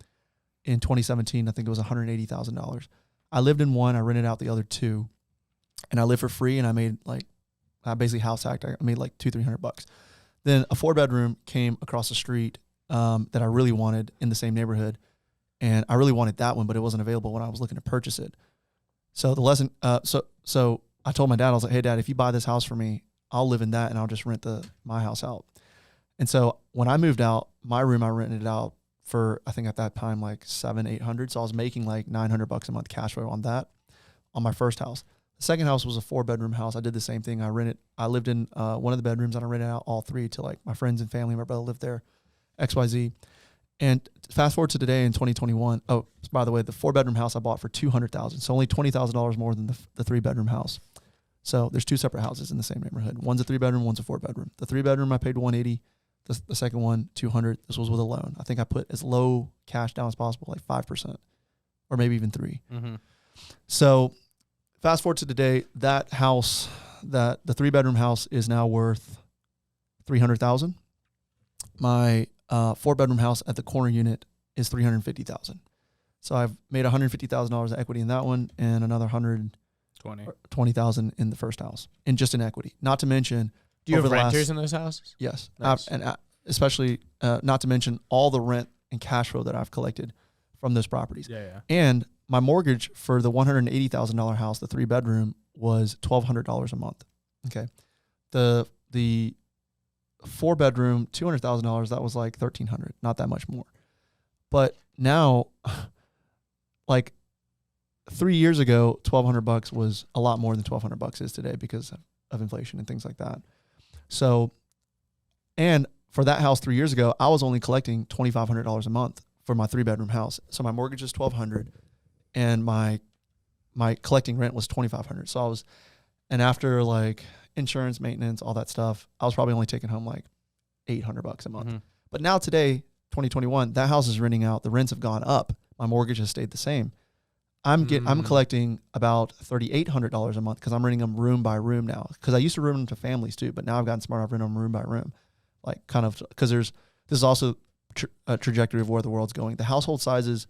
in 2017. I think it was $180,000. I lived in one. I rented out the other two, and I lived for free. And I made I basically house hacked. I made like $200-300. Then a 4-bedroom came across the street that I really wanted in the same neighborhood, and I really wanted that one, but it wasn't available when I was looking to purchase it. So so I told my dad, I was like, "Hey, Dad, if you buy this house for me, I'll live in that, and I'll just rent my house out." And so when I moved out, my room I rented it out for, I think at that time like $700-800. So I was making like $900 a month cash flow on that on my first house. The second house was a 4-bedroom house. I did the same thing. I lived in one of the bedrooms, and I rented out all 3 to like my friends and family. My brother lived there, XYZ. And fast forward to today in 2021. Oh, by the way, the 4-bedroom house I bought for $200,000. So only $20,000 more than the 3-bedroom house. So there's 2 separate houses in the same neighborhood. One's a 3-bedroom, one's a 4-bedroom. The 3-bedroom I paid $180. The second one, $200. This was with a loan. I think I put as low cash down as possible, like 5%, or maybe even 3%. Mm-hmm. So fast forward to today, that house, the 3-bedroom house is now worth $300,000. My 4-bedroom house at the corner unit is $350,000. So I've made $150,000 of equity in that one, and another $120,000 in the first house, and just in equity. Not to mention, do you have renters in those houses? Yes, Nice. Especially not to mention all the rent and cash flow that I've collected from those properties. Yeah. And my mortgage for the $180,000 house, the 3-bedroom, was $1,200 a month. Okay, the 4-bedroom, $200,000, that was like $1,300, not that much more. But now, like 3 years ago, $1,200 was a lot more than $1,200 is today because of inflation and things like that. So, and for that house 3 years ago, I was only collecting $2,500 a month for my 3-bedroom house. So my mortgage is $1,200, and my collecting rent was $2,500. So and after like insurance, maintenance, all that stuff, I was probably only taking home like $800 a month. Mm-hmm. But now today, 2021, that house is renting out. The rents have gone up. My mortgage has stayed the same. I'm collecting about $3,800 a month because I'm renting them room by room now. Because I used to rent them to families too, but now I've gotten smart. I've rented them room by room, like kind of because this is also a trajectory of where the world's going. The household sizes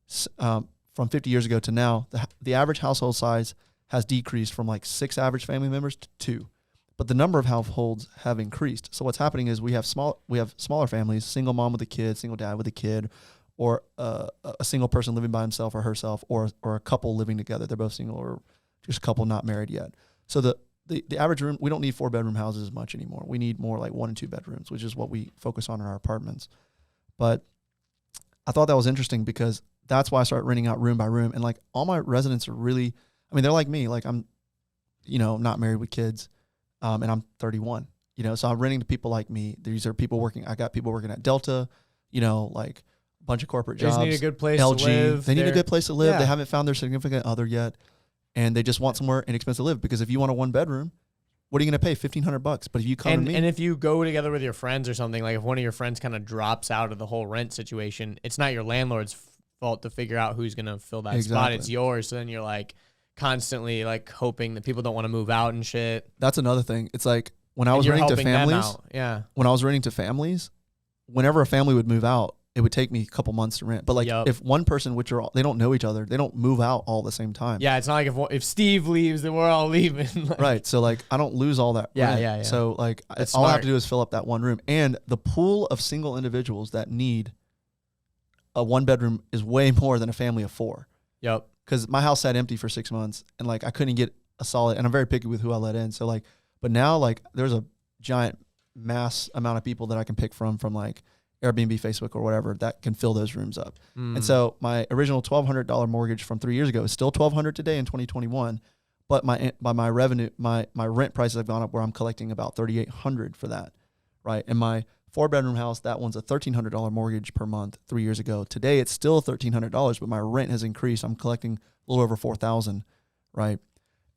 from 50 years ago to now, the average household size has decreased from like 6 average family members to 2. But the number of households have increased. So what's happening is we have smaller families, single mom with a kid, single dad with a kid, or a single person living by himself or herself, or a couple living together. They're both single, or just a couple not married yet. So the average room, we don't need 4-bedroom houses as much anymore. We need more like 1 and 2 bedrooms, which is what we focus on in our apartments. But I thought that was interesting because that's why I started renting out room by room. And like all my residents are really, I mean, they're like me. Like I'm, not married with kids. And I'm 31, so I'm renting to people like me. These are people working. I got people working at Delta, like a bunch of corporate jobs. They just need a good place LG, to live. They need a good place to live. Yeah. They haven't found their significant other yet. And they just want somewhere inexpensive to live, because if you want a 1-bedroom, what are you going to pay? $1,500. But if you come to me, and if you go together with your friends or something, like if one of your friends kind of drops out of the whole rent situation, it's not your landlord's fault to figure out who's going to fill that spot. It's yours. So then you're like constantly like hoping that people don't want to move out and shit. That's another thing. It's like when I was you're renting to helping them families, out. Yeah. when I was renting to families, whenever a family would move out, it would take me a couple months to rent. But like if one person, which are all, they don't know each other, they don't move out all at the same time. Yeah, it's not like if Steve leaves, then we're all leaving. Like, Right. So like I don't lose all that rent. Yeah. So like That's all I have smart. to do is fill up that one room. And the pool of single individuals that need a 1-bedroom is way more than a family of 4. Yep. Because my house sat empty for 6 months, and like I couldn't get a solid, and I'm very picky with who I let in. So like, but now like there's a giant mass amount of people that I can pick from like Airbnb, Facebook, or whatever, that can fill those rooms up. And so my original $1,200 mortgage from 3 years ago is still $1,200 today in 2021, but my revenue, my rent prices have gone up, where I'm collecting about $3,800 for that, right? And my 4-bedroom house, that one's a $1,300 mortgage per month 3 years ago. Today it's still $1,300, but my rent has increased. I'm collecting a little over $4,000, right?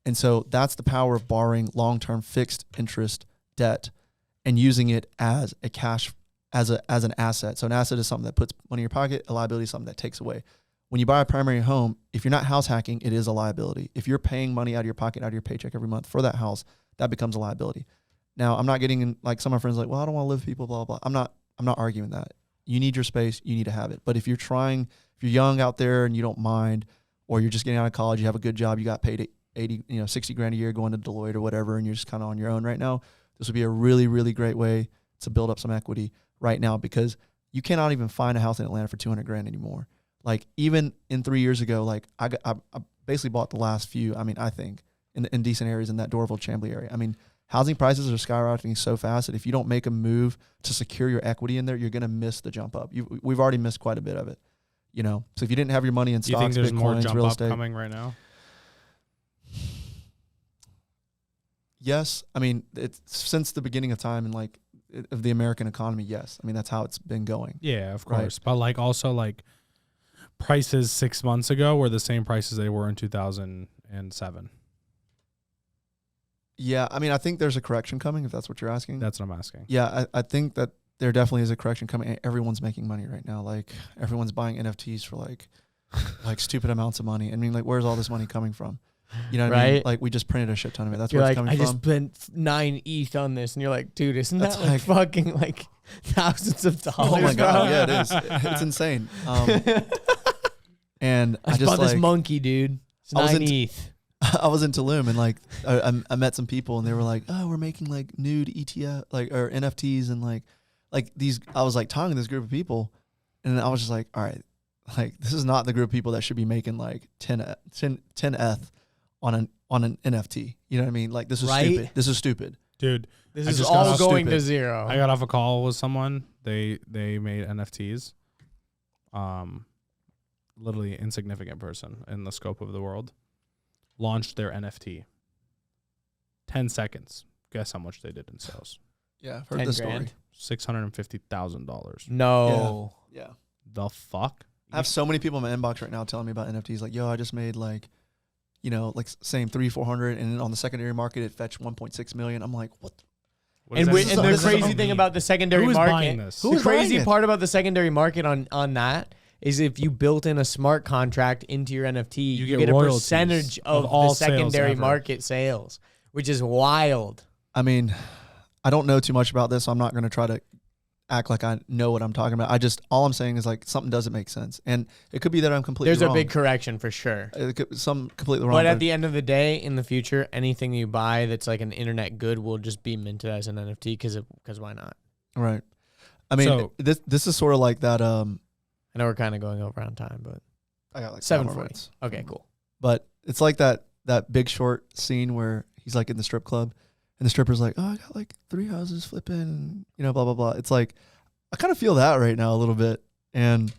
And so that's the power of borrowing long-term fixed interest debt and using it as a cash, as an asset. So an asset is something that puts money in your pocket. A liability is something that takes away. When you buy a primary home, if you're not house hacking, it is a liability. If you're paying money out of your pocket, out of your paycheck every month for that house, that becomes a liability. Now, I'm not getting in, like some of my friends are like, well, I don't want to live with people, blah, blah, blah. I'm not arguing that. You need your space. You need to have it. But if you're young out there and you don't mind, or you're just getting out of college, you have a good job, you got paid 80, 60 grand a year going to Deloitte or whatever, and you're just kind of on your own right now, this would be a really, really great way to build up some equity right now, because you cannot even find a house in Atlanta for 200 grand anymore. Like even in 3 years ago, like I basically bought the last few, I think in decent areas in that Dorville, Chamblee area. Housing prices are skyrocketing so fast that if you don't make a move to secure your equity in there, you're going to miss the jump up. We've already missed quite a bit of it, So if you didn't have your money in Do you stocks, think there's more Bitcoins, jump real up estate, coming right now? yes. It's since the beginning of time and like of the American economy. Yes. That's how it's been going. Yeah, of Right. course. But like also like prices 6 months ago were the same prices they were in 2007. Yeah. I think there's a correction coming, if that's what you're asking. That's what I'm asking. Yeah. I think that there definitely is a correction coming. Everyone's making money right now. Like everyone's buying NFTs for like stupid amounts of money. Like where's all this money coming from? You know what I mean? Right. Like we just printed a shit ton of it. That's You're where like, it's coming I from. just spent 9 ETH on this, and you're like, dude, isn't That's that like fucking like thousands of dollars? Oh my God. bro? Yeah, it is. It's insane. And I I just bought this like, monkey, dude. It's I was 9 into- ETH. I was in Tulum, and like I met some people, and they were like, "Oh, we're making like nude ETF, or NFTs, and like these." I was like talking to this group of people, and I was just like, "All right, like this is not the group of people that should be making like 10 ETH on an NFT." You know what I mean? Like this is Right? stupid. This is stupid. Dude, This I is just got all off going to stupid. zero. I got off a call with someone. They made NFTs. Literally insignificant person in the scope of the world. Launched their NFT. 10 seconds. Guess how much they did in sales? Yeah, I've heard 10 this story. grand. $650,000. No. Yeah, The fuck? I have so many people in my inbox right now telling me about NFTs. Like, yo, I just made like, like saying 300-400, and on the secondary market it fetched 1.6 million. I'm like, what? What does And, that and mean? the This is crazy something- thing about the secondary Who is market, buying this? Who the is buying crazy it? part about the secondary market on that is if you built in a smart contract into your NFT, you get get a royalties percentage of of all the sales secondary ever. market sales, which is wild. I don't know too much about this, so I'm not going to try to act like I know what I'm talking about. All I'm saying is like something doesn't make sense, and it could be that I'm completely There's wrong. a big correction for sure. It could, some completely wrong. But at the end of the day, in the future, anything you buy that's like an internet good will just be minted as an NFT because why not? Right. I mean, So- this is sort of like that. I know we're kind of going over on time, but I got like 7:40. Okay, cool. But it's like that Big Short scene where he's like in the strip club, and the stripper's like, "Oh, I got like 3 houses flipping," and, you know, blah blah blah. It's like I kind of feel that right now a little bit, and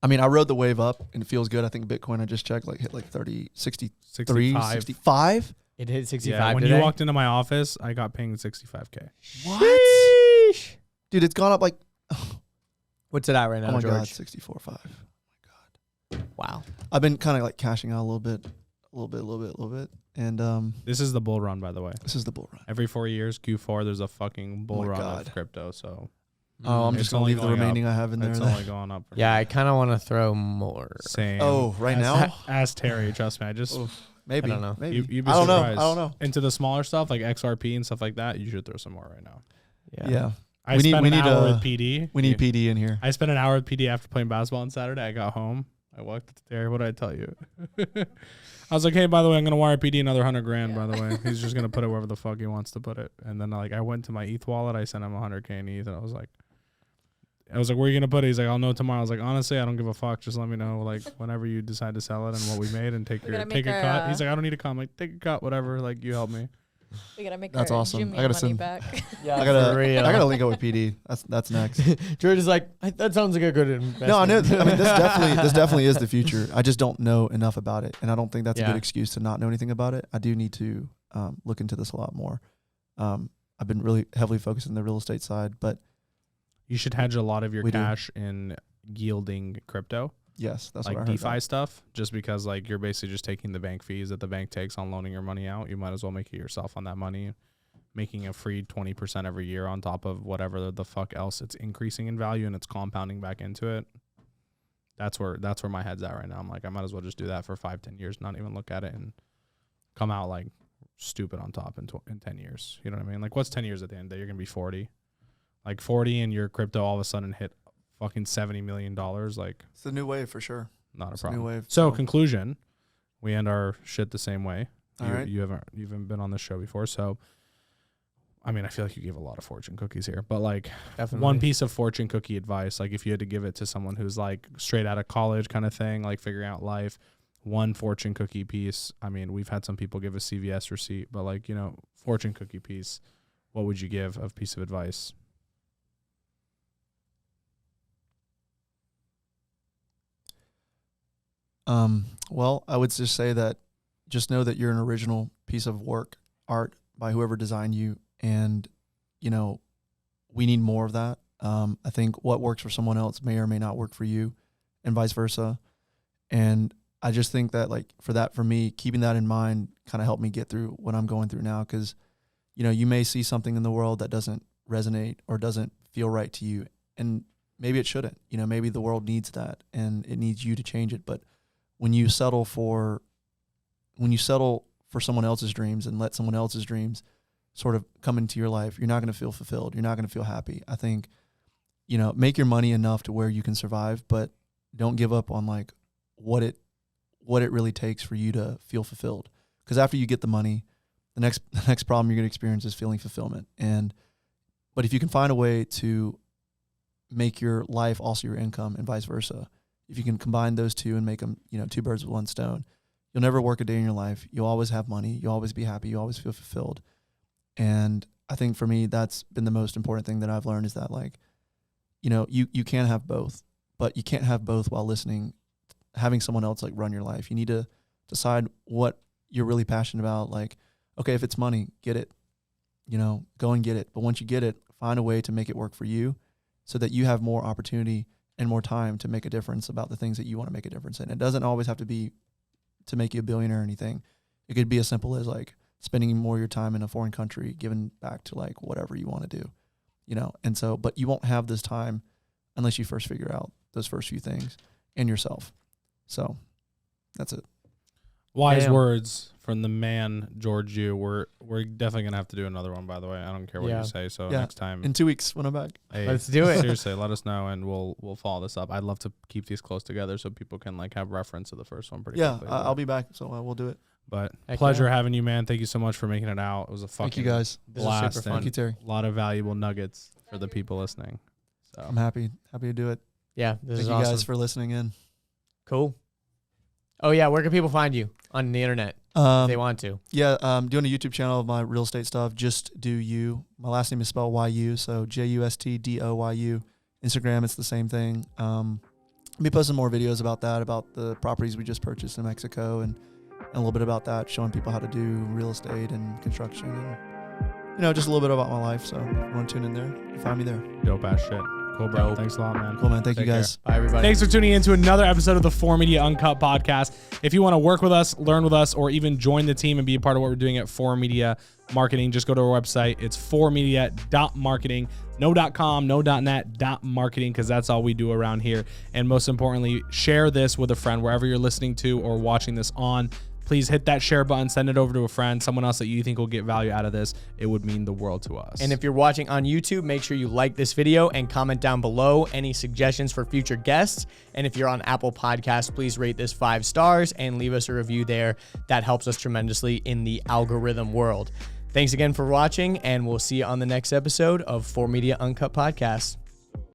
I mean, I rode the wave up, and it feels good. I think Bitcoin, I just checked, like hit like 30, 63, 65. It hit 65 Yeah, when today. you walked into my office, I got pinged 65K. What? Sheesh. Dude, it's gone up like, What's it at right now, oh my George? God, 64.5. Wow. I've been kind of like cashing out a little bit. And This is the bull run, by the way. this is the bull run. Every 4 years, Q4, there's a fucking bull my run God. of crypto. So Oh, I'm It's just going to only leave the going remaining I have in there. it's then. only going up. from Yeah, I here. kind of want to throw more. Same. Oh, right As- now? Ask Terry. Trust me. I just Maybe. I don't know. Maybe. you'd be I don't know. surprised. I don't know. Into the smaller stuff like XRP and stuff like that, you should throw some more right now. Yeah. I We need- spent we an need, hour uh, with PD. We need PD in here. I spent an hour with PD after playing basketball on Saturday. I got home. I walked up to Terry. What did I tell you? I was like, hey, by the way, I'm gonna wire PD another $100,000. By the way, he's just gonna put it wherever the fuck he wants to put it. And then like I went to my ETH wallet. I sent him $100K in ETH, and I was like, where are you gonna put it? He's like, I'll know tomorrow. I was like, honestly, I don't give a fuck. Just let me know like whenever you decide to sell it and what we made and take We gotta your make take a our, cut. He's like, I don't need a cut. I'm like, take a cut, whatever. Like you help me. We gotta make That's our awesome. Jimmy I gotta money send- back. Yeah, I gotta for real. I gotta link up with PD. That's next. George is like, that sounds like a good investment. No, I know. I mean, this definitely is the future. I just don't know enough about it, and I don't think that's a Yeah. good excuse to not know anything about it. I do need to look into this a lot more. I've been really heavily focused on the real estate side, but You should hedge a lot of your We do. cash in yielding crypto. yes, that's like what I heard. DeFi about. stuff, just because like you're basically just taking the bank fees that the bank takes on loaning your money out. You might as well make it yourself on that money, making a free 20% every year on top of whatever the fuck else it's increasing in value and it's compounding back into it. That's where my head's at right now. I'm like, I might as well just do that for 5-10 years, not even look at it and come out like stupid on top in 10 years. You know what I mean? Like what's 10 years at the end of the day? You're gonna be 40, like 40, and your crypto all of a sudden hit fucking $70 million. Like It's the new wave for sure. not a It's a new problem. wave. So conclusion, we end our shit the same way. All You, right. you haven't been on this show before, so I mean, I feel like you gave a lot of fortune cookies here, but like Definitely. one piece of fortune cookie advice, like if you had to give it to someone who's like straight out of college kind of thing, like figuring out life, one fortune cookie piece. I mean, we've had some people give a CVS receipt, but like, you know, fortune cookie piece, what would you give of piece of advice? Well, I would just say that just know that you're an original piece of work, art by whoever designed you. And, you know, we need more of that. I think what works for someone else may or may not work for you and vice versa. And I just think that like for me, keeping that in mind kind of helped me get through what I'm going through now. Cause you know, you may see something in the world that doesn't resonate or doesn't feel right to you. And maybe it shouldn't, you know, maybe the world needs that and it needs you to change it. But when you settle for someone else's dreams and let someone else's dreams sort of come into your life, you're not going to feel fulfilled. You're not going to feel happy. I think, you know, make your money enough to where you can survive, but don't give up on like what it really takes for you to feel fulfilled. Because after you get the money, the next problem you're going to experience is feeling fulfillment. But if you can find a way to make your life also your income and vice versa, if you can combine those two and make them, you know, two birds with one stone, you'll never work a day in your life. You'll always have money. You'll always be happy. You always feel fulfilled. And I think for me, that's been the most important thing that I've learned is that like, you know, you can have both, but you can't have both while having someone else like run your life. You need to decide what you're really passionate about. Like, okay, if it's money, get it, you know, go and get it. But once you get it, find a way to make it work for you so that you have more opportunity and more time to make a difference about the things that you want to make a difference in. It doesn't always have to be to make you a billionaire or anything. It could be as simple as like spending more of your time in a foreign country, giving back to like whatever you want to do, you know? And so, but you won't have this time unless you first figure out those first few things and yourself. So that's it. Wise Damn. words from the man, George Yu. We're definitely going to have to do another one, by the way. I don't care what Yeah. you say. So Yeah. next time. In 2 weeks when I'm back. Hey, Let's do it. Seriously, let us know, and we'll follow this up. I'd love to keep these close together so people can like have reference to the first one pretty Yeah, quickly. I'll be back, so we'll do it. But Heck pleasure yeah. having you, man. Thank you so much for making it out. It was a fucking Thank you guys. This was blast. super fun. Thank you, Terry. A lot of valuable nuggets for the people listening. So I'm happy to do it. Yeah, this Thank is you awesome. guys for listening in. Cool. Oh yeah, where can people find you on the internet if they want to? Yeah, doing a YouTube channel of my real estate stuff. Just do you. My last name is spelled YU, so JUSTDOYU. Instagram, it's the same thing. I'll be posting more videos about that, about the properties we just purchased in Mexico, and a little bit about that, showing people how to do real estate and construction, and just a little bit about my life. So if you want to tune in there, you can find me there. dope ass shit. Cool, bro. Dope. Thanks a lot, man. Cool, man. Thank you Take care. guys. Bye everybody. Thanks for tuning in to another episode of the 4Media Uncut podcast. If you want to work with us, learn with us, or even join the team and be a part of what we're doing at 4Media Marketing, just go to our website. It's 4media.marketing. No .com, no .net, .marketing, because that's all we do around here. And most importantly, share this with a friend wherever you're listening to or watching this on. Please hit that share button, send it over to a friend, someone else that you think will get value out of this. It would mean the world to us. And if you're watching on YouTube, make sure you like this video and comment down below any suggestions for future guests. And if you're on Apple Podcasts, please rate this 5 stars and leave us a review there. That helps us tremendously in the algorithm world. Thanks again for watching, and we'll see you on the next episode of 4Media Uncut Podcast.